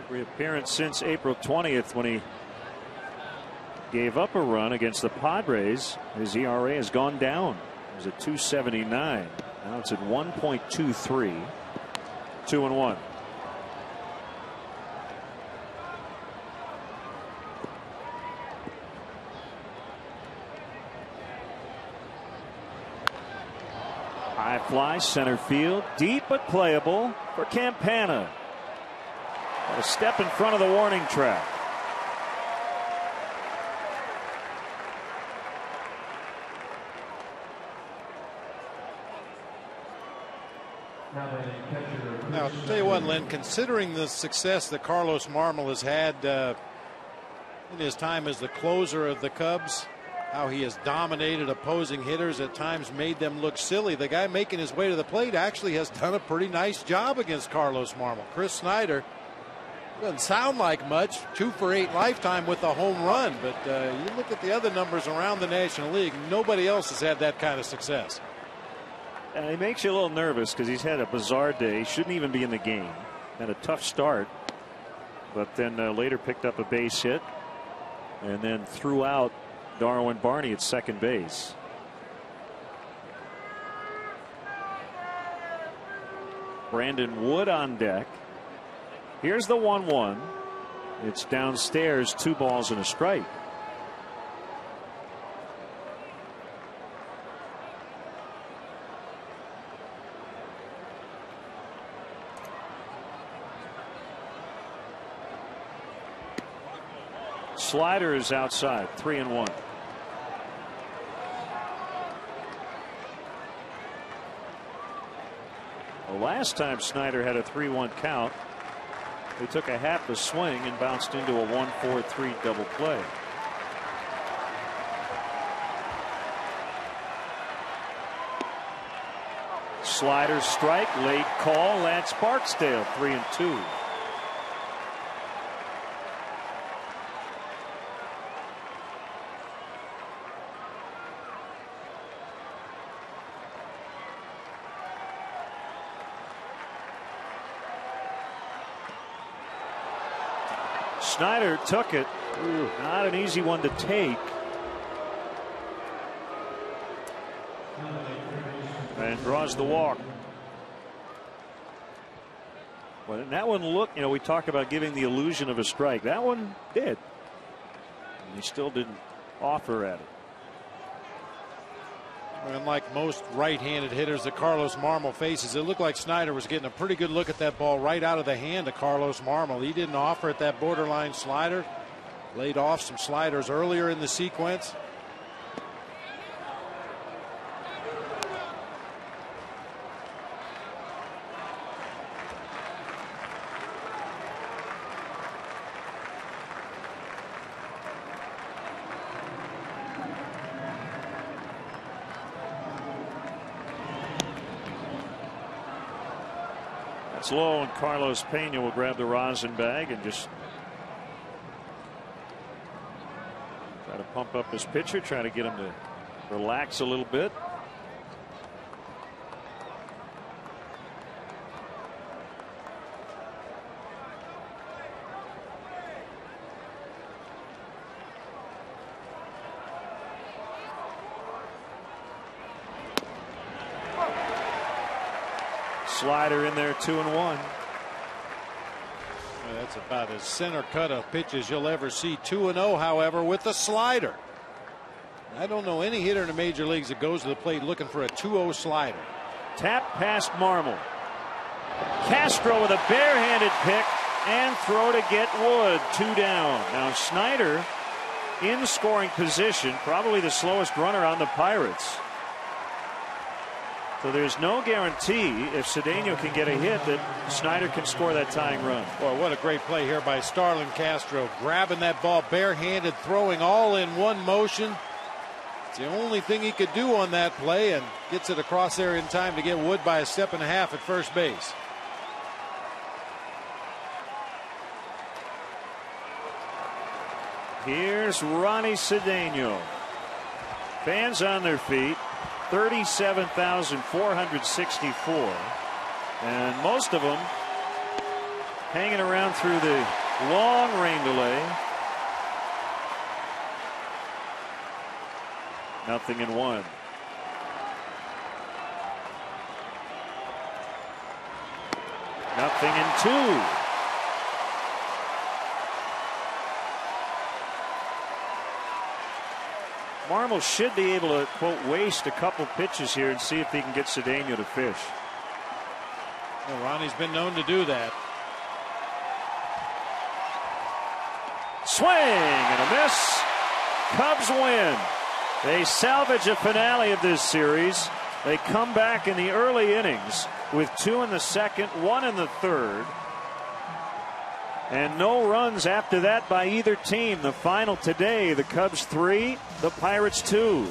Reappearance since April 20th when he gave up a run against the Padres. His ERA has gone down. It was at 2.79. Now it's at 1.23. 2-1. High fly center field, deep but playable for Campana. A step in front of the warning track. Now, I'll tell you what, Lynn, considering the success that Carlos Marmol has had in his time as the closer of the Cubs, how he has dominated opposing hitters, at times made them look silly. The guy making his way to the plate actually has done a pretty nice job against Carlos Marmol. Chris Snyder doesn't sound like much, 2 for 8 lifetime with a home run, but you look at the other numbers around the National League, nobody else has had that kind of success. And it makes you a little nervous because he's had a bizarre day. He shouldn't even be in the game. Had a tough start, but then later picked up a base hit and then threw out Darwin Barney at second base. Brandon Wood on deck. Here's the 1-1. It's downstairs, 2 balls and a strike. Slider is outside, 3-1. The last time Snyder had a 3-1 count, he took a half a swing and bounced into a 1-4-3 double play. Slider strike, late call. Lance Barksdale, 3-2. Snyder took it. Not an easy one to take. And draws the walk. Well, that one looked, we talk about giving the illusion of a strike. That one did. And he still didn't offer at it. Unlike most right-handed hitters that Carlos Marmol faces, it looked like Snyder was getting a pretty good look at that ball right out of the hand of Carlos Marmol. He didn't offer at that borderline slider. Laid off some sliders earlier in the sequence. It's low, and Carlos Pena will grab the rosin bag and just try to pump up his pitcher, try to get him to relax a little bit. Slider in there, 2-1. That's about as center cut of pitch as you'll ever see. 2-0, however, with the slider. I don't know any hitter in the major leagues that goes to the plate looking for a 2-0 slider. Tap past Marmol. Castro with a barehanded pick and throw to get Wood. 2 down. Now Snyder in scoring position, probably the slowest runner on the Pirates. So there's no guarantee if Cedeno can get a hit that Snyder can score that tying run. Boy, what a great play here by Starlin Castro. Grabbing that ball barehanded, throwing all in one motion. It's the only thing he could do on that play, and gets it across there in time to get Wood by a step and a half at first base. Here's Ronnie Cedeno. Fans on their feet. 37,464, and most of them hanging around through the long rain delay. 0-1. Nothing in 2. Marmol should be able to, quote, waste a couple pitches here and see if he can get Cedeno to fish. Well, Ronnie's been known to do that. Swing and a miss. Cubs win. They salvage a finale of this series. They come back in the early innings with 2 in the second, 1 in the third. And no runs after that by either team. The final today, the Cubs 3, the Pirates 2.